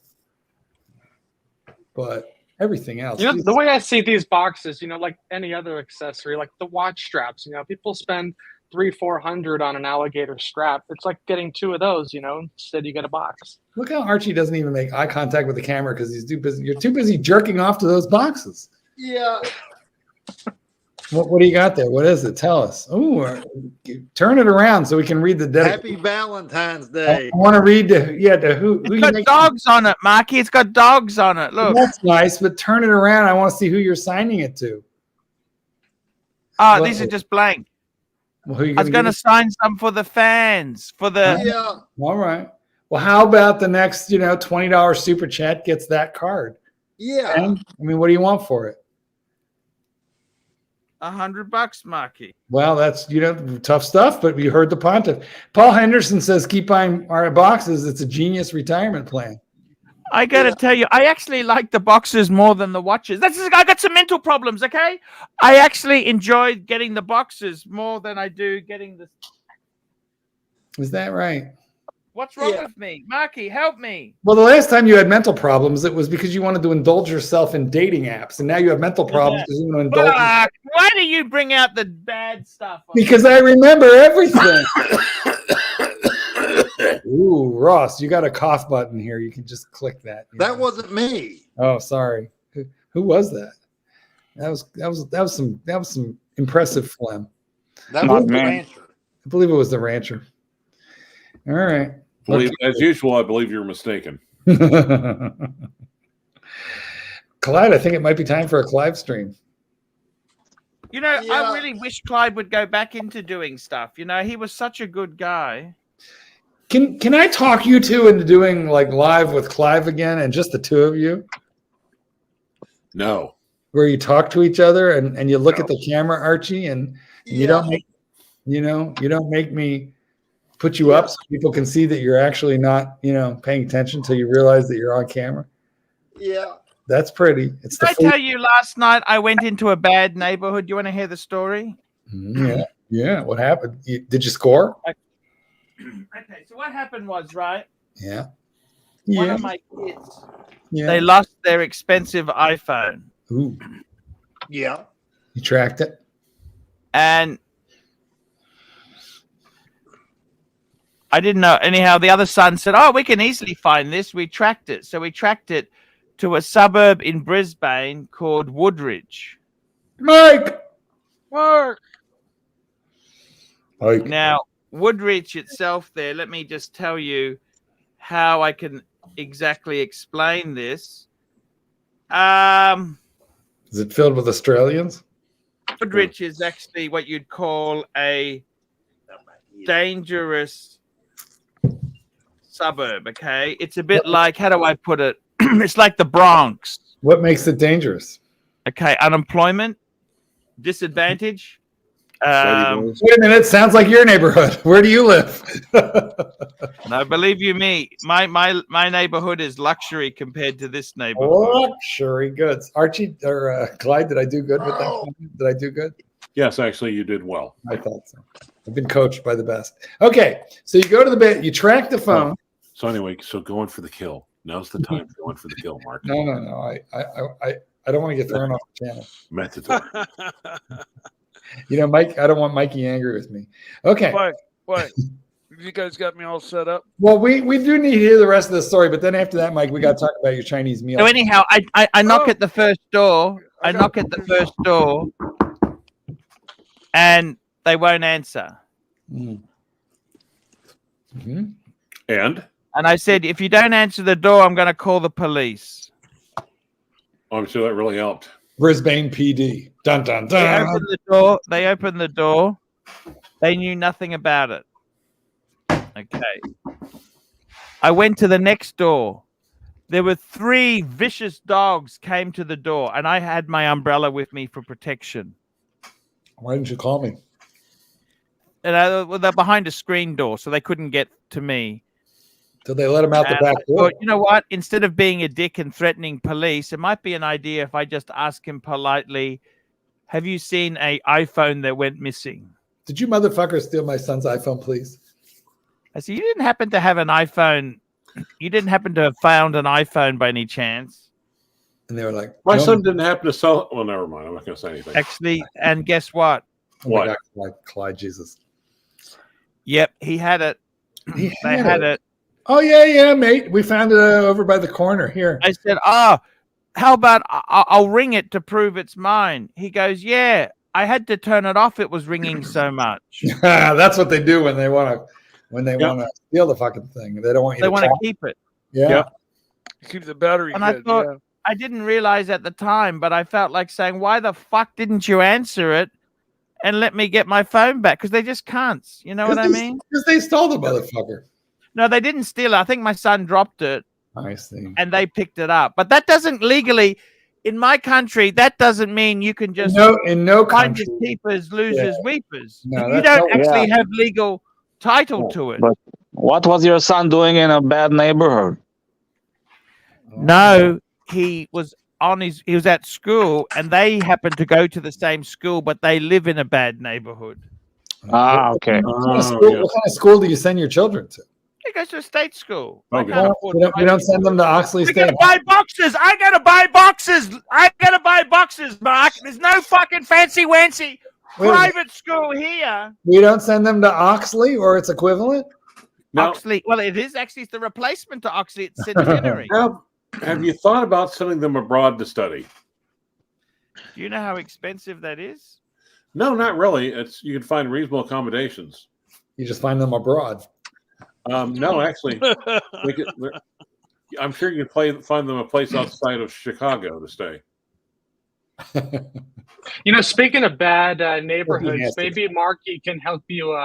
L: But everything else.
I: You know, the way I see these boxes, like any other accessory, like the watch straps, people spend $300-400 on an alligator strap. It's like getting 2 of those, instead you get a box.
L: Look how Archie doesn't even make eye contact with the camera because he's too busy. You're too busy jerking off to those boxes.
K: Yeah.
L: What do you got there? What is it? Tell us. Oh, turn it around so we can read the
K: Happy Valentine's Day.
L: I want to read the who
A: It's got dogs on it, Marky. It's got dogs on it. Look.
L: That's nice, but turn it around. I want to see who you're signing it to.
A: Oh, these are just blank.
L: Well, who are you
A: I was going to sign some for the fans. For the
K: Yeah.
L: All right. Well, how about the next, $20 super chat gets that card?
K: Yeah.
L: And, I mean, what do you want for it?
A: $100, Marky.
L: Well, that's tough stuff, but we heard the pontiff. Paul Henderson says keep buying our boxes. It's a genius retirement plan.
A: I got to tell you, I actually like the boxes more than the watches. I got some mental problems, okay? I actually enjoyed getting the boxes more than I do getting the...
L: Is that right?
A: What's wrong with me? Marky, help me.
L: Well, the last time you had mental problems, it was because you wanted to indulge yourself in dating apps. And now you have mental problems because you want to indulge.
A: Why do you bring out the bad stuff?
L: Because I remember everything. Ooh, Ross, you got a cough button here. You can just click that.
K: That wasn't me.
L: Oh, sorry. Who was that? That was some impressive phlegm.
K: That was the rancher.
L: I believe it was the rancher. All right.
S: As usual, I believe you're mistaken.
L: Clyde, I think it might be time for a Clive stream.
A: I really wish Clyde would go back into doing stuff. He was such a good guy.
L: Can I talk you two into doing like live with Clive again and just the two of you?
S: No.
L: Where you talk to each other and you look at the camera, Archie, and you don't make you don't make me put you up so people can see that you're actually not, paying attention until you realize that you're on camera.
K: Yeah.
L: That's pretty. It's
A: Did I tell you last night I went into a bad neighborhood? You want to hear the story?
L: Yeah. Yeah. What happened? Did you score?
A: Okay, so what happened was, right?
L: Yeah.
A: One of my kids, they lost their expensive iPhone.
L: Ooh.
K: Yeah.
L: You tracked it?
A: And I didn't know. Anyhow, the other son said, oh, we can easily find this. We tracked it. So we tracked it to a suburb in Brisbane called Woodridge.
L: Mark.
A: Now, Woodridge itself there, let me just tell you how I can exactly explain this.
L: Is it filled with Australians?
A: Woodridge is actually what you'd call a dangerous suburb, okay? It's a bit like, how do I put it? It's like the Bronx.
L: What makes it dangerous?
A: Okay, unemployment, disadvantage.
L: Wait a minute, sounds like your neighborhood. Where do you live?
A: No, believe you me, my neighborhood is luxury compared to this neighborhood.
L: Luxury goods. Archie or Clyde, did I do good with that? Did I do good?
S: Yes, actually, you did well.
L: I thought so. I've been coached by the best. Okay, so you go to the bed, you track the phone.
S: So anyway, going for the kill. Now's the time for going for the kill, Mark.
L: No. I don't want to get thrown off the channel.
S: Matador.
L: Mike, I don't want Mikey angry with me. Okay.
T: What? You guys got me all set up?
L: Well, we do need to hear the rest of the story, but then after that, Mike, we got to talk about your Chinese meal.
A: So anyhow, I knock at the first door. I knock at the first door, and they won't answer.
L: Mm-hmm.
S: And
A: I said, if you don't answer the door, I'm going to call the police.
S: I'm sure that really helped.
L: Brisbane PD. Dun, dun, dun.
A: They opened the door. They knew nothing about it. Okay. I went to the next door. There were 3 vicious dogs came to the door, and I had my umbrella with me for protection.
L: Why didn't you call me?
A: And they're behind a screen door, so they couldn't get to me.
L: So they let him out the back door.
A: But you know what? Instead of being a dick and threatening police, it might be an idea if I just ask him politely, have you seen an iPhone that went missing?
L: Did you motherfuckers steal my son's iPhone, please?
A: I said, you didn't happen to have an iPhone. You didn't happen to have found an iPhone by any chance?
L: And they were like,
S: My
L: no.
S: son didn't happen to sell. Well, never mind. I'm not going to say anything.
A: Actually, and guess what?
L: Oh my God, like Clyde Jesus.
A: Yep, he had it.
L: They
A: had it.
L: Oh yeah, mate. We found it over by the corner here.
A: I said, "Oh, how about I'll ring it to prove it's mine?" He goes, "Yeah, I had to turn it off. It was ringing so much."
L: That's what they do when they want to steal the fucking thing. They don't want you.
A: They
L: to
A: want to
L: talk.
A: keep it.
L: Yeah.
T: Keep the battery
A: And I
T: good.
A: thought
T: Yeah.
A: I didn't realize at the time, but I felt like saying, "Why the fuck didn't you answer it and let me get my phone back?" Because they just can't. You know what I mean?
L: Because they stole the motherfucker.
A: No, they didn't steal it. I think my son dropped it.
L: I see.
A: And they picked it up. But that doesn't legally, in my country, that doesn't mean you can just
L: in no
A: find
L: country.
A: your keepers, losers, weepers.
L: No,
A: You
L: that's
A: don't
L: not-
A: actually
O: Yeah.
A: have legal title to it.
O: But what was your son doing in a bad neighborhood?
A: No, he was he was at school and they happened to go to the same school, but they live in a bad neighborhood.
O: Okay.
L: What kind of school do you send your children to?
A: He goes to a state school.
S: Okay.
L: We don't send them to Oxley
A: I
L: State.
A: gotta buy boxes. I gotta buy boxes, Mark. There's no fucking fancy wancy
L: Wait a minute.
A: private school here.
L: We don't send them to Oxley or its equivalent.
A: Oxley. Well, it is actually the replacement to Oxley. It's Centenary.
S: Have you thought about sending them abroad to study?
A: Do you know how expensive that is?
S: No, not really. You can find reasonable accommodations.
L: You just find them abroad.
S: No, actually, I'm sure you can find them a place outside of Chicago to stay.
I: Speaking of bad neighborhoods,
L: nasty.
I: maybe Marky can help you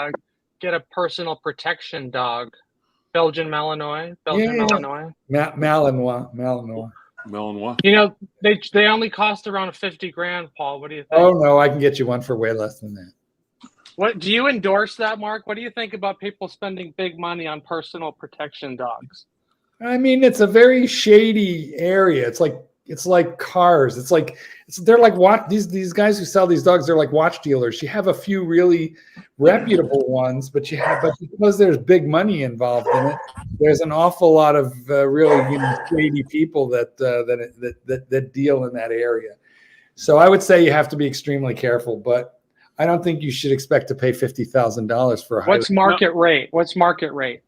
I: get a personal protection dog. Belgian Malinois. Malinois.
L: Malinois.
I: They only cost around 50 grand, Paul. What do you think?
L: Oh no, I can get you one for way less than that.
I: What do you endorse that, Mark? What do you think about people spending big money on personal protection dogs?
L: I mean, it's a very shady area. It's like cars. They're like these guys who sell these dogs. They're like watch dealers. You have a few really reputable ones, but because there's big money involved in it, there's an awful lot of really shady people that deal in that area. So I would say you have to be extremely careful, but I don't think you should expect to pay $50,000 for a
I: What's market rate? What's market rate?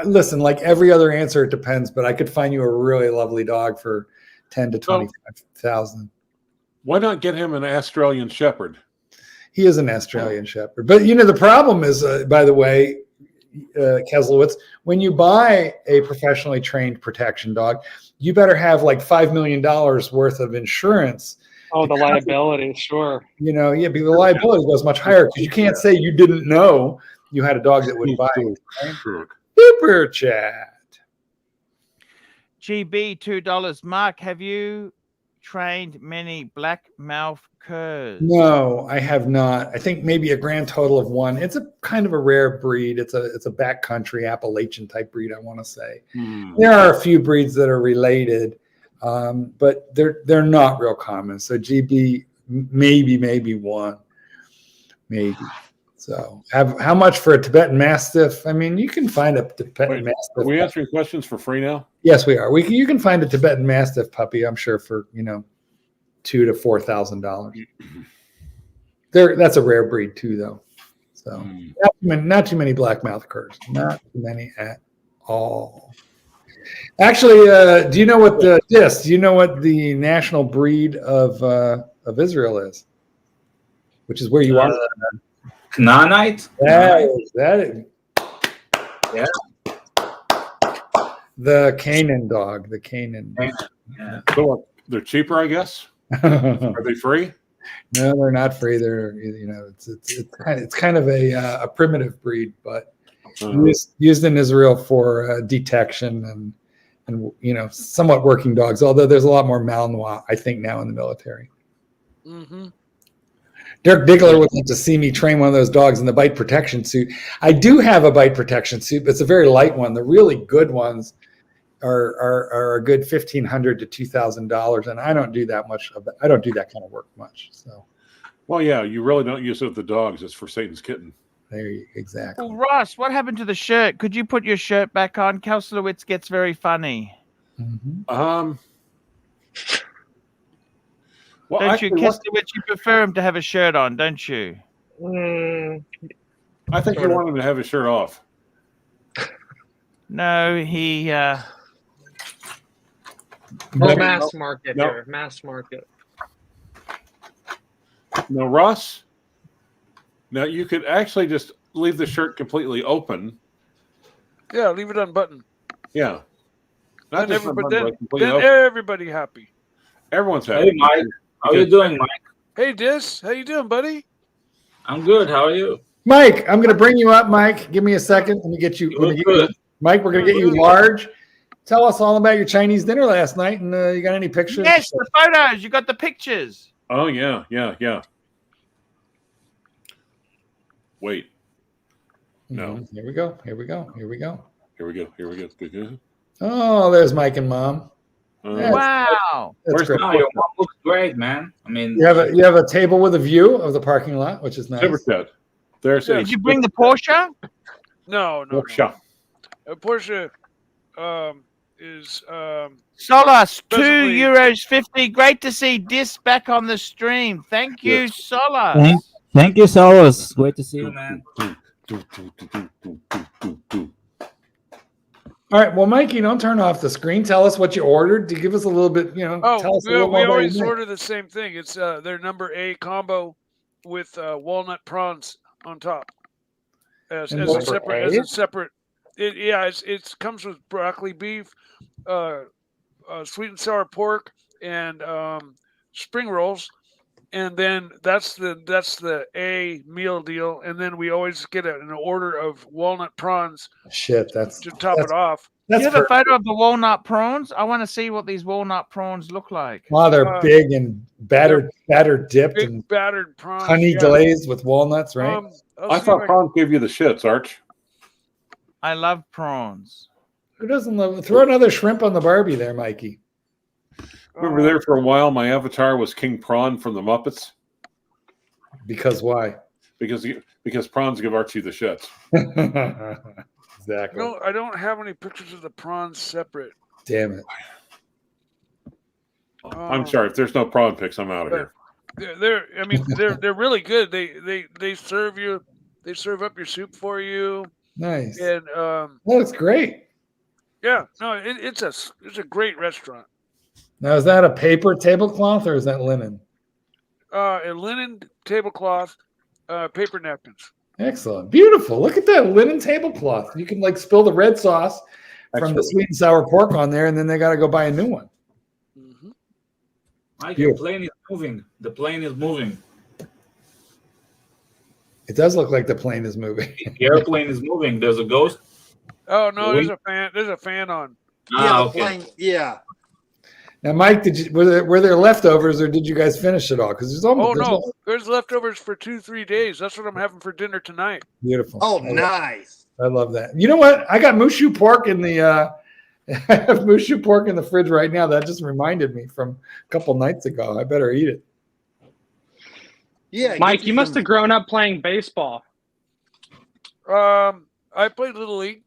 L: Listen, like every other answer, it depends, but I could find you a really lovely dog for 10 to 25,000.
S: Why not get him an Australian Shepherd?
L: He is an Australian Shepherd. But the problem is, by the way, Keselowitz, when you buy a professionally trained protection dog, you better have like $5 million worth of insurance.
I: Oh, the liability, sure.
L: Because the liability goes much higher because you can't say you didn't know you had a dog that would buy it. Super chat.
A: GB $2. Mark, have you trained many black mouth curs?
L: No, I have not. I think maybe a grand total of one. It's a kind of a rare breed. It's a backcountry Appalachian type breed, I want to say. There are a few breeds that are related, but they're not real common. So GB, maybe one, maybe. So how much for a Tibetan Mastiff? I mean, you can find a Tibetan Mastiff.
S: Are we answering questions for free now?
L: Yes, we are. You can find a Tibetan Mastiff puppy, I'm sure, for $2,000 to $4,000. That's a rare breed too, though. So not too many blackmouth curs. Not too many at all. Actually, do you know what Do you know what the national breed of Israel is? Which is where you are.
U: Canaanite?
L: That is.
U: Yeah.
L: The Canaan dog. The Canaan.
U: Yeah.
S: So they're cheaper, I guess. Are they free?
L: No, they're not free. They're it's kind of a primitive breed, but used in Israel for detection and somewhat working dogs. Although there's a lot more Malinois, I think, now in the military.
T: Mm-hmm.
L: Dirk Diggler would like to see me train one of those dogs in the bite protection suit. I do have a bite protection suit, but it's a very light one. The really good ones are a good $1,500 to $2,000, and I don't do that much of that. I don't do that kind of work much. So,
S: well, yeah, you really don't use it with the dogs. It's for Satan's kitten.
L: There you exactly.
A: Well, Ross, what happened to the shirt? Could you put your shirt back on? Keselowitz gets very funny.
S: Well,
A: don't you, Kester, but you prefer him to have a shirt on, don't you?
S: I think you want him to have his shirt off.
A: No, he.
I: Mass market here. Mass market.
S: No, Ross. Now you could actually just leave the shirt completely open.
T: Yeah, leave it unbuttoned.
S: Yeah. Not
T: Then
S: just
T: everybody,
S: completely
T: then
S: open.
T: everybody happy.
S: Everyone's happy.
U: Hey, Mike. How you doing, Mike?
T: Hey, Dis, how you doing, buddy?
U: I'm good. How are you?
L: Mike, I'm going to bring you up, Mike. Give me a second. Let me get you. Mike, we're going to get you large. Tell us all about your Chinese dinner last night, and you got any pictures?
A: Yes, the photos. You got the pictures.
S: Oh yeah. Wait. No.
L: Here we go.
S: Good.
L: Oh, there's Mike and Mom.
A: Wow.
L: That's great.
U: Your mom looks great, man. I mean,
L: You have a table with a view of the parking lot, which is nice.
S: Super chat. There's
A: Did you bring the Porsche?
T: No.
S: Porsche.
T: Porsche is
A: Solas,
T: presently-
A: €2.50. Great to see Dis back on the stream. Thank you, Solas.
F: Thank you, Solos. Great to see you, man.
L: All right. Well, Mikey, don't turn off the screen. Tell us what you ordered. To give us a little bit, tell us a little more
T: we
L: about
T: always
L: your night.
T: order the same thing. It's their number A combo with walnut prawns on top. As
L: And
T: a
L: number
T: separate,
L: A?
T: it comes with broccoli beef, sweet and sour pork, and spring rolls, and then that's the A meal deal, and then we always get an order of walnut prawns.
L: Shit, that's
T: to top it off.
A: Do you have a photo of the walnut prawns? I want to see what these walnut prawns look like.
L: Wow, they're big and batter dipped
T: Big
L: and
T: battered prawns,
L: honey
T: yeah.
L: glazed with walnuts, right?
S: I thought prawns gave you the shits, Arch.
A: I love prawns.
L: Who doesn't love? Throw another shrimp on the Barbie there, Mikey.
S: Remember there for a while, my avatar was King Prawn from the Muppets.
L: Because why?
S: Because prawns give Archie the shits.
L: Exactly.
T: No, I don't have any pictures of the prawns separate.
L: Damn it.
S: I'm sorry if there's no prawn pics. I'm out of here.
T: They're really good. They serve up your soup for you.
L: Nice.
T: And
L: That looks great.
T: yeah, no, it's a great restaurant.
L: Now, is that a paper tablecloth or is that linen?
T: A linen tablecloth, paper napkins.
L: Excellent. Beautiful. Look at that linen tablecloth. You can spill the red sauce from the sweet and sour pork on there, and then they got to go buy a new one.
U: Mike, your plane is moving. The plane is moving.
L: It does look like the plane is moving.
U: The airplane is moving. There's a ghost.
T: Oh no, there's a fan. There's a fan on.
K: Okay.
L: Now, Mike, were there leftovers, or did you guys finish it all? Because there's almost.
T: There's leftovers for 2-3 days. That's what I'm having for dinner tonight.
L: Beautiful.
K: Oh, nice.
L: I love that. You know what? I got mushu pork in the. I have mushu pork in the fridge right now. That just reminded me from a couple nights ago. I better eat it.
K: Yeah,
I: Mike, you must have grown up playing baseball.
T: I played Little League.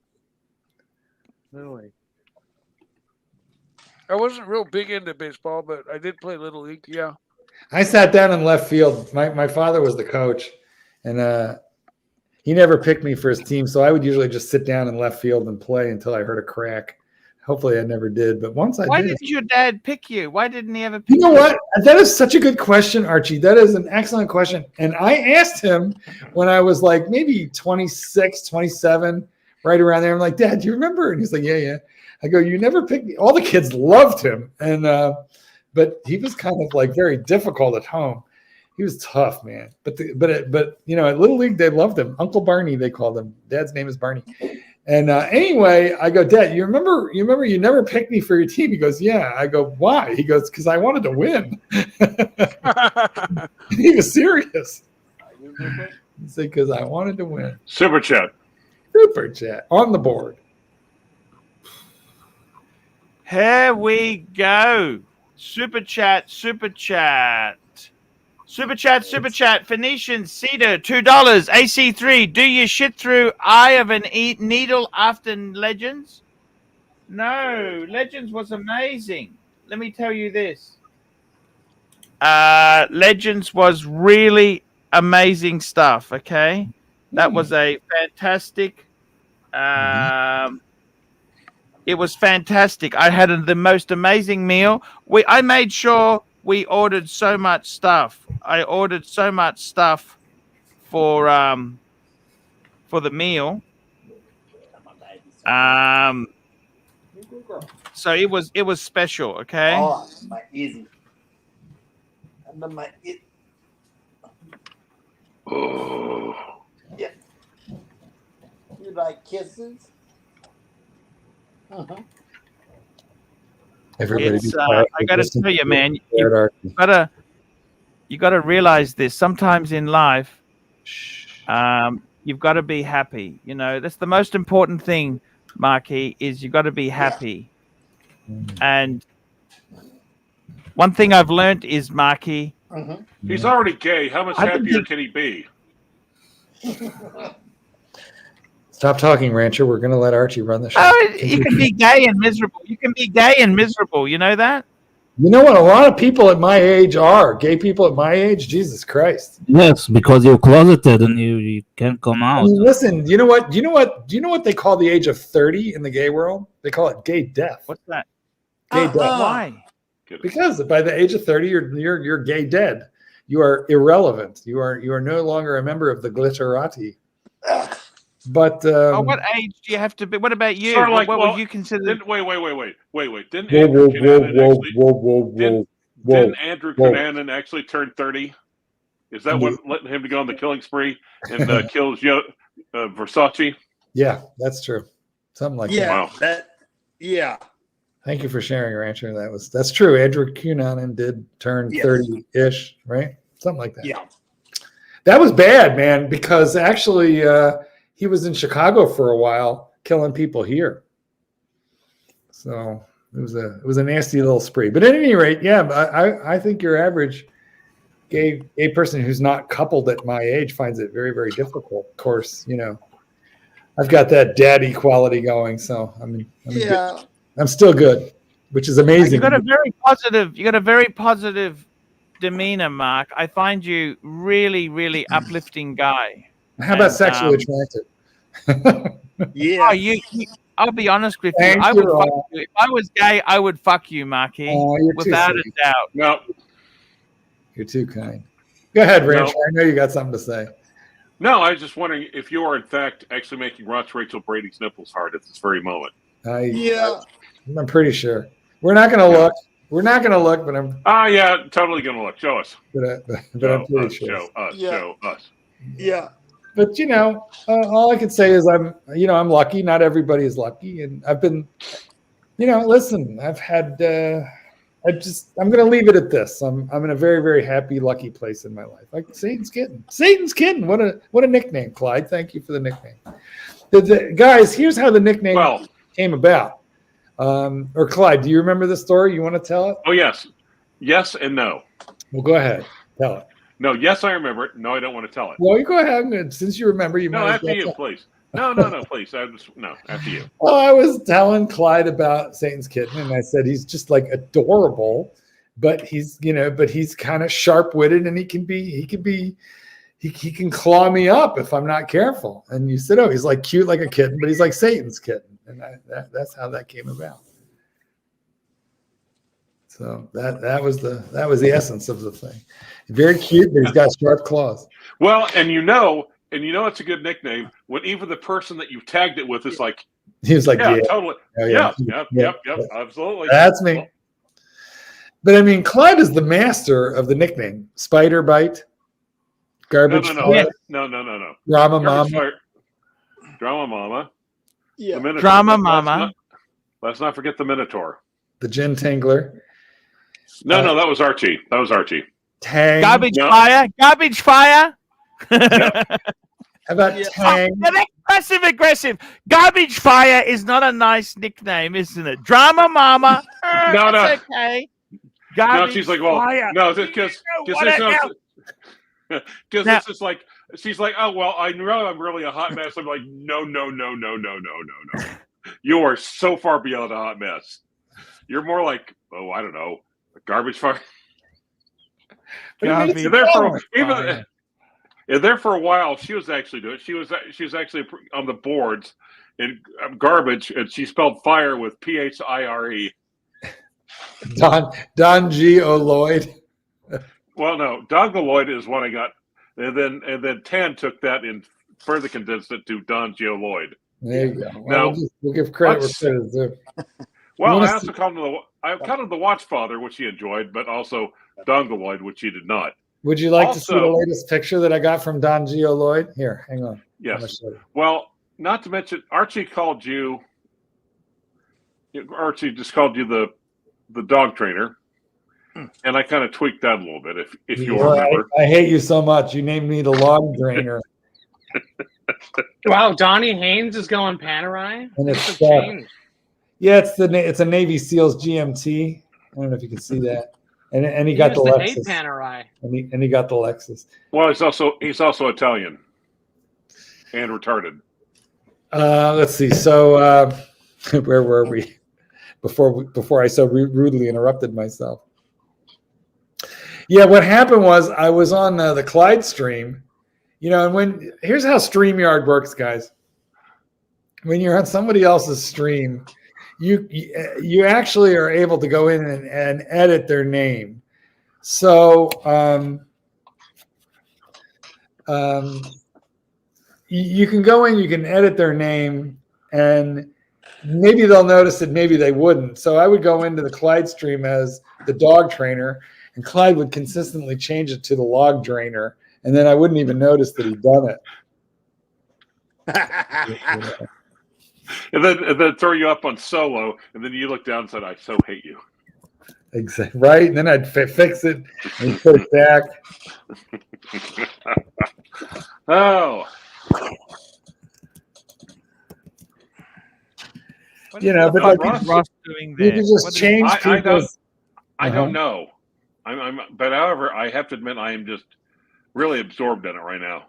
I: Really?
T: I wasn't real big into baseball, but I did play Little League. Yeah.
L: I sat down in left field. My father was the coach, and he never picked me for his team. So I would usually just sit down in left field and play until I heard a crack. Hopefully I never did. But once I
A: Why
L: did.
A: didn't your dad pick you? Why didn't he ever pick
L: You know what? That is such a good question, Archie. That is an excellent question. And I asked him when I was maybe 26, 27, right around there. I'm like, Dad, do you remember? And he's like, yeah. I go, you never picked me. All the kids loved him. And but he was kind of very difficult at home. He was tough, man. But at Little League, they loved him. Uncle Barney, they called him. Dad's name is Barney. And anyway, I go, Dad, you remember you never picked me for your team? He goes, yeah. I go, why? He goes, because I wanted to win. He was serious. He said, because I wanted to win.
S: Super chat
L: on the board.
A: Here we go. Super chat. Phoenician Cedar, $2. AC3, do you shit through Eye of an Needle after Legends? No, Legends was amazing. Let me tell you this. Legends was really amazing stuff. Okay, that was a fantastic. It was fantastic. I had the most amazing meal. I made sure we ordered so much stuff. I ordered so much stuff for the meal. So it was special. Okay.
K: Oh, my easy. Under my it.
M: Oh.
K: Yeah. You like kisses? Uh-huh.
L: Everybody,
A: It's, I gotta tell you, man, you gotta realize this. Sometimes in life, you've got to be happy. You know, that's the most important thing, Marky, is you've got to be happy. And one thing I've learned is, Marky,
S: he's already gay. How much happier can he be?
L: Stop talking, Rancher. We're going to let Archie run the show.
A: Oh, you can be gay and miserable. You can be gay and miserable. You know that?
L: You know what? A lot of people at my age are gay. People at my age, Jesus Christ.
F: Yes, because you're closeted and you can't come out.
L: Listen, you know what? Do you know what they call the age of 30 in the gay world? They call it gay death.
A: What's that?
L: Gay death.
A: Why?
L: Because by the age of 30, you're gay dead. You are irrelevant. You are no longer a member of the glitterati. But
A: what age do you have to be? What about you?
S: Sort of like,
A: what
S: well,
A: would you consider?
S: Wait. Didn't Andrew Cunanan actually turn 30? Is that what letting him to go on the killing spree and kills Versace?
L: Yeah, that's true. Something like that.
K: Yeah, yeah.
L: Thank you for sharing, Rancher. That's true. Andrew Cunanan did turn 30-ish, right? Something like that.
K: Yeah.
L: That was bad, man, because actually he was in Chicago for a while killing people here. So it was a nasty little spree. But at any rate, yeah, I think your average gay person who's not coupled at my age finds it very, very difficult. Of course, you know, I've got that daddy quality going, so I'm still good, which is amazing.
A: You got a very positive demeanor, Mark. I find you really, really uplifting guy.
L: How about sexually attractive?
K: Yeah.
A: Oh, I'll be honest with you.
L: Thank
A: I would
L: you,
A: fuck you. If I was gay, I would fuck you, Marky.
L: You're
A: without
L: too
A: a
L: sweet.
A: doubt.
S: No.
L: You're too kind. Go ahead, Rancher.
S: No.
L: I know you got something to say.
S: No, I was just wondering if you are in fact actually making Rachel Brady's nipples hard at this very moment.
L: I'm pretty sure. We're not going to look. We're not going to look, but I'm.
S: Yeah, totally going to look. Show us.
L: But I'm pretty sure.
S: Show us.
K: Yeah.
L: But you know, all I can say is I'm lucky. Not everybody is lucky, and I've been, listen. I've had. I'm going to leave it at this. I'm in a very, very happy, lucky place in my life. Like Satan's Kitten. Satan's Kitten. What a nickname, Clyde. Thank you for the nickname. Guys, here's how the nickname came about. Or Clyde, do you remember the story? You want to tell it?
S: Oh yes, yes and no.
L: Well, go ahead. Tell it.
S: No, yes, I remember it. No, I don't want to tell it.
L: Well, you go ahead. Since you remember, you
S: no,
L: might
S: after you, please. No, please. After you.
L: Well, I was telling Clyde about Satan's Kitten, and I said he's just like adorable, but he's kind of sharp-witted, and he can claw me up if I'm not careful. And you said, oh, he's like cute like a kitten, but he's like Satan's kitten, and that's how that came about. So that was the essence of the thing. Very cute, but he's got sharp claws.
S: Well, and you know it's a good nickname when even the person that you tagged it with is like,
L: he was like, yeah,
S: totally,
L: oh,
S: yep, absolutely.
L: That's me. But I mean, Clyde is the master of the nickname. Spider Bite, Garbage Fire.
S: No.
L: Drama Mama.
S: Drama Mama.
K: Yeah.
A: Drama Mama.
S: Let's not forget the Minotaur.
L: The Gin Tingler.
S: No, that was Archie.
L: Tang.
A: Garbage Fire.
L: How about Tang?
A: Passive aggressive. Garbage Fire is not a nice nickname, isn't it? Drama Mama.
S: No.
A: Okay. Garbage
S: she's like, well,
A: Fire.
S: no, because this is like, she's like, oh well, I know I'm really a hot mess. I'm like, no. You are so far beyond a hot mess. You're more like, oh, I don't know, a garbage fire.
A: Garbage
S: And there
A: fire.
S: and there for a while, she was actually doing it. She was actually on the boards in garbage, and she spelled fire with PHIRE.
L: Don G. O'Loyd.
S: Well, no, Dongoloid is what I got, and then Tan took that and further condensed it to Don Geo Lloyd.
L: There you go.
S: Now,
L: we'll give credit where credit is due.
S: Well, I also called him the Watchfather, which he enjoyed, but also Dongoloid, which he did not.
L: Would you like to see the latest picture that I got from Don Geo Lloyd? Here, hang on.
S: Yes. Well, not to mention, Archie called you. Archie just called you the dog trainer, and I kind of tweaked that a little bit. If you remember,
L: I hate you so much. You named me the log drainer.
I: Wow, Donnie Haynes is going Panerai.
L: And it's
I: changed.
L: Yeah, it's a Navy SEALs GMT. I don't know if you can see that. And he got the
I: used to hate
L: Lexus.
I: Panerai.
L: And he got the Lexus.
S: well, he's also Italian and retarded.
L: Let's see. So where were we before I so rudely interrupted myself? Yeah, what happened was I was on the Clyde stream, and here's how StreamYard works, guys. When you're on somebody else's stream, you actually are able to go in and edit their name. So you can go in, you can edit their name, and maybe they'll notice it, maybe they wouldn't. So I would go into the Clyde stream as the dog trainer, and Clyde would consistently change it to the log drainer, and then I wouldn't even notice that he'd done it.
S: And then throw you up on solo, and then you look down and said, "I so hate you."
L: Exactly. Right? And then I'd fix it and put it back.
S: Oh.
A: What
L: but like
A: Ross doing there?
L: you can just change people's.
S: I don't know. But however, I have to admit, I am just really absorbed in it right now.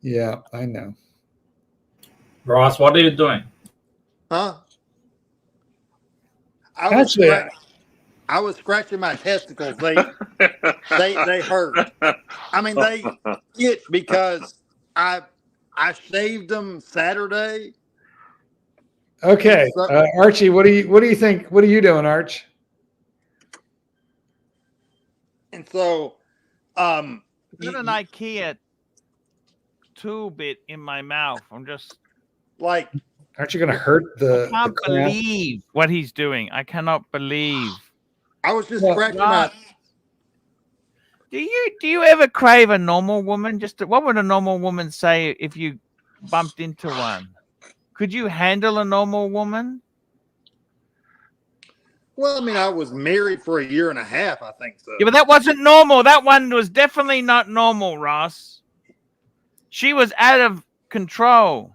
L: Yeah, I know.
U: Ross, what are you doing?
K: Huh? I was scratching my testicles. They hurt. I mean, they itch because I shaved them Saturday.
L: Okay, Archie, what do you think? What are you doing, Arch?
K: And so,
A: I've got an IKEA tool bit in my mouth. I'm just
K: like,
L: aren't you going to hurt the?
A: I can't believe what he's doing. I cannot believe.
K: I was just scratching my.
A: Do you ever crave a normal woman? What would a normal woman say if you bumped into one? Could you handle a normal woman?
K: Well, I mean, I was married for 1.5 years, I think so.
A: Yeah, but that wasn't normal. That one was definitely not normal, Ross. She was out of control.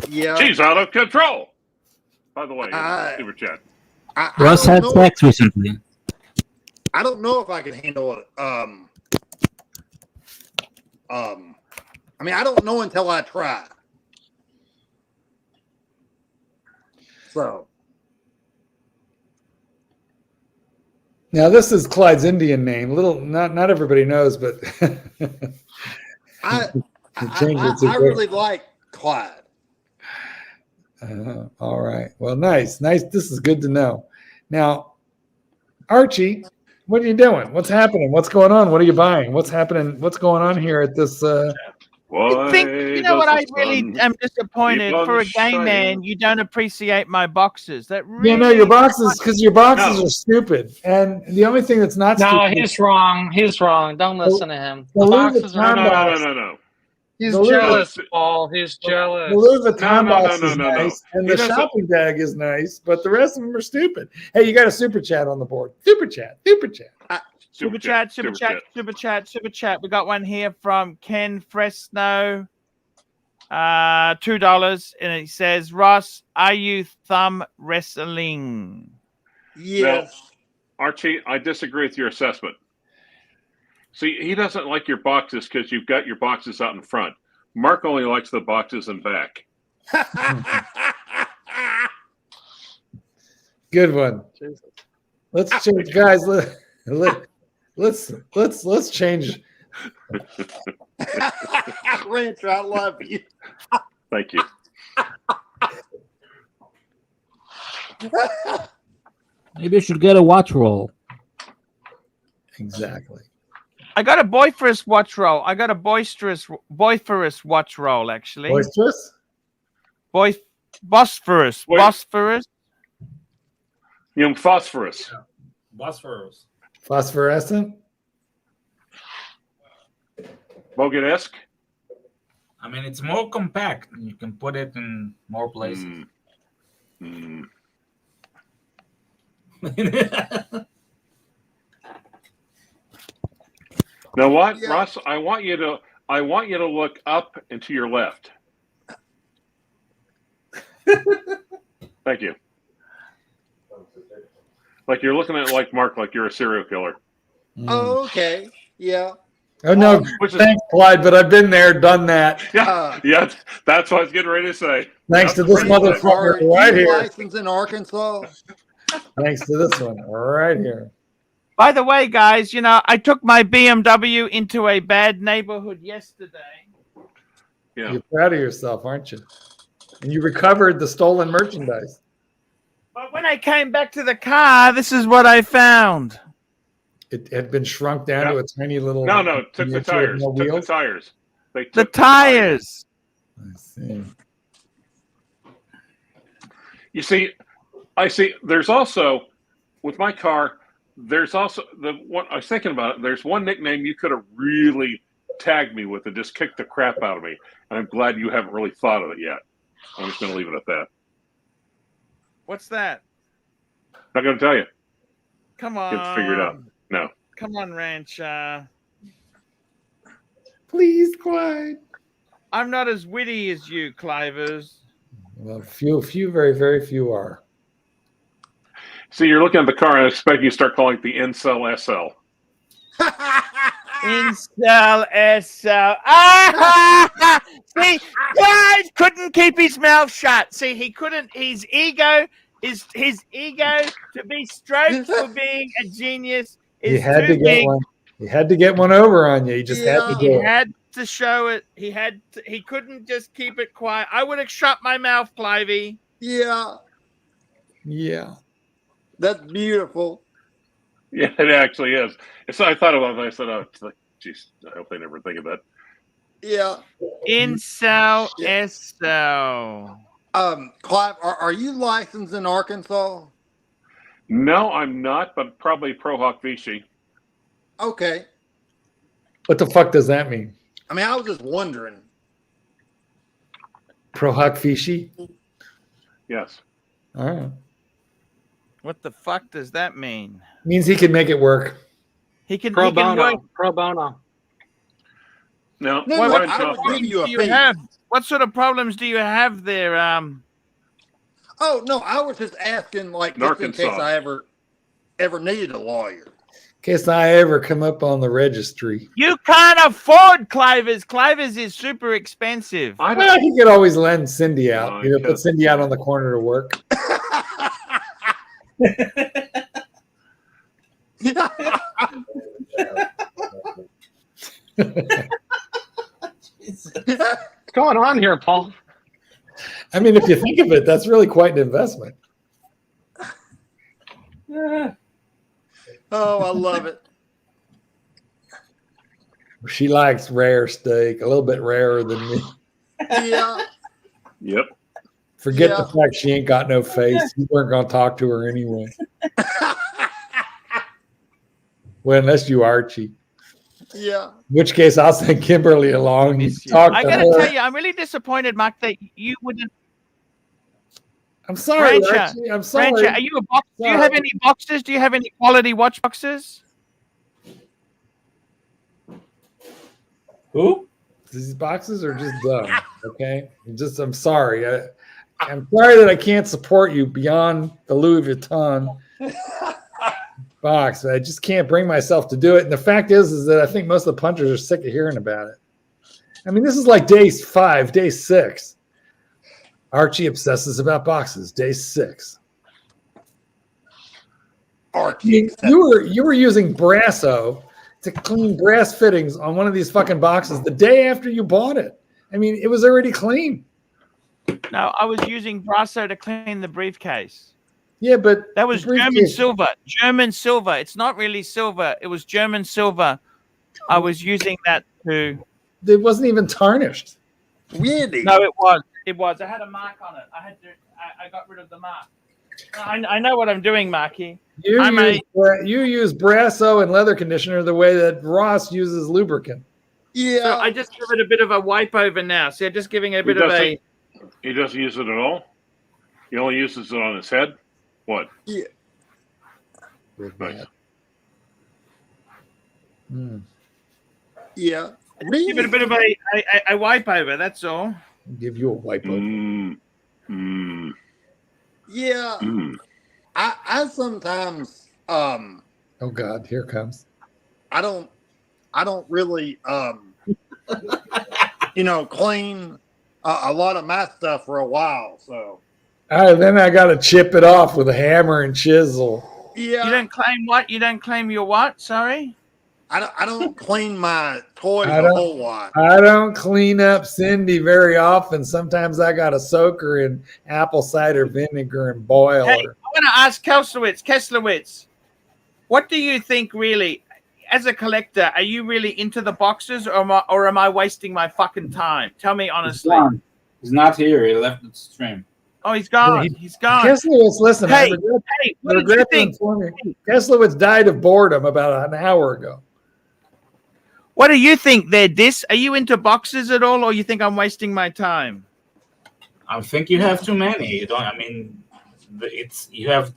K: Yeah.
S: She's out of control. By the way, super chat.
F: Ross had sex recently.
K: I don't know if I can handle it. I mean, I don't know until I try. So.
L: Now this is Clyde's Indian name. Not everybody knows, but
K: I really like Clyde.
L: All right. Well, nice. This is good to know. Now, Archie, what are you doing? What's happening? What's going on? What are you buying? What's happening? What's going on here at this?
A: I think what I really am disappointed for a gay man. You don't appreciate my boxes. That really
L: your boxes are stupid. And the only thing that's not
I: no,
L: stupid.
I: he's wrong. He's wrong. Don't listen to him.
L: The
I: The boxes are
S: No.
I: He's jealous, Paul. He's jealous.
L: The Louis Vuitton box is
S: no.
L: nice, and the shopping bag is nice, but the rest of them are stupid. Hey, you got a super chat on the board. Super chat.
A: Super chat. We got one here from Ken Fresno. $2, and it says, Ross, are you thumb wrestling?
K: Yes.
S: Now, Archie, I disagree with your assessment. See, he doesn't like your boxes because you've got your boxes out in front. Mark only likes the boxes in back.
L: Good one.
I: Jesus.
L: Let's change, guys. Let's change.
K: Rancher, I love you.
S: Thank you.
F: Maybe you should get a watch roll.
L: Exactly.
A: I got a boisterous watch roll. I got a boisterous watch roll, actually.
L: Boisterous?
A: Bosphorus. Bosphorus.
S: Young phosphorus.
U: Bosphorus.
L: Phosphorescent?
S: Bogan-esque?
U: I mean, it's more compact. You can put it in more places.
S: Now what, Ross? I want you to look up and to your left. Thank you. Like you're looking at Mark, like you're a serial killer.
K: Oh, okay. Yeah.
L: Oh no, thanks, Clyde. But I've been there, done that.
S: Yeah, yeah. That's what I was getting ready to say.
L: Thanks to this motherfucker right here.
K: License in Arkansas.
L: Thanks to this one right here.
A: By the way, guys, you know, I took my BMW into a bad neighborhood yesterday.
S: Yeah.
L: You're proud of yourself, aren't you? And you recovered the stolen merchandise.
A: But when I came back to the car, this is what I found.
L: It had been shrunk down to a tiny little.
S: No, took the tires.
L: No
S: Took the
L: wheels?
S: tires. They took
A: The tires.
L: I see.
S: You see, I see. There's also with my car. There's also the one I was thinking about it. There's one nickname you could have really tagged me with and just kicked the crap out of me. And I'm glad you haven't really thought of it yet. I'm just going to leave it at that.
A: What's that?
S: Not going to tell you.
A: Come on.
S: Get it figured out. No.
A: Come on, Rancher.
L: Please, Clyde.
A: I'm not as witty as you, Clivers.
L: Well, few, very, very few are.
S: See, you're looking at the car, and I expect you to start calling it the Incel SL.
A: Incel SL. Ah! See, Clyde couldn't keep his mouth shut. See, he couldn't. His ego to be stroked for being a genius is
L: He had
A: too
L: to get
A: big.
L: one. He had to get one over on you. He just had to
A: He
L: do it.
A: had to show it. He couldn't just keep it quiet. I would have shut my mouth, Clivey.
K: Yeah.
L: Yeah.
K: That's beautiful.
S: Yeah, it actually is. So I thought about it. I said, "Oh, it's like, geez, I hope they never think of that."
K: Yeah.
A: Incel SL.
K: Clive, are you licensed in Arkansas?
S: No, I'm not, but probably Pro Hawk Vichy.
K: Okay.
L: What the fuck does that mean?
K: I mean, I was just wondering.
L: Pro Hawk Fishy?
S: Yes.
L: All right.
A: What the fuck does that mean?
L: Means he can make it work.
A: He can.
I: Pro
A: he can
I: bono.
A: work.
I: Pro bono.
S: No.
A: What sort of problems do you have there?
K: Oh no, I was just asking, like, just in case
S: Arkansas.
K: I ever needed a lawyer.
L: In case I ever come up on the registry.
A: You can't afford Clivers. Clivers is super expensive.
L: Well, he could always lend Cindy out.
S: No,
L: Put Cindy out on the corner to work.
I: What's going on here, Paul?
L: I mean, if you think of it, that's really quite an investment.
K: Oh, I love it.
L: She likes rare steak, a little bit rarer than me.
K: Yeah.
S: Yep.
L: Forget the fact she ain't got no face. You weren't going to talk to her anyway. Well, unless you Archie.
K: Yeah.
L: In which case, I'll send Kimberly along. You talk
A: I
L: to
A: gotta
L: her.
A: tell you, I'm really disappointed, Mark, that you wouldn't.
L: I'm sorry,
A: Rancher,
L: Archie. I'm sorry.
A: Rancher, are you a box? Do you have any boxes? Do you have any quality watch boxes?
L: Who? These boxes are just dumb. Okay, I'm sorry. I'm sorry that I can't support you beyond the Louis Vuitton box. I just can't bring myself to do it. And the fact is that I think most of the punchers are sick of hearing about it. I mean, this is like day 5, day 6. Archie obsesses about boxes. Day 6.
K: Archie.
L: You were using Brasso to clean brass fittings on one of these fucking boxes the day after you bought it. I mean, it was already clean.
A: No, I was using Brasso to clean the briefcase.
L: Yeah, but
A: that was German silver. German silver. It's not really silver. It was German silver. I was using that to.
L: It wasn't even tarnished.
K: Really?
A: No, it was. It was. I had a mark on it. I got rid of the mark. I know what I'm doing, Marky.
L: You use Brasso and leather conditioner the way that Ross uses lubricant.
K: Yeah.
A: So I just give it a bit of a wipe over now. See, I'm just giving it a bit of a.
S: He doesn't use it at all. He only uses it on his head. What?
K: Yeah.
S: Nice.
K: Yeah.
A: Really? Give it a bit of a wipe over. That's all.
L: Give you a wipe over.
K: Yeah. I sometimes
L: oh God, here it comes.
K: I don't really clean a lot of my stuff for a while, so
L: then I gotta chip it off with a hammer and chisel.
K: Yeah.
A: You don't claim what? You don't claim your what? Sorry?
K: I don't clean my toys a whole lot.
L: I don't clean up Cindy very often. Sometimes I got to soak her in apple cider vinegar and boil
A: Hey,
L: her.
A: I want to ask Kesslowitz, what do you think really, as a collector, are you really into the boxes or am I wasting my fucking time? Tell me honestly.
U: He's not here. He left the stream.
A: Oh, he's gone. He's gone.
L: Kesslowitz, listen.
A: Hey, what did you think?
L: Kesslowitz died of boredom about an hour ago.
A: What do you think there, Dis? Are you into boxes at all, or you think I'm wasting my time?
U: I think you have too many. You don't. I mean, you have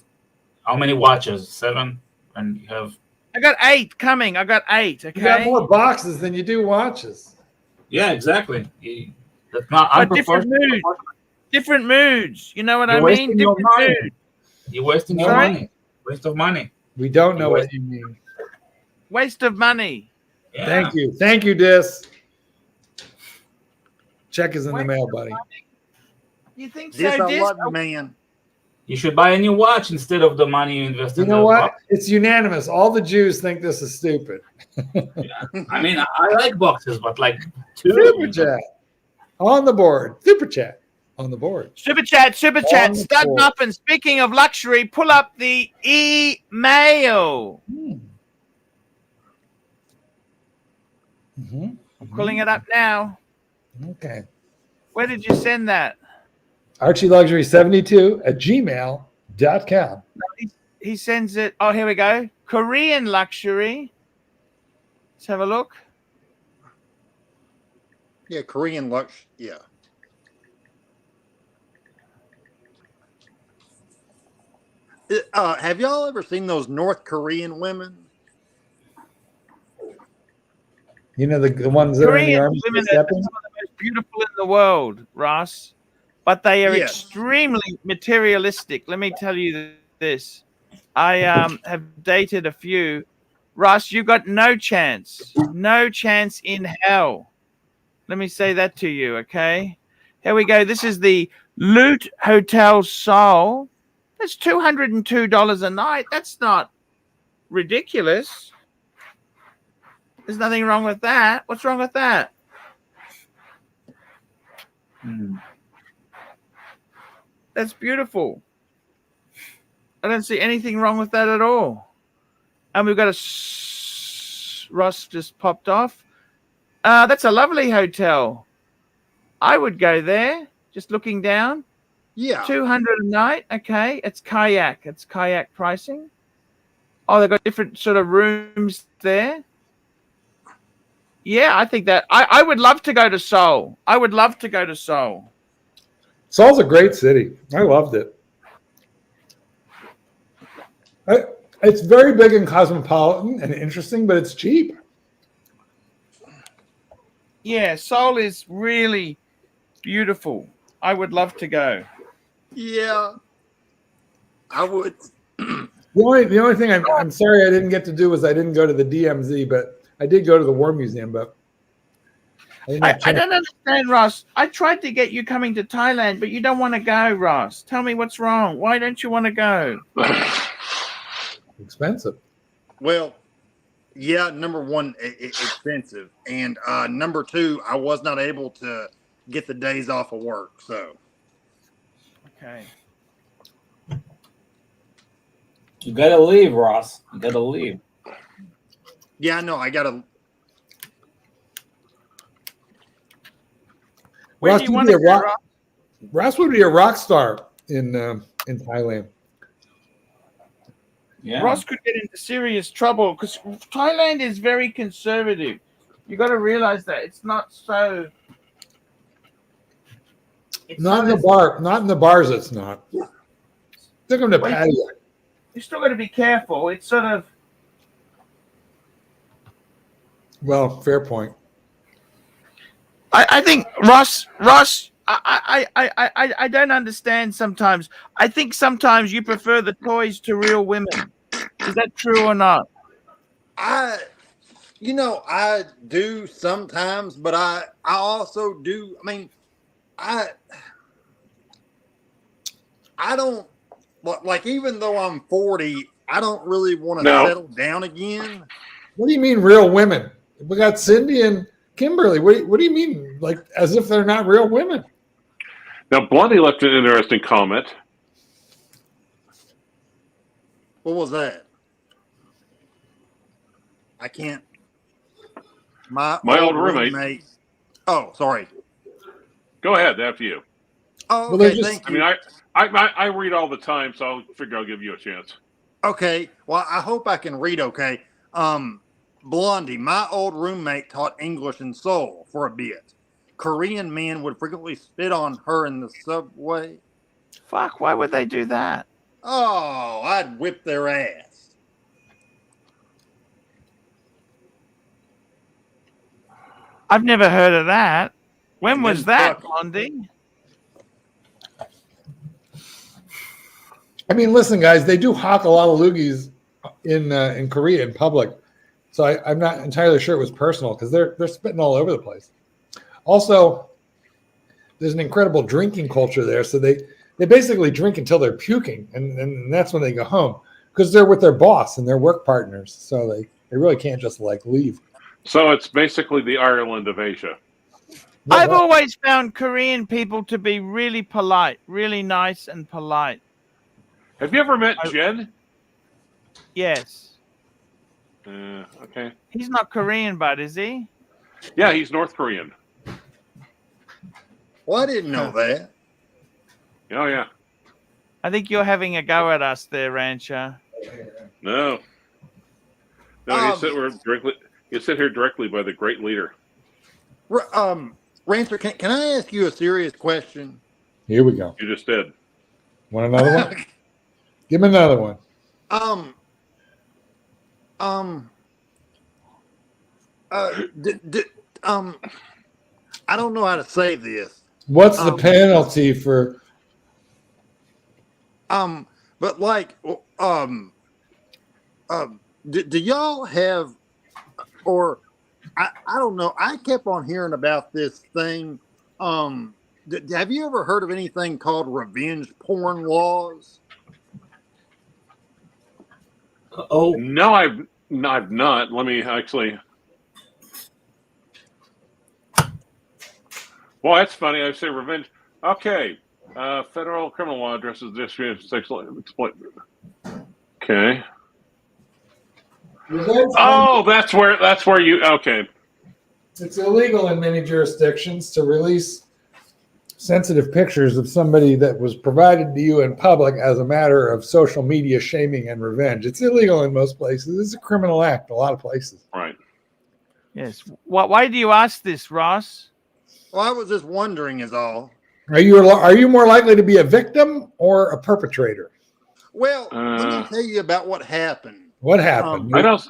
U: how many watches? 7, and you have.
A: I got 8 coming. I got 8. Okay.
L: You got more boxes than you do watches.
U: Yeah, exactly. That's not.
A: But different moods. Different moods. You know what I mean? Different moods.
U: You're wasting your money. Waste of money.
L: We don't know what you mean.
A: Waste of money.
L: Yeah. Thank you, Dis. Check is in the mail, buddy.
A: You think so,
K: Dis? I
A: Dis?
K: love you, man.
U: You should buy a new watch instead of the money you invest in.
L: You know what? It's unanimous. All the Jews think this is stupid.
U: I mean, I like boxes, but like
L: Super chat on the board. Super chat on the board.
A: Super chat. Stud Muffin. Speaking of luxury, pull up the email. I'm pulling it up now.
L: Okay.
A: Where did you send that?
L: ArchieLuxury72@gmail.com.
A: He sends it. Oh, here we go. Korean luxury. Let's have a look.
K: Yeah, Korean lux. Yeah. Have y'all ever seen those North Korean women?
L: You know the ones that
A: Korean
L: are in the army.
A: women are some of the most beautiful in the world, Ross. But they are extremely materialistic. Let me tell you this. I have dated a few. Ross, you got no chance. No chance in hell. Let me say that to you, okay? Here we go. This is the Loot Hotel Seoul. That's $202 a night. That's not ridiculous. There's nothing wrong with that. What's wrong with that? That's beautiful. I don't see anything wrong with that at all. And we've got Ross just popped off. That's a lovely hotel. I would go there. Just looking down.
K: Yeah.
A: 200 a night. Okay. It's kayak. It's kayak pricing. Oh, they've got different sort of rooms there. Yeah, I think that I would love to go to Seoul. I would love to go to Seoul.
L: Seoul's a great city. I loved it. It's very big and cosmopolitan and interesting, but it's cheap.
A: Yeah, Seoul is really beautiful. I would love to go.
K: Yeah, I would.
L: The only thing I'm sorry I didn't get to do was I didn't go to the DMZ, but I did go to the War Museum, but
A: I don't understand, Ross. I tried to get you coming to Thailand, but you don't want to go, Ross. Tell me what's wrong. Why don't you want to go?
L: Expensive.
K: Well, yeah, number one, expensive. And number two, I was not able to get the days off of work. So,
A: Okay.
U: You gotta leave, Ross. You gotta leave.
K: yeah, no, I got to.
A: Where
L: Ross
A: do you
L: would
A: want
L: be
A: to
L: a
A: go,
L: rock.
A: Ross?
L: Ross would be a rock star in Thailand.
U: Yeah.
A: Ross could get into serious trouble because Thailand is very conservative. You got to realize that it's not so.
L: Not in the bar. Not in the bars. It's not. Took him to
A: Well,
L: patio.
A: You still got to be careful. It's sort of.
L: Well, fair point.
A: I think Ross. I don't understand sometimes. I think sometimes you prefer the toys to real women. Is that true or not?
K: I do sometimes, but I also do. I mean, I don't like, even though I'm 40, I don't really want to settle down again.
L: What do you mean, real women? We got Cindy and Kimberly. What do you mean? Like, as if they're not real women?
S: Now, Blondie left an interesting comment.
K: What was that? I can't. My old roommate. Oh, sorry.
S: Go ahead, after you.
K: Oh, okay. Thank you.
S: I mean, I read all the time, so I figure I'll give you a chance.
K: Okay. Well, I hope I can read okay. Blondie, my old roommate taught English in Seoul for a bit. Korean men would frequently spit on her in the subway.
A: Fuck, why would they do that?
K: Oh, I'd whip their ass.
A: I've never heard of that. When was that, Blondie?
L: I mean, listen, guys, they do hawk a lot of loogies in Korea in public. So I'm not entirely sure it was personal because they're spitting all over the place. Also, there's an incredible drinking culture there. So they basically drink until they're puking, and that's when they go home because they're with their boss and their work partners. So they really can't just like leave.
S: So it's basically the Ireland of Asia.
A: I've always found Korean people to be really polite, really nice and polite.
S: Have you ever met Jen?
A: Yes.
S: Okay.
A: He's not Korean, but is he?
S: Yeah, he's North Korean.
K: Well, I didn't know that.
S: Oh, yeah.
A: I think you're having a go at us there, Rancher.
S: No. No, you sit here directly by the great leader.
K: Rancer, can I ask you a serious question?
L: Here we go.
S: You just did.
L: Want another one? Give me another one.
K: I don't know how to say this.
L: What's the penalty for?
K: But like, do y'all have, or I don't know. I kept on hearing about this thing. Have you ever heard of anything called revenge porn laws?
S: Oh no, I've not. Let me actually. Well, that's funny. I say revenge. Okay, federal criminal law addresses the distribution of sexual exploitation. Okay. Oh, that's where you. Okay.
L: It's illegal in many jurisdictions to release sensitive pictures of somebody that was provided to you in public as a matter of social media shaming and revenge. It's illegal in most places. It's a criminal act in a lot of places.
S: Right.
A: Yes. Why do you ask this, Ross?
K: Well, I was just wondering is all.
L: Are you more likely to be a victim or a perpetrator?
K: Well, let me tell you about what happened.
L: What happened?
S: I don't.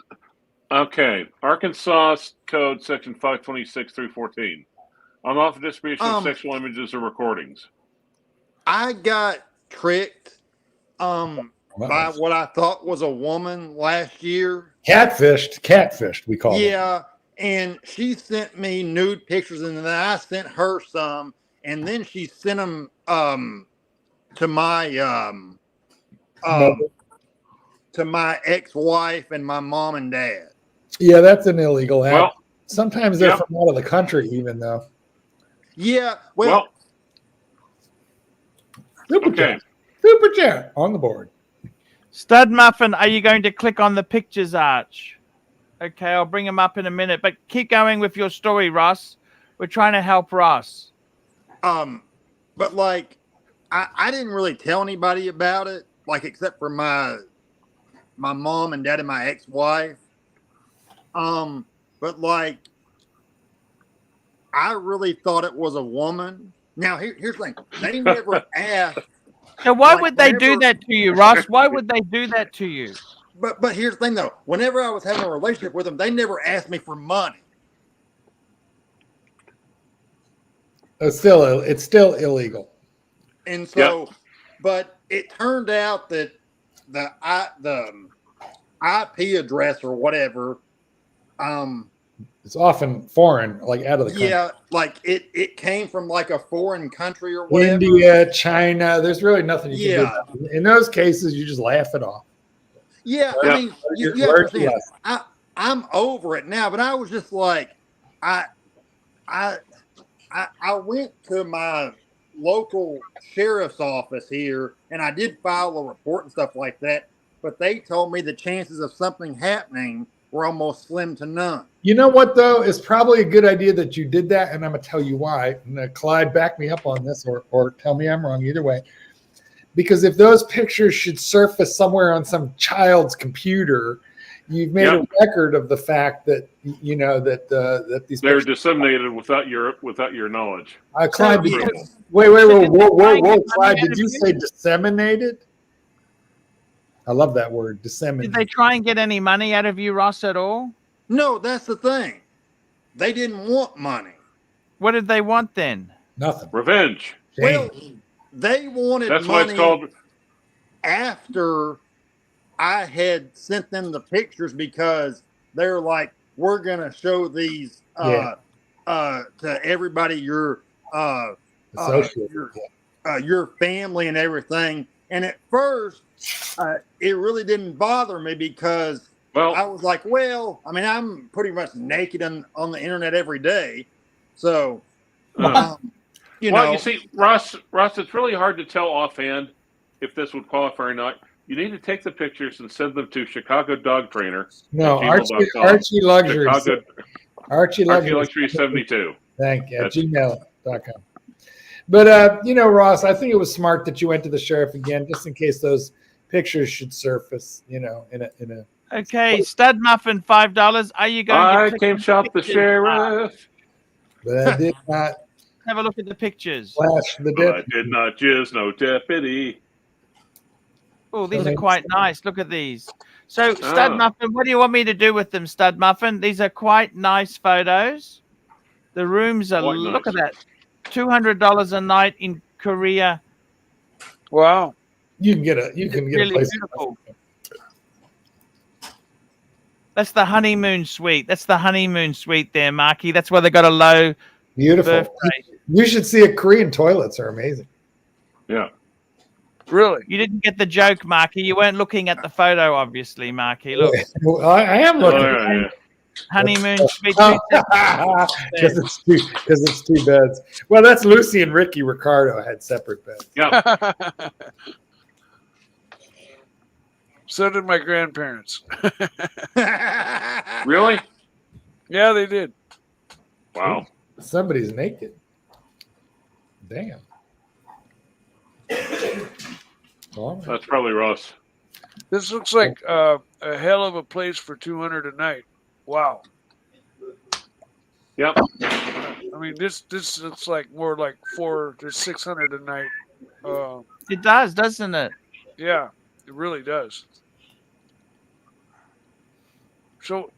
S: Okay, Arkansas Code Section 526-314. Unlawful distribution of sexual images or recordings.
K: I got tricked by what I thought was a woman last year.
L: Catfished, we call it.
K: Yeah, and she sent me nude pictures, and then I sent her some, and then she sent them to my to my ex-wife and my mom and dad.
L: Yeah, that's an illegal act.
S: Well,
L: sometimes they're
S: yep.
L: from out of the country, even though.
K: Yeah, well,
L: Super chat. Super chat on the board.
A: Stud Muffin, are you going to click on the pictures, Arch? Okay, I'll bring them up in a minute, but keep going with your story, Ross. We're trying to help Ross.
K: but like, I didn't really tell anybody about it, like except for my mom and dad and my ex-wife. But like, I really thought it was a woman. Now, here's the thing: they never asked.
A: So why would they do that to you, Ross? Why would they do that to you?
K: But here's the thing, though: whenever I was having a relationship with them, they never asked me for money.
L: It's still illegal.
K: And so, but it turned out that the IP address or whatever,
L: it's often foreign, like out of the country.
K: Yeah, like it came from like a foreign country or whatever.
L: India, China. There's really nothing you can
K: Yeah.
L: do. In those cases, you just laugh it off.
K: Yeah,
L: Yeah.
K: I mean, you
L: Learn
K: have to
L: to
K: understand, I'm over it now, but I was just like, I went to my local sheriff's office here, and I did file a report and stuff like that, but they told me the chances of something happening were almost slim to none.
L: You know what, though? It's probably a good idea that you did that, and I'm going to tell you why. And Clyde, back me up on this, or tell me I'm wrong, either way. Because if those pictures should surface somewhere on some child's computer, you've made a record of the fact that, you know, that these
S: They're
L: pictures,
S: disseminated without your knowledge.
L: Clyde, whoa, Clyde, did you say disseminated? I love that word, disseminated.
A: Did they try and get any money out of you, Ross, at all?
K: No, that's the thing. They didn't want money.
A: What did they want then?
L: Nothing.
S: Revenge.
K: Well, they wanted
S: That's why
K: money
S: it's called.
K: after I had sent them the pictures because they're like, we're going to show these to everybody, your family and everything. And at first, it really didn't bother me because I was like, well, I mean, I'm pretty much naked on the internet every day. So, you know.
S: You see, Ross, it's really hard to tell offhand if this would qualify or not. You need to take the pictures and send them to Chicago Dog Trainer.
L: No,
S: @gmail.com.
L: Archie Luxury.
S: Chicago,
L: Archie
S: Luxury 72.
L: Thank you. Gmail.com. But, you know, Ross, I think it was smart that you went to the sheriff again, just in case those pictures should surface, you know, in a.
A: Okay, Stud Muffin, $5. Are you going
S: I
A: to
S: came shot the sheriff.
L: But I did not
A: have a look at the pictures.
L: flash the
S: But I
L: dip.
S: did not jizz no deputy.
A: Oh, these are quite nice. Look at these. So, Stud Muffin, what do you want me to do with them, Stud Muffin? These are quite nice photos. The rooms are, look at that, $200 a night in Korea.
T: Wow.
L: You can get a
A: Really
L: place.
A: beautiful. That's the honeymoon suite. That's the honeymoon suite there, Marky. That's where they got a low
L: Beautiful.
A: birthday.
L: You should see it. Korean toilets are amazing.
S: Yeah.
T: Really?
A: You didn't get the joke, Marky. You weren't looking at the photo, obviously, Marky. Look.
L: Well, I am looking.
A: Honeymoon suite.
L: Because it's two beds. Well, that's Lucy and Ricky Ricardo had separate beds.
S: Yeah.
T: So did my grandparents.
S: Really?
T: Yeah, they did.
S: Wow.
L: Somebody's naked. Damn.
S: That's probably Ross.
T: This looks like a hell of a place for $200 a night. Wow.
S: Yep.
T: I mean, this looks like more like $400 to $600 a night.
A: It does, doesn't it?
T: Yeah, it really does. So,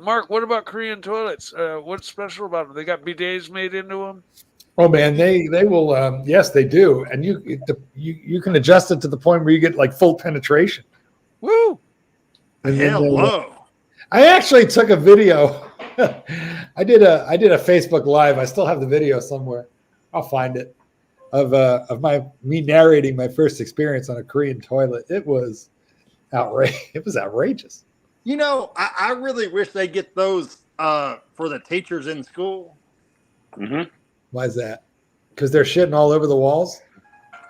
T: Mark, what about Korean toilets? What's special about them? They got bidets made into them?
L: Oh man, they will. Yes, they do, and you can adjust it to the point where you get like full penetration.
T: Woo!
L: And
K: Hello.
L: I actually took a video. I did a Facebook Live. I still have the video somewhere. I'll find it of me narrating my first experience on a Korean toilet. It was It was outrageous.
K: You know, I really wish they get those for the teachers in school.
J: Mm-hmm.
L: Why is that? Because they're shitting all over the walls?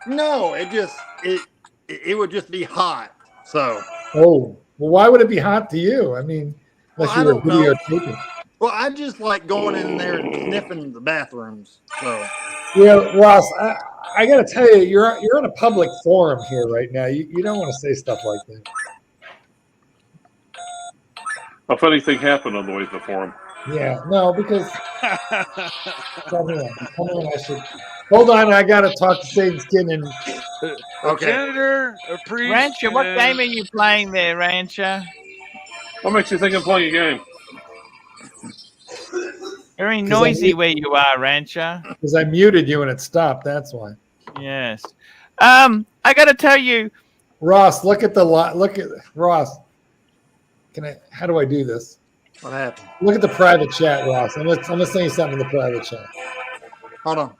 K: No, it would just be hot. So.
L: Oh, well, why would it be hot to you? I mean, unless
K: Well,
L: you
K: I
L: were
K: don't know.
L: videotaping.
K: Well, I just like going in there and sniffing the bathrooms. So.
L: Yeah, Ross, I got to tell you, you're on a public forum here right now. You don't want to say stuff like that.
S: A funny thing happened on the way to the forum.
L: Yeah, no, because come on, I should hold on. I got to talk to Satan's Skin and
T: a janitor, a priest.
A: Rancher, what game are you playing there, Rancher?
S: What makes you think I'm playing a game?
A: Very noisy where you are, Rancher.
L: Because I muted you and it stopped. That's why.
A: Yes. I got to tell you,
L: Ross, look at Ross. How do I do this?
K: What happened?
L: Look at the private chat, Ross. I'm gonna send you something in the private chat.
K: Hold on.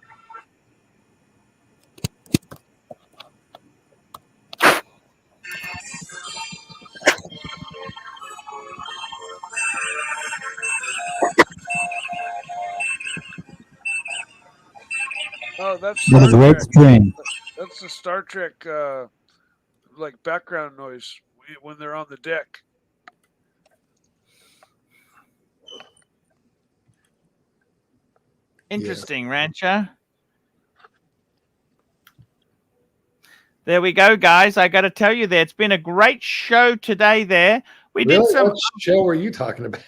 T: Oh, that's
F: What is
T: Star
F: red
T: Trek.
F: string?
T: That's the Star Trek like background noise when they're on the deck.
A: interesting, Rancher. There we go, guys. I got to tell you, there it's been a great show today. There we did some.
L: What show were you talking about?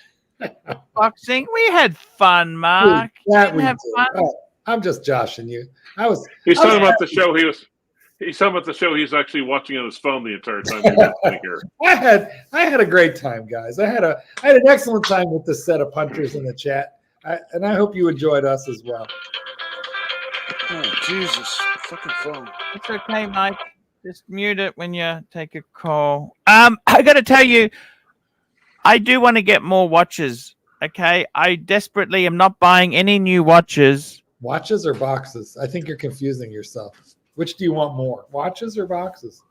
A: Boxing. We had fun, Mark.
L: That
A: Didn't have fun.
L: Oh, I'm just joshing you.
S: He's talking about the show He's talking about the show he's actually watching on his phone the entire time. Here.
L: I had a great time, guys. I had an excellent time with this set of punchers in the chat, and I hope you enjoyed us as well.
T: Oh, Jesus, fucking phone.
A: It's okay, Mike. Just mute it when you take a call. I got to tell you, I do want to get more watches. Okay, I desperately am not buying any new watches.
L: Watches or boxes? I think you're confusing yourself. Which do you want more, watches or boxes?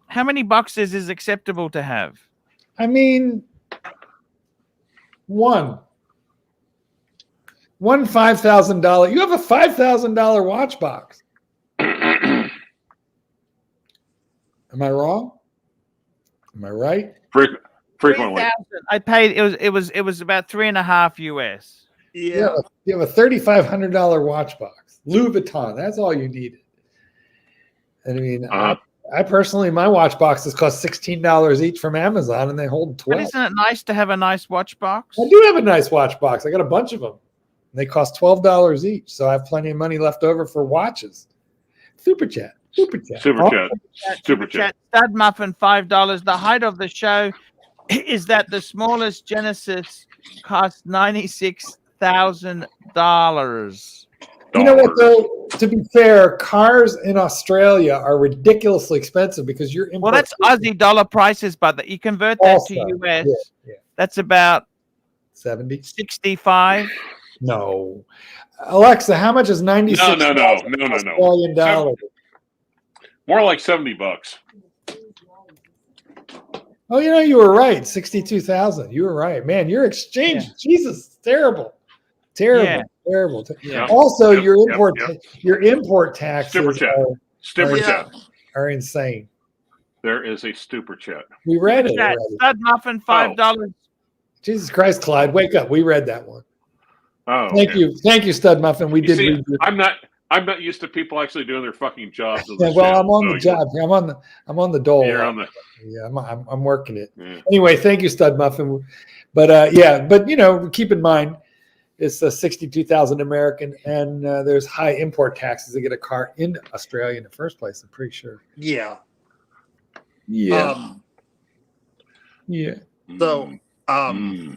A: How many boxes is acceptable to have?
L: I mean, one $5,000. You have a $5,000 watch box. Am I wrong? Am I right?
S: Frequently.
A: I paid. It was about $3.50 US.
L: Yeah, you have a $3,500 watch box, Louis Vuitton. That's all you needed. And I mean, I personally, my watch boxes cost $16 each from Amazon, and they hold 12.
A: But isn't it nice to have a nice watch box?
L: I do have a nice watch box. I got a bunch of them. They cost $12 each, so I have plenty of money left over for watches. Super chat.
S: Super chat.
A: Stud Muffin, $5. The height of the show is that the smallest Genesis cost $96,000.
L: You know what, though? To be fair, cars in Australia are ridiculously expensive because you're
A: well, that's Aussie dollar prices, but you convert that to US.
L: Yeah.
A: That's about
L: 70,
A: 65.
L: No, Alexa, how much is 96?
S: No.
L: Australian dollar?
S: More like $70.
L: Oh, you were right. 62,000. You were right, man. Your exchange, Jesus, terrible.
A: Yeah.
L: Yeah. Also, your import taxes are insane.
S: There is a super chat.
L: We read it.
A: Stud Muffin, $5.
L: Jesus Christ, Clyde, wake up. We read that one.
S: Oh,
L: thank you, Stud Muffin. We did.
S: See, I'm not used to people actually doing their fucking jobs.
L: Yeah, well, I'm on the job. I'm on the dole.
S: You're on the.
L: Yeah, I'm working it. Yeah. Anyway, thank you, Stud Muffin. But keep in mind, it's a 62,000 American, and there's high import taxes to get a car in Australia in the first place. I'm pretty sure.
K: Yeah.
L: Yeah.
K: So,
L: yeah.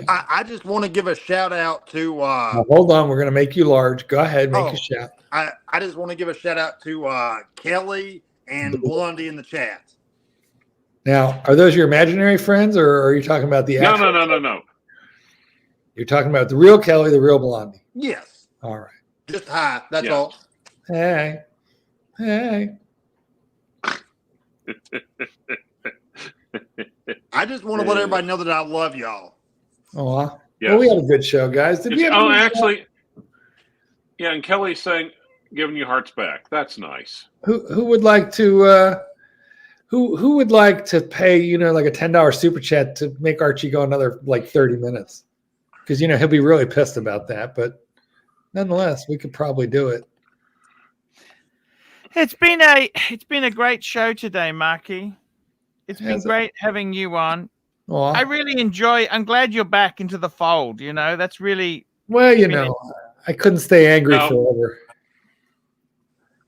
K: I just want to give a shout out to.
L: Now, hold on, we're gonna make you large. Go ahead, make a shout.
K: I just want to give a shout out to Kelly and Blondie in the chat.
L: Now, are those your imaginary friends, or are you talking about the?
S: No.
L: You're talking about the real Kelly, the real Blondie.
K: Yes.
L: All right.
K: Just hi. That's all.
L: Hey.
K: I just want to let everybody know that I love y'all.
L: Oh,
S: Yes.
L: well, we had a good show, guys. Did we have?
S: Actually, yeah. And Kelly's saying, giving you hearts back. That's nice.
L: Who would like to? Who would like to pay? Like a $10 super chat to make Archie go another like 30 minutes? Because he'll be really pissed about that. But nonetheless, we could probably do it.
A: It's been a great show today, Marky. It's been great having you on.
L: Aw.
A: I really enjoy. I'm glad you're back into the fold. That's really
L: Well, I couldn't stay angry forever.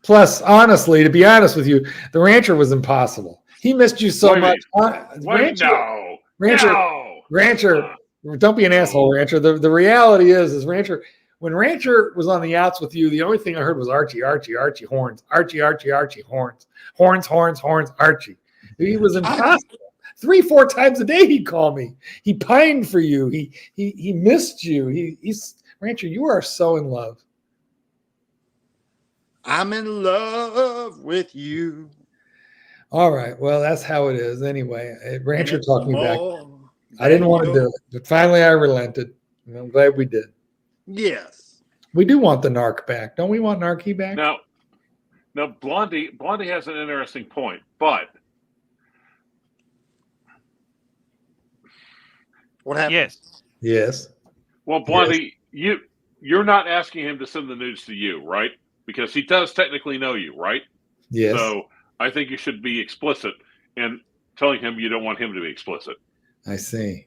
L: Plus, honestly, to be honest with you, the rancher was impossible. He missed you so much. Rancher, don't be an asshole, Rancher. The reality is Rancher, when Rancher was on the outs with you, the only thing I heard was Archie, horns. Archie, horns, Archie. He was impossible. 3-4 times a day he'd call me. He pined for you. He missed you. He's Rancher, you are so in love.
K: I'm in love with you.
L: All right. Well, that's how it is. Anyway, Rancher talked me back. I didn't want to do it, but finally I relented. And I'm glad we did.
K: Yes.
L: We do want the narc back. Don't we want Narky back?
S: Now, Blondie has an interesting point, but
K: what happened?
L: Yes.
S: Well, Blondie, you're not asking him to send the nudes to you, right? Because he does technically know you, right?
L: Yes.
S: So I think you should be explicit in telling him you don't want him to be explicit.
L: I see.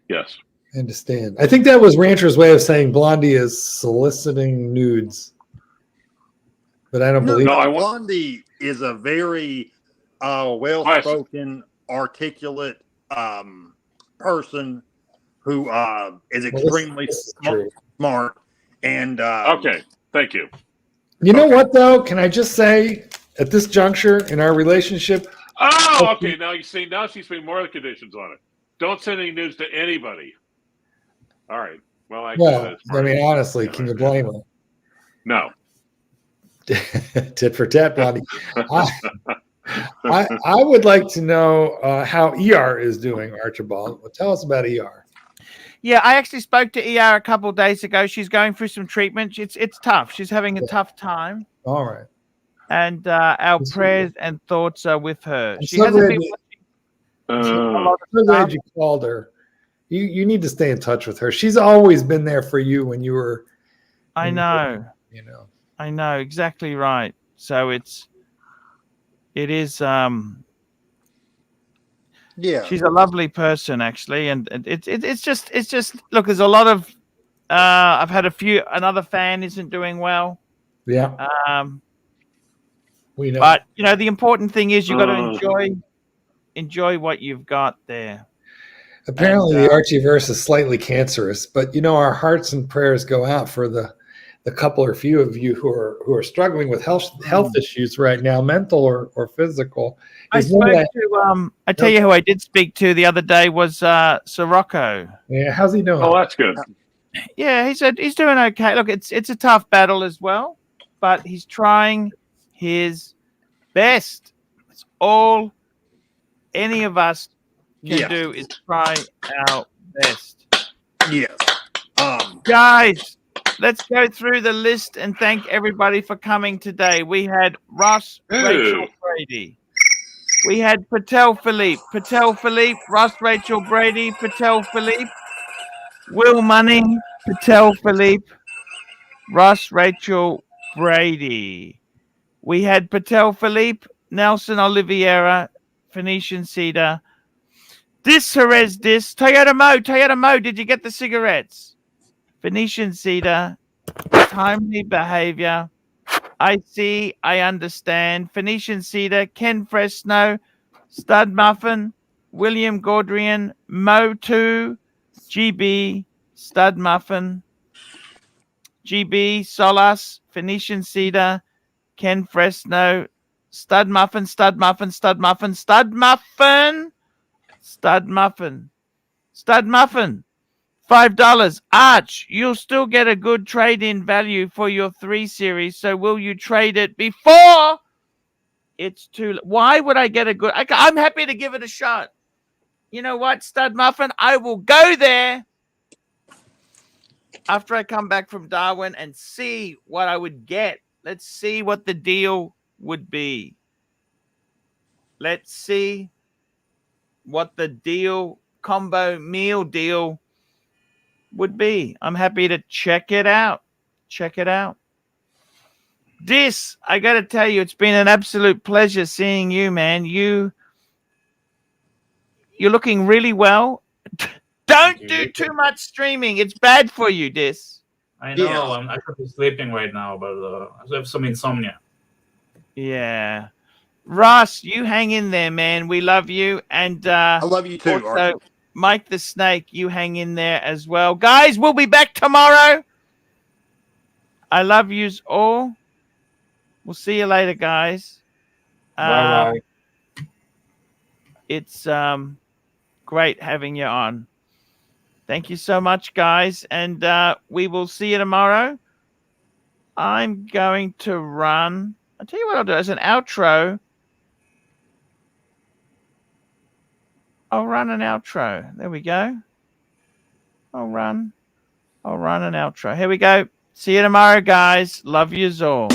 S: Yes.
L: I understand. I think that was Rancher's way of saying Blondie is soliciting nudes. But I don't believe it.
K: Blondie is a very well-spoken, articulate person who is extremely smart. And
S: okay, thank you.
L: You know what, though? Can I just say, at this juncture in our relationship?
S: Oh, okay. Now she's putting more of the conditions on it. Don't send any news to anybody. All right. Well, I
L: mean, honestly, can you blame her?
S: No.
L: Tit for tat, Blondie. I would like to know how ER is doing, Archibald. Well, tell us about ER.
A: Yeah, I actually spoke to ER a couple of days ago. She's going through some treatment. It's tough. She's having a tough time.
L: All right.
A: And our prayers and thoughts are with her.
L: I'm
A: She
L: so
A: hasn't
L: glad
A: been
L: I'm so glad you called her. You need to stay in touch with her. She's always been there for you when you were.
A: I know.
L: You know.
A: I know, exactly right. So it is
K: yeah.
A: She's a lovely person, actually, and it's just look. There's a lot of I've had another fan isn't doing well.
L: Yeah. We know.
A: But the important thing is you've got to enjoy what you've got there.
L: Apparently, the Archieverse is slightly cancerous, but our hearts and prayers go out for the couple or few of you who are struggling with health issues right now, mental or physical.
A: I tell you who I did speak to the other day was Sirocco.
L: Yeah, how's he doing?
S: Oh, that's good.
A: Yeah, he said he's doing okay. Look, it's a tough battle as well, but he's trying his best. It's all any of us can do is try our best.
K: Yes.
A: Guys, let's go through the list and thank everybody for coming today. We had Ross, Rachel, Brady. We had Patel Philippe, Ross, Rachel, Brady, Patel Philippe, Will Money, Patel Philippe, Ross, Rachel, Brady. We had Patel Philippe, Nelson Oliveira, Phoenician Cedar, Jerez Toyota Mo, did you get the cigarettes? Phoenician Cedar, Timely Behavior, I see, I understand, Phoenician Cedar, Ken Fresno, Stud Muffin, William Gaudrian, Mo2, GB, Stud Muffin, GB, Solas, Phoenician Cedar, Ken Fresno, Stud Muffin, Stud Muffin, Stud Muffin, Stud Muffin, Stud Muffin, Stud Muffin, $5. Arch, you'll still get a good trade-in value for your 3 series. So will you trade it before it's too? Why would I get a good? I'm happy to give it a shot. you know what, Stud Muffin? I will go there after I come back from Darwin and see what I would get. Let's see what the deal would be. Let's see what the deal, combo meal deal would be. I'm happy to check it out. Check it out. Dis, I got to tell you, it's been an absolute pleasure seeing you, man. You're looking really well. Don't do too much streaming. It's bad for you, Dis.
U: I know. I should be sleeping right now, but I have some insomnia.
A: Yeah. Ross, you hang in there, man. We love you. And I
K: love you too,
A: also,
K: Archie.
A: Mike the Snake, you hang in there as well. Guys, we'll be back tomorrow. I love yous all. We'll see you later, guys.
U: Bye-bye.
A: It's great having you on. Thank you so much, guys. And we will see you tomorrow. I'm going to run. I'll tell you what I'll do. As an outro, I'll run an outro. There we go. I'll run an outro. Here we go. See you tomorrow, guys. Love yous all.